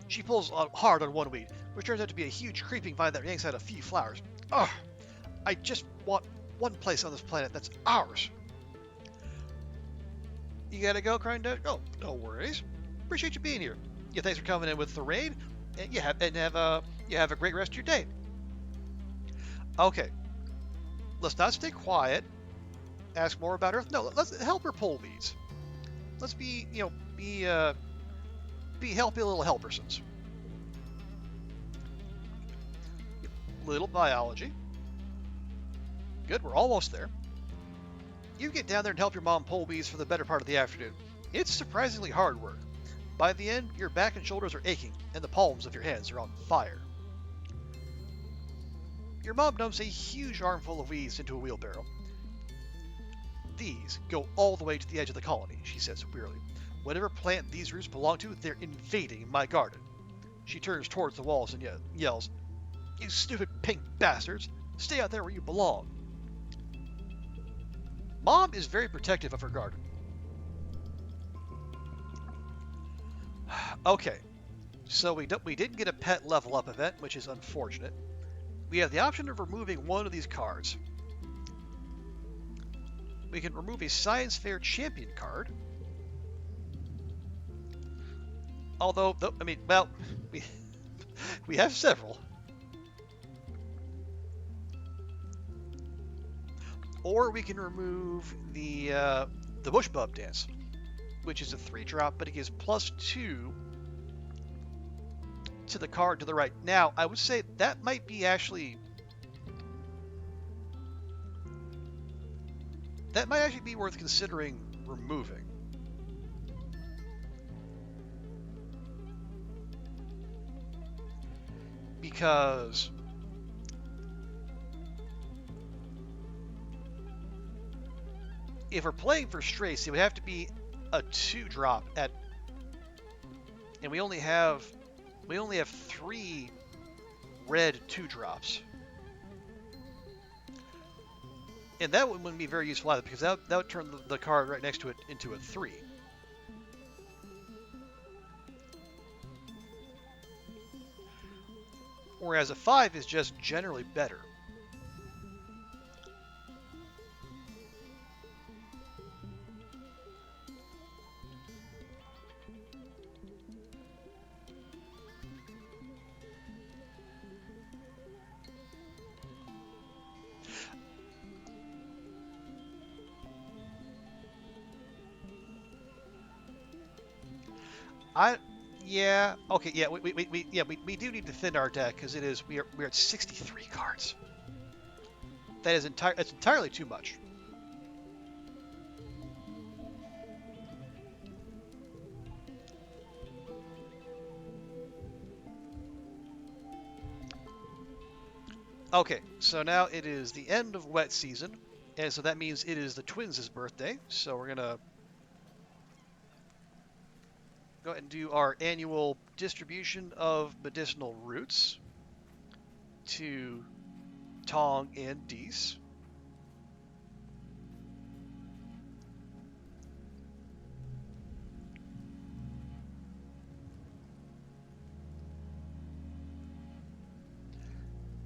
She pulls hard on one weed, which turns out to be a huge creeping vine that yanks out a few flowers. Ugh! I just want one place on this planet that's ours. You gotta go, crying Dad? Oh, no worries. Appreciate you being here. Yeah, thanks for coming in with the raid, and you have a great rest of your day. Okay, let's not stay quiet. Ask more about her. No, let's help her pull weeds. Let's be helpy little helpersons. Little biology. Good, we're almost there. You get down there and help your mom pull weeds for the better part of the afternoon. It's surprisingly hard work. By the end, your back and shoulders are aching, and the palms of your hands are on fire. Your mom dumps a huge armful of weeds into a wheelbarrow. These go all the way to the edge of the colony, she says wearily. Whatever plant these roots belong to, they're invading my garden. She turns towards the walls and yells, "You stupid pink bastards! Stay out there where you belong!" Mom is very protective of her garden. Okay, so we didn't get a pet level up event, which is unfortunate. We have the option of removing one of these cards. We can remove a Science Fair Champion card. Although, I mean, well, we have several. Or we can remove the Bush Bub Dance, which is a 3-drop, but it gives +2 to the card to the right. Now, I would say that might be actually... That might actually be worth considering removing. Because... if we're playing for Strace, it would have to be a 2-drop at... And we only have 3 red 2-drops. And that wouldn't be very useful either, because that would turn the card right next to it into a 3. Whereas a 5 is just generally better. We do need to thin our deck because we're at 63 cards. That's entirely too much. Okay, so now it is the end of wet season, and so that means it is the twins' birthday. So we're gonna go ahead and do our annual distribution of medicinal roots to Tong and Dees.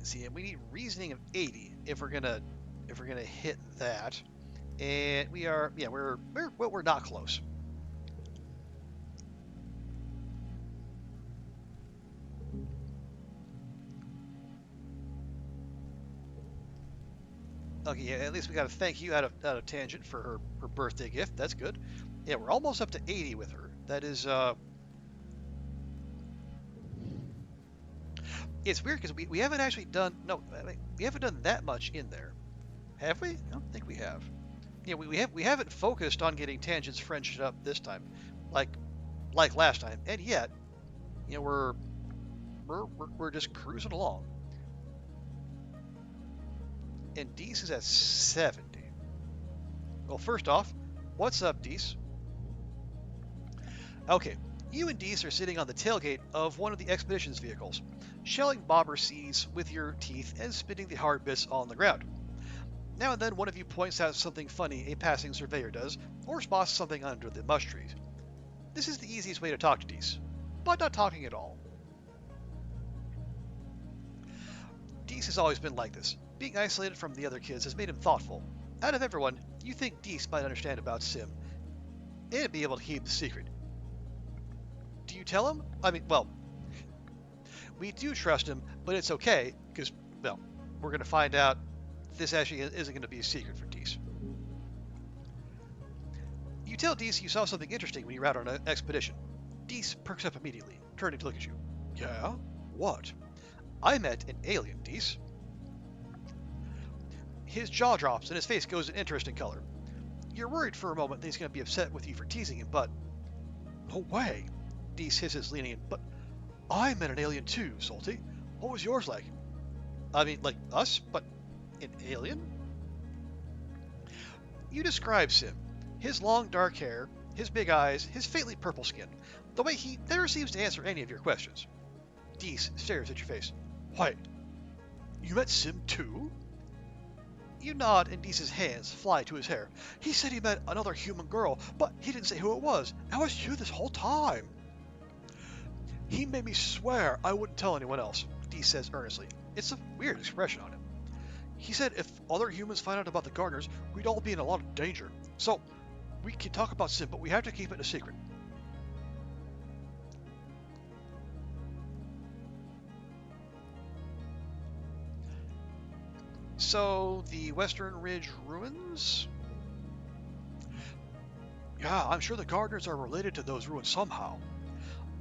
See, and we need reasoning of 80 if we're gonna hit that, and we're not close. Okay, yeah, at least we got a thank you out of Tangent for her birthday gift. That's good. Yeah, we're almost up to 80 with her. That is, it's weird because we haven't actually done, we haven't done that much in there. Have we? I don't think we have. Yeah, we haven't focused on getting Tangent's friendship up this time. Like, like last time, and yet, you know, we're just cruising along. And Dees is at 70. Well, first off, what's up, Dees? Okay, you and Dees are sitting on the tailgate of one of the expedition's vehicles, shelling bobber seeds with your teeth and spitting the hard bits on the ground. Now and then one of you points out something funny a passing surveyor does, or spots something under the mush trees. This is the easiest way to talk to Dees, but not talking at all. Dees has always been like this. Being isolated from the other kids has made him thoughtful. Out of everyone, you think Dees might understand about Sim, and be able to keep the secret. Do you tell him? I mean, well, we do trust him, but it's okay, because, well, we're going to find out this actually isn't going to be a secret for Dees. You tell Dees you saw something interesting when you were out on an expedition. Dees perks up immediately, turning to look at you. Yeah? What? I met an alien, Dees. His jaw drops and his face goes an interesting color. You're worried for a moment that he's going to be upset with you for teasing him, but... No way! Dees hisses, leaning in. But I met an alien too, Solty. What was yours like? I mean, like us, but an alien? You describe Sim. His long dark hair, his big eyes, his faintly purple skin. The way he never seems to answer any of your questions. Dees stares at your face. Wait, you met Sim too? You nod and Dees's hands fly to his hair. He said he met another human girl, but he didn't say who it was. I was you this whole time. He made me swear I wouldn't tell anyone else, Dees says earnestly. It's a weird expression on him. He said if other humans find out about the gardeners, we'd all be in a lot of danger. So, we can talk about Sim, but we have to keep it a secret. So, the Western Ridge ruins? Yeah, I'm sure the gardeners are related to those ruins somehow.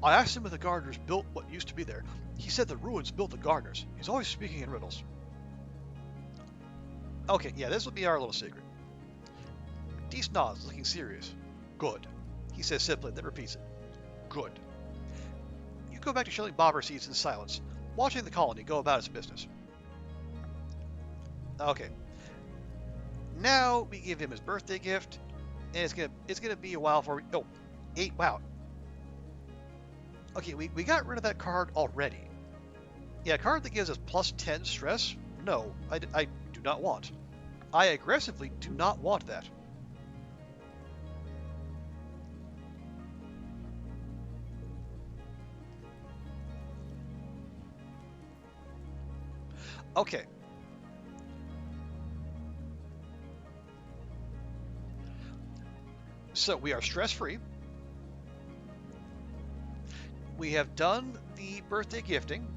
I asked him if the gardeners built what used to be there. He said the ruins built the gardeners. He's always speaking in riddles. Okay, yeah, this will be our little secret. Dees nods, looking serious. Good, he says simply, then repeats it. Good. You go back to shelling bobber seeds in silence, watching the colony go about its business. Okay. Now we give him his birthday gift, and it's gonna be a while before we. Oh, 8. Wow. Okay, we got rid of that card already. Yeah, a card that gives us plus 10 stress. No, I do not want. I aggressively do not want that. Okay. So we are stress-free. We have done the birthday gifting.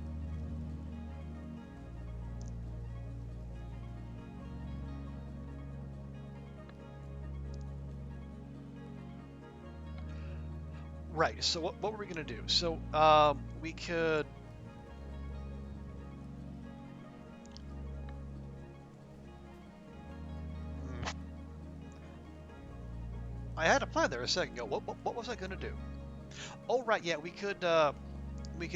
Right, so what were we going to do? So we could... I had a plan there a second ago. What was I going to do? Oh, right, yeah, we could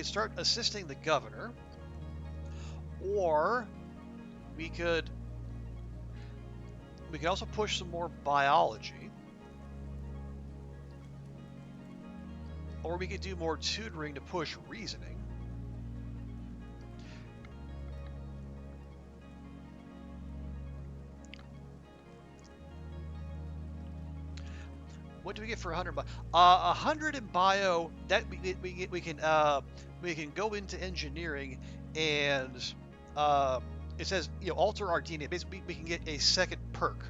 start assisting the governor, or we could also push some more biology, or we could do more tutoring to push reasoning. What do we get for 100? 100 in bio. That we can go into engineering, and it says alter our DNA. Basically, we can get a second perk.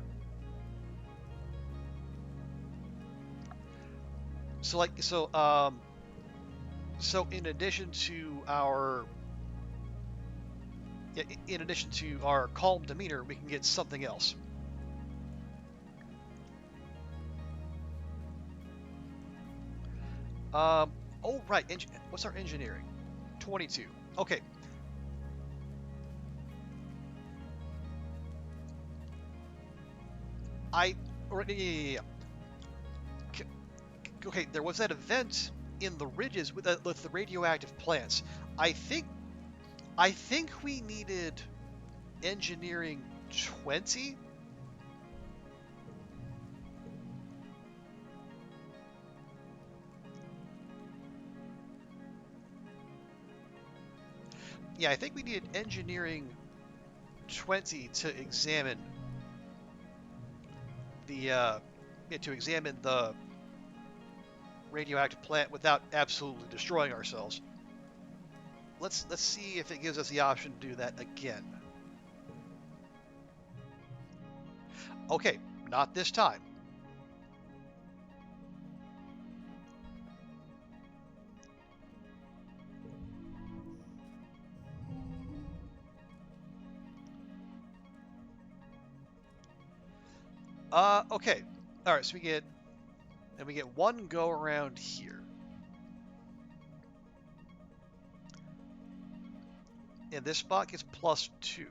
So in addition to our calm demeanor, we can get something else. Oh, right. What's our engineering? 22. Okay. Yeah. Okay, there was that event in the ridges with the radioactive plants. I think we needed engineering 20. Yeah, I think we needed engineering 20 to examine the radioactive plant without absolutely destroying ourselves. Let's see if it gives us the option to do that again. Okay, not this time. Okay. All right, so we get one go around here. And this spot gets +2.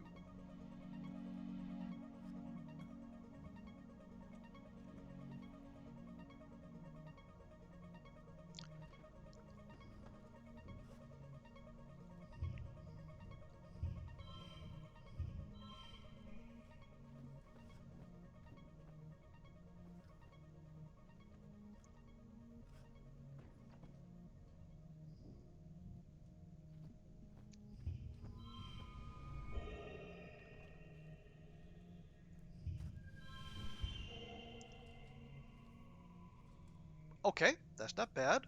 Okay, that's not bad.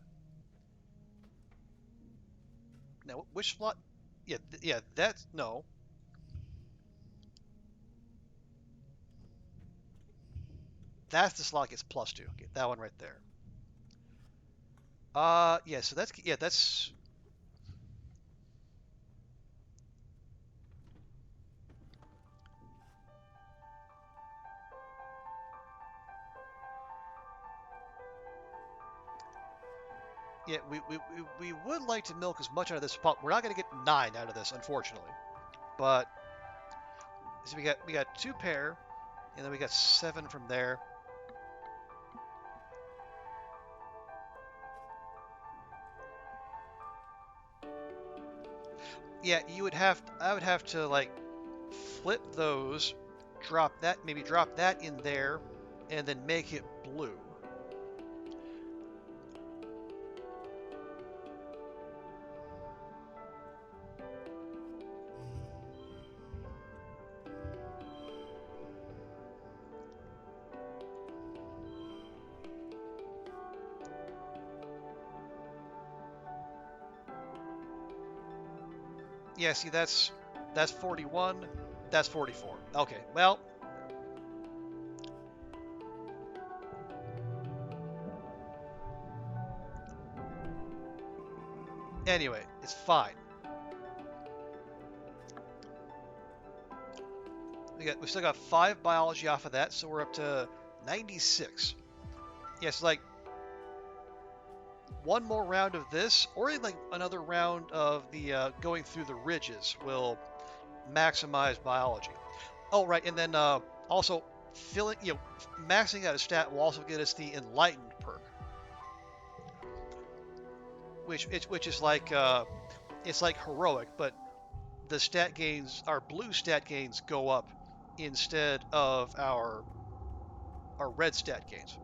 Now, which slot? Yeah, yeah, that's no. That's the slot gets +2. Okay, that one right there. Yeah, so that's yeah. We would like to milk as much out of this spot. We're not going to get 9 out of this, unfortunately. But so we got 2 pair, and then we got 7 from there. Yeah, I would have to like flip those, maybe drop that in there, and then make it blue. Yeah, see that's 41, that's 44. Okay, well, anyway, it's fine. We still got 5 biology off of that, so we're up to 96. Yes, like one more round of this, or even like another round of the going through the ridges will maximize biology. Oh, right, and then also maxing out a stat will also get us the enlightened perk, which is like it's like heroic, but the stat gains, our blue stat gains, go up instead of our red stat gains.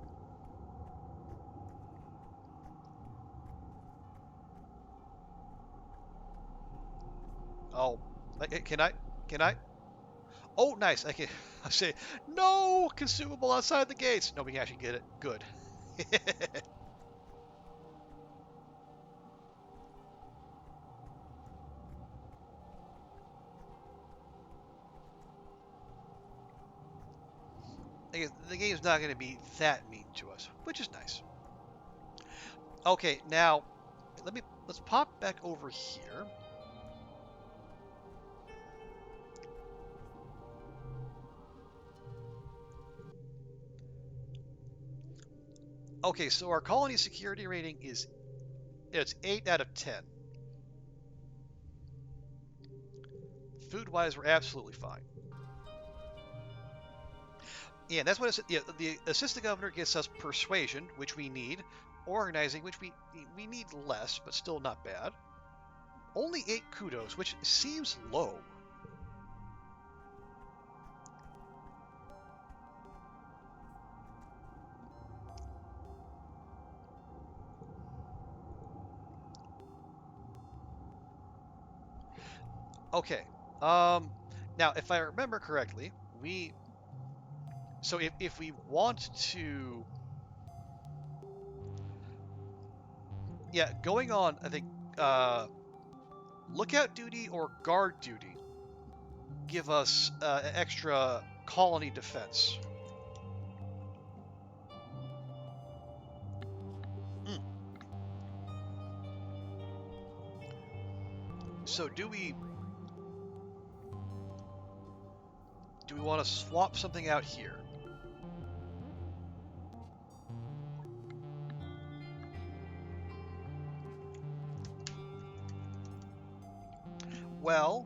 Oh, can I? Can I? Oh, nice. I can. I say no consumable outside the gates. No, we can actually get it. Good. The game's not going to be that mean to us, which is nice. Okay, now let's pop back over here. Okay, so our colony security rating it's 8 out of 10. Food-wise, we're absolutely fine. Yeah, that's what it's. Yeah, the assistant governor gets us persuasion, which we need, organizing, which we need less, but still not bad. Only 8 kudos, which seems low. Okay. Now, if I remember correctly, so if we want to, yeah, going on, I think, lookout duty or guard duty give us extra colony defense. So do we want to swap something out here? Well,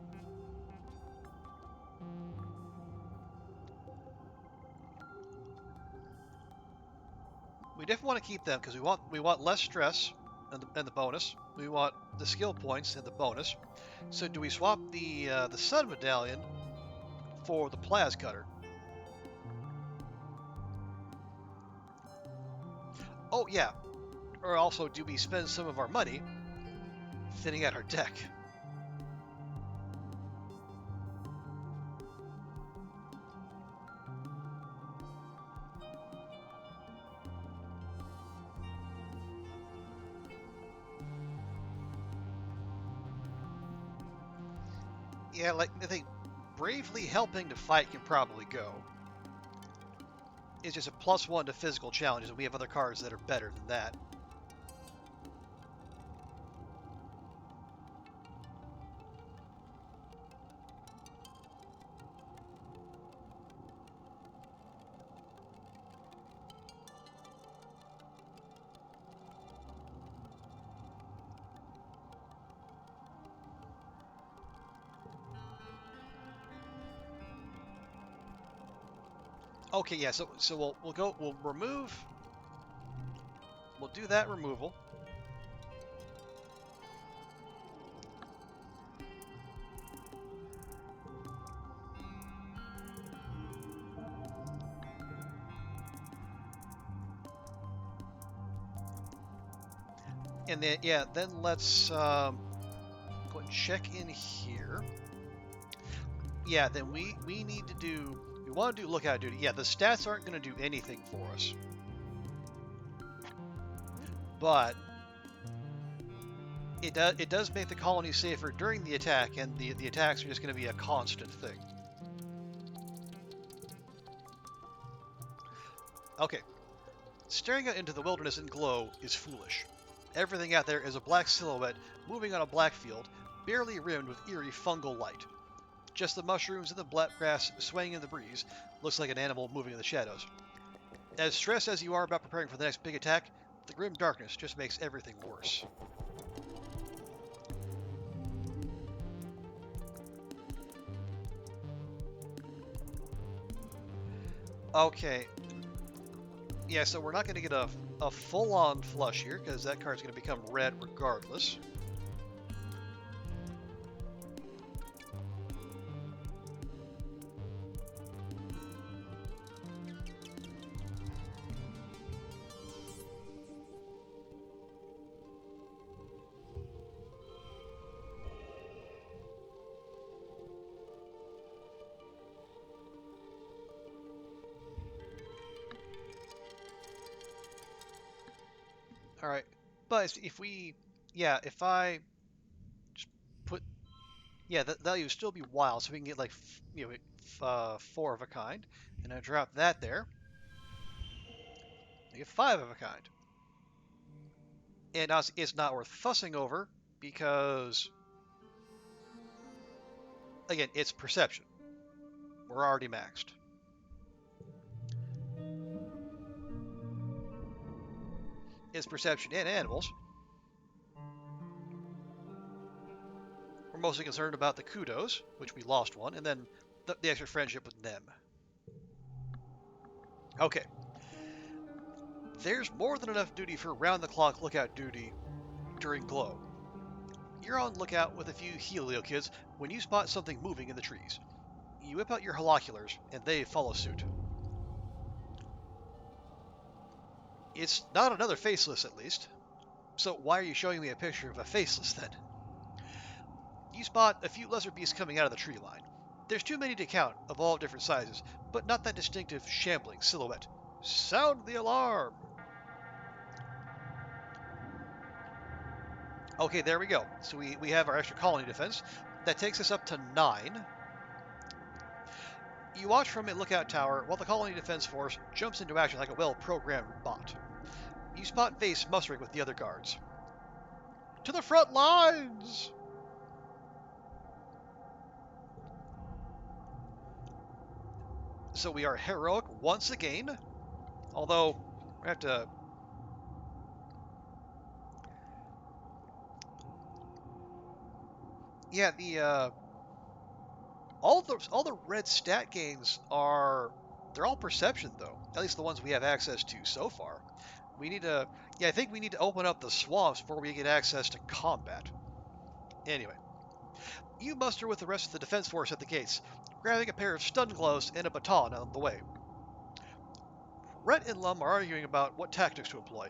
we definitely want to keep them because we want less stress and the bonus. We want the skill points and the bonus. So do we swap the Sun Medallion for the Plas Cutter? Oh yeah. Or also, do we spend some of our money thinning out our deck? Yeah, like, I think bravely helping to fight can probably go. It's just a +1 to physical challenges, and we have other cards that are better than that. Okay, yeah, so we'll remove, we'll do that removal. And then, yeah, then let's go ahead and check in here. Yeah, then we need to do, we want to do lookout duty. Yeah, the stats aren't going to do anything for us. But it does make the colony safer during the attack, and the attacks are just going to be a constant thing. Okay. Staring out into the wilderness in glow is foolish. Everything out there is a black silhouette moving on a black field, barely rimmed with eerie fungal light. Just the mushrooms and the black grass swaying in the breeze looks like an animal moving in the shadows. As stressed as you are about preparing for the next big attack, the grim darkness just makes everything worse. Okay. Yeah, so we're not going to get a full-on flush here, because that card's going to become red regardless. All right, but if we, yeah, if I just put, yeah, that value would still be wild, so we can get like, 4 of a kind, and I drop that there. I get 5 of a kind, and it's not worth fussing over because, again, it's perception. We're already maxed. It's perception and animals. We're mostly concerned about the kudos, which we lost one, and then the extra friendship with them. Okay. There's more than enough duty for round-the-clock lookout duty during glow. You're on lookout with a few helio kids when you spot something moving in the trees. You whip out your holoculars, and they follow suit. It's not another faceless, at least. So why are you showing me a picture of a faceless, then? You spot a few lesser beasts coming out of the tree line. There's too many to count, of all different sizes, but not that distinctive, shambling silhouette. Sound the alarm! Okay, there we go. So we have our extra colony defense. That takes us up to 9. You watch from a lookout tower while the colony defense force jumps into action like a well-programmed bot. You spot Vase mustering with the other guards. To the front lines! So we are heroic once again, although we have to... Yeah, the all the red stat gains are, they're all perception though. At least the ones we have access to so far. We need to, yeah, I think we need to open up the swamps before we get access to combat. Anyway, you muster with the rest of the defense force at the gates, grabbing a pair of stun gloves and a baton on the way. Rhett and Lum are arguing about what tactics to employ.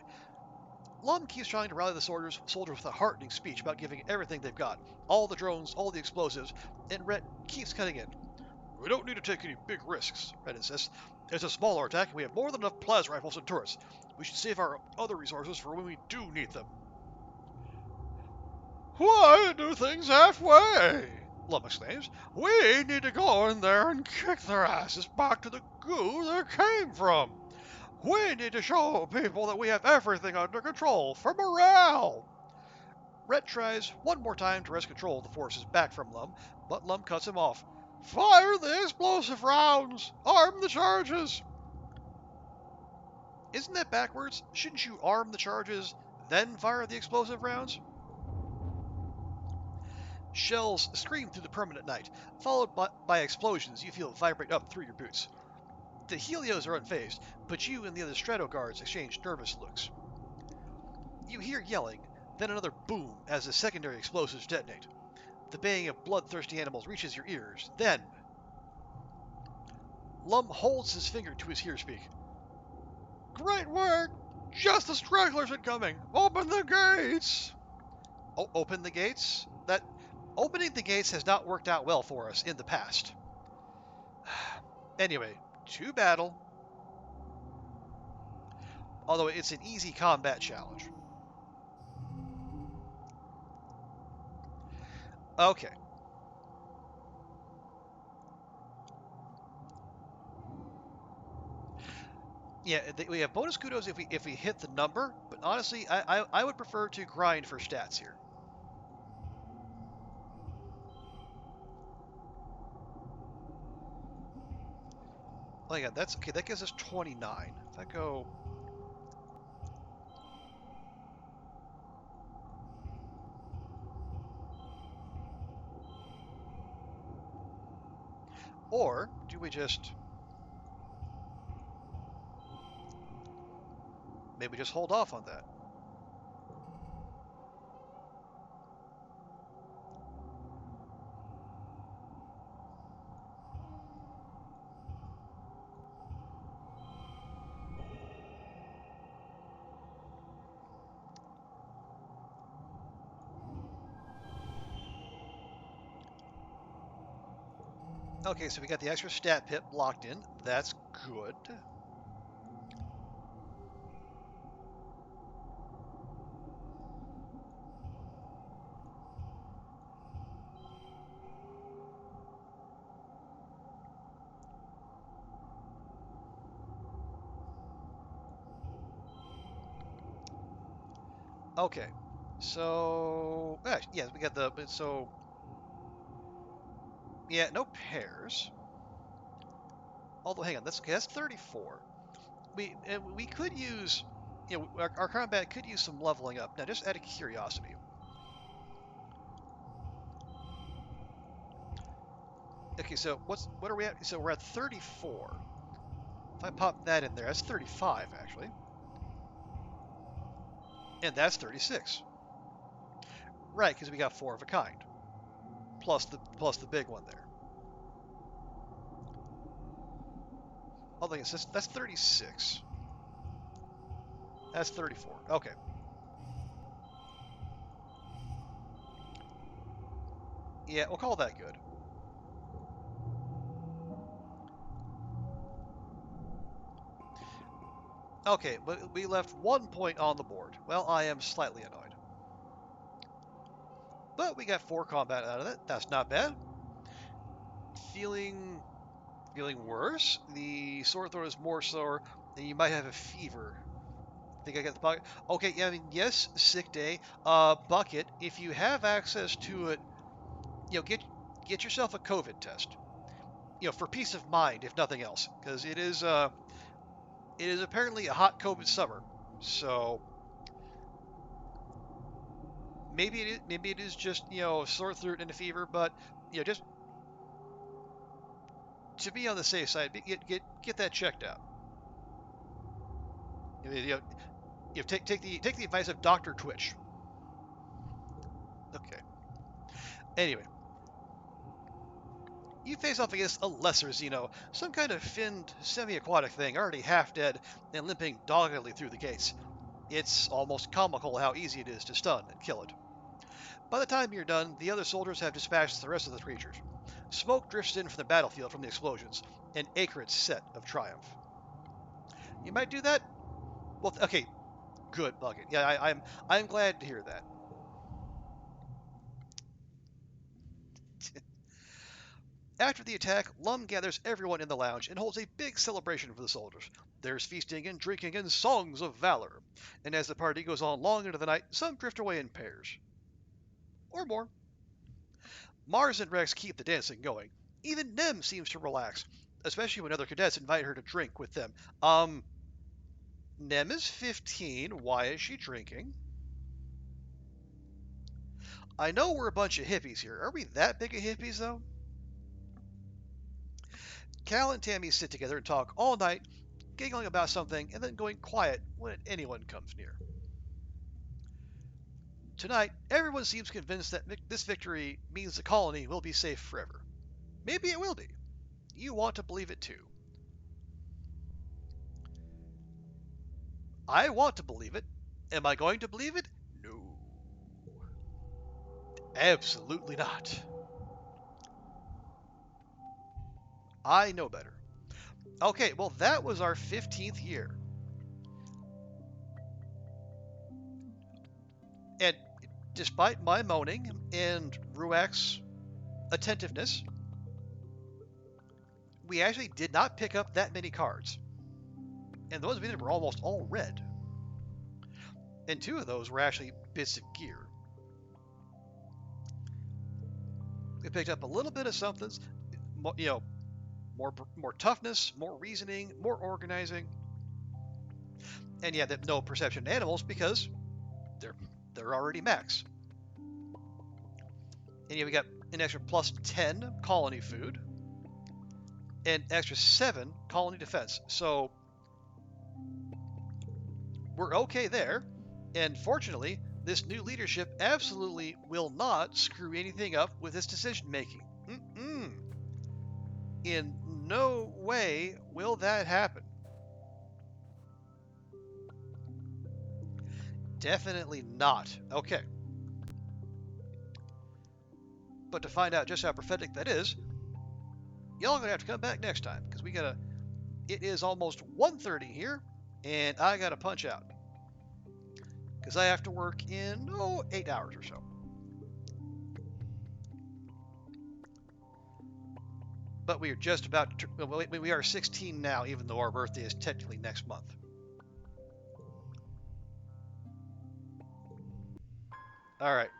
Lum keeps trying to rally the soldiers with a heartening speech about giving everything they've got, all the drones, all the explosives, and Rhett keeps cutting in. We don't need to take any big risks, Rhett insists. It's a smaller attack, and we have more than enough plasma rifles and turrets. We should save our other resources for when we do need them. Why do things halfway? Lum exclaims. We need to go in there and kick their asses back to the goo they came from. We need to show people that we have everything under control for morale. Rhett tries one more time to wrest control of the forces back from Lum, but Lum cuts him off. Fire the explosive rounds! Arm the charges! Isn't that backwards? Shouldn't you arm the charges, then fire the explosive rounds? Shells scream through the permanent night, followed by explosions you feel vibrate up through your boots. The Helios are unfazed, but you and the other Strato guards exchange nervous looks. You hear yelling, then another boom as the secondary explosives detonate. The baying of bloodthirsty animals reaches your ears. Then... Lum holds his finger to his earspeak. Great work! Just the stragglers incoming! Open the gates! Oh, open the gates? Opening the gates has not worked out well for us in the past. Anyway, to battle. Although it's an easy combat challenge. Okay. Yeah, we have bonus kudos if we hit the number, but honestly, I would prefer to grind for stats here. Oh yeah, that's okay. That gives us 29. If I go, or do we just maybe just hold off on that? Okay, so we got the extra stat pip locked in. That's good. Okay, so yes, we got the so yeah, no pairs. Although, hang on, that's okay. That's 34. We could use, you know, our combat could use some leveling up. Now, just out of curiosity, okay, so what are we at? So we're at 34. If I pop that in there, that's 35 actually. And that's 36. Right, because we got 4 of a kind. Plus the big one there. Although that's 36. That's 34. Okay. Yeah, we'll call that good. Okay, but we left 1 point on the board. Well, I am slightly annoyed. But we got 4 combat out of it. That's not bad. Feeling worse. The sore throat is more sore, and you might have a fever. Think I got the bucket? Okay, yeah, I mean, yes, sick day. Bucket, if you have access to it, get yourself a COVID test. For peace of mind, if nothing else, because it is apparently a hot COVID summer. So maybe it is just sore throat and a fever, but just to be on the safe side, get that checked out. Take the advice of Dr. Twitch. Okay. Anyway, you face off against a lesser Xeno, some kind of finned, semi-aquatic thing, already half dead and limping doggedly through the gates. It's almost comical how easy it is to stun and kill it. By the time you're done, the other soldiers have dispatched the rest of the creatures. Smoke drifts in from the battlefield from the explosions, an acrid set of triumph. You might do that? Well, okay, good, Bucket. Yeah, I'm glad to hear that. After the attack, Lum gathers everyone in the lounge and holds a big celebration for the soldiers. There's feasting and drinking and songs of valor. And as the party goes on long into the night, some drift away in pairs. Or more. Mars and Rex keep the dancing going. Even Nem seems to relax, especially when other cadets invite her to drink with them. Nem is 15. Why is she drinking? I know we're a bunch of hippies here. Are we that big of hippies, though? Cal and Tammy sit together and talk all night, giggling about something and then going quiet when anyone comes near. Tonight, everyone seems convinced that this victory means the colony will be safe forever. Maybe it will be. You want to believe it too. I want to believe it. Am I going to believe it? No. Absolutely not. I know better. Okay, well, that was our 15th year. And despite my moaning and Ruak's attentiveness, we actually did not pick up that many cards. And those we did were almost all red. And 2 of those were actually bits of gear. We picked up a little bit of somethings, more toughness, more reasoning, more organizing. And yeah, no perception animals because they're already max. And yeah, we got an extra plus 10 colony food and extra 7 colony defense. So we're okay there. And fortunately, this new leadership absolutely will not screw anything up with its decision making. In no way will that happen. Definitely not. Okay. But to find out just how prophetic that is, y'all are gonna have to come back next time because it is almost 1:30 here and I gotta punch out because I have to work in 8 hours or so. But we are just about to, we are 16 now, even though our birthday is technically next month. All right.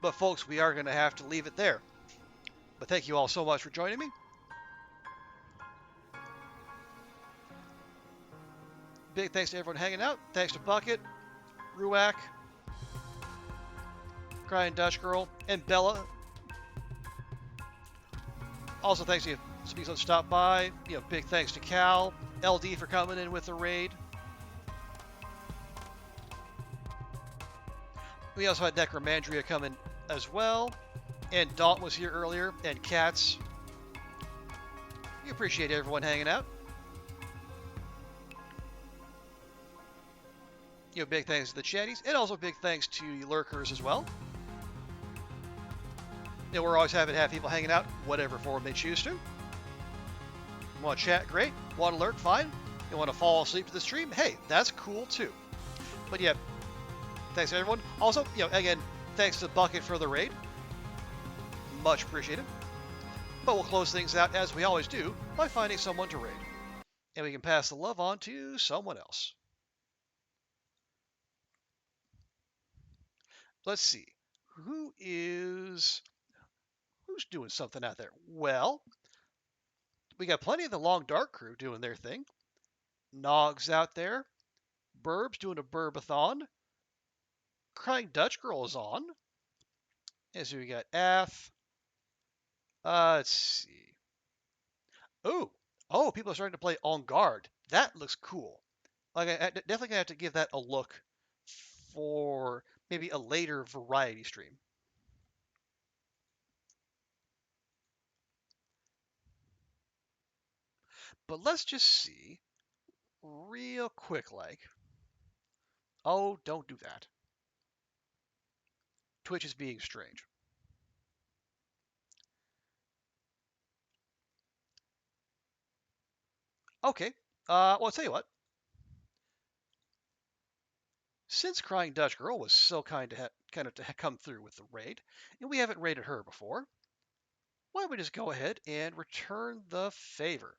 But folks, we are going to have to leave it there. But thank you all so much for joining me. Big thanks to everyone hanging out. Thanks to Bucket, Ruak, Crying Dutch Girl, and Bella. Also, thanks to Speaks on Stop By. Big thanks to Cal, LD for coming in with the raid. We also had Necromandria come in as well. And Daunt was here earlier. And Cats. We appreciate everyone hanging out. Big thanks to the chatties. And also big thanks to the lurkers as well. We're always happy to have people hanging out, whatever form they choose to. Want to chat? Great. Want to lurk? Fine. You want to fall asleep to the stream? Hey, that's cool too. But yeah, thanks everyone. Also, again, thanks to Bucket for the raid. Much appreciated. But we'll close things out as we always do by finding someone to raid. And we can pass the love on to someone else. Let's see. Who's doing something out there? Well, we got plenty of the Long Dark crew doing their thing. Nog's out there. Burb's doing a burbathon. Crying Dutch Girl is on. And so we got Ath. Let's see. Oh, people are starting to play On Guard. That looks cool. Like, I definitely gonna have to give that a look for maybe a later variety stream. But let's just see real quick, like. Oh, don't do that. Twitch is being strange. Okay. Well, I'll tell you what. Since Crying Dutch Girl was so kind to come through with the raid, and we haven't raided her before, why don't we just go ahead and return the favor?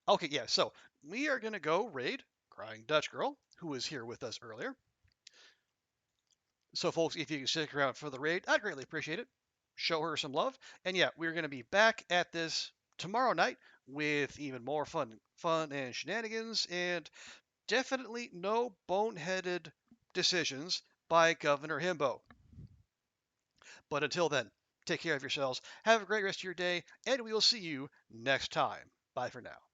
Okay, yeah, so we are going to go raid Crying Dutch Girl, who was here with us earlier. So, folks, if you can stick around for the raid, I'd greatly appreciate it. Show her some love. And yeah, we're going to be back at this tomorrow night with even more fun and shenanigans, and definitely no boneheaded decisions by Governor Himbo. But until then, take care of yourselves, have a great rest of your day, and we will see you next time. Bye for now.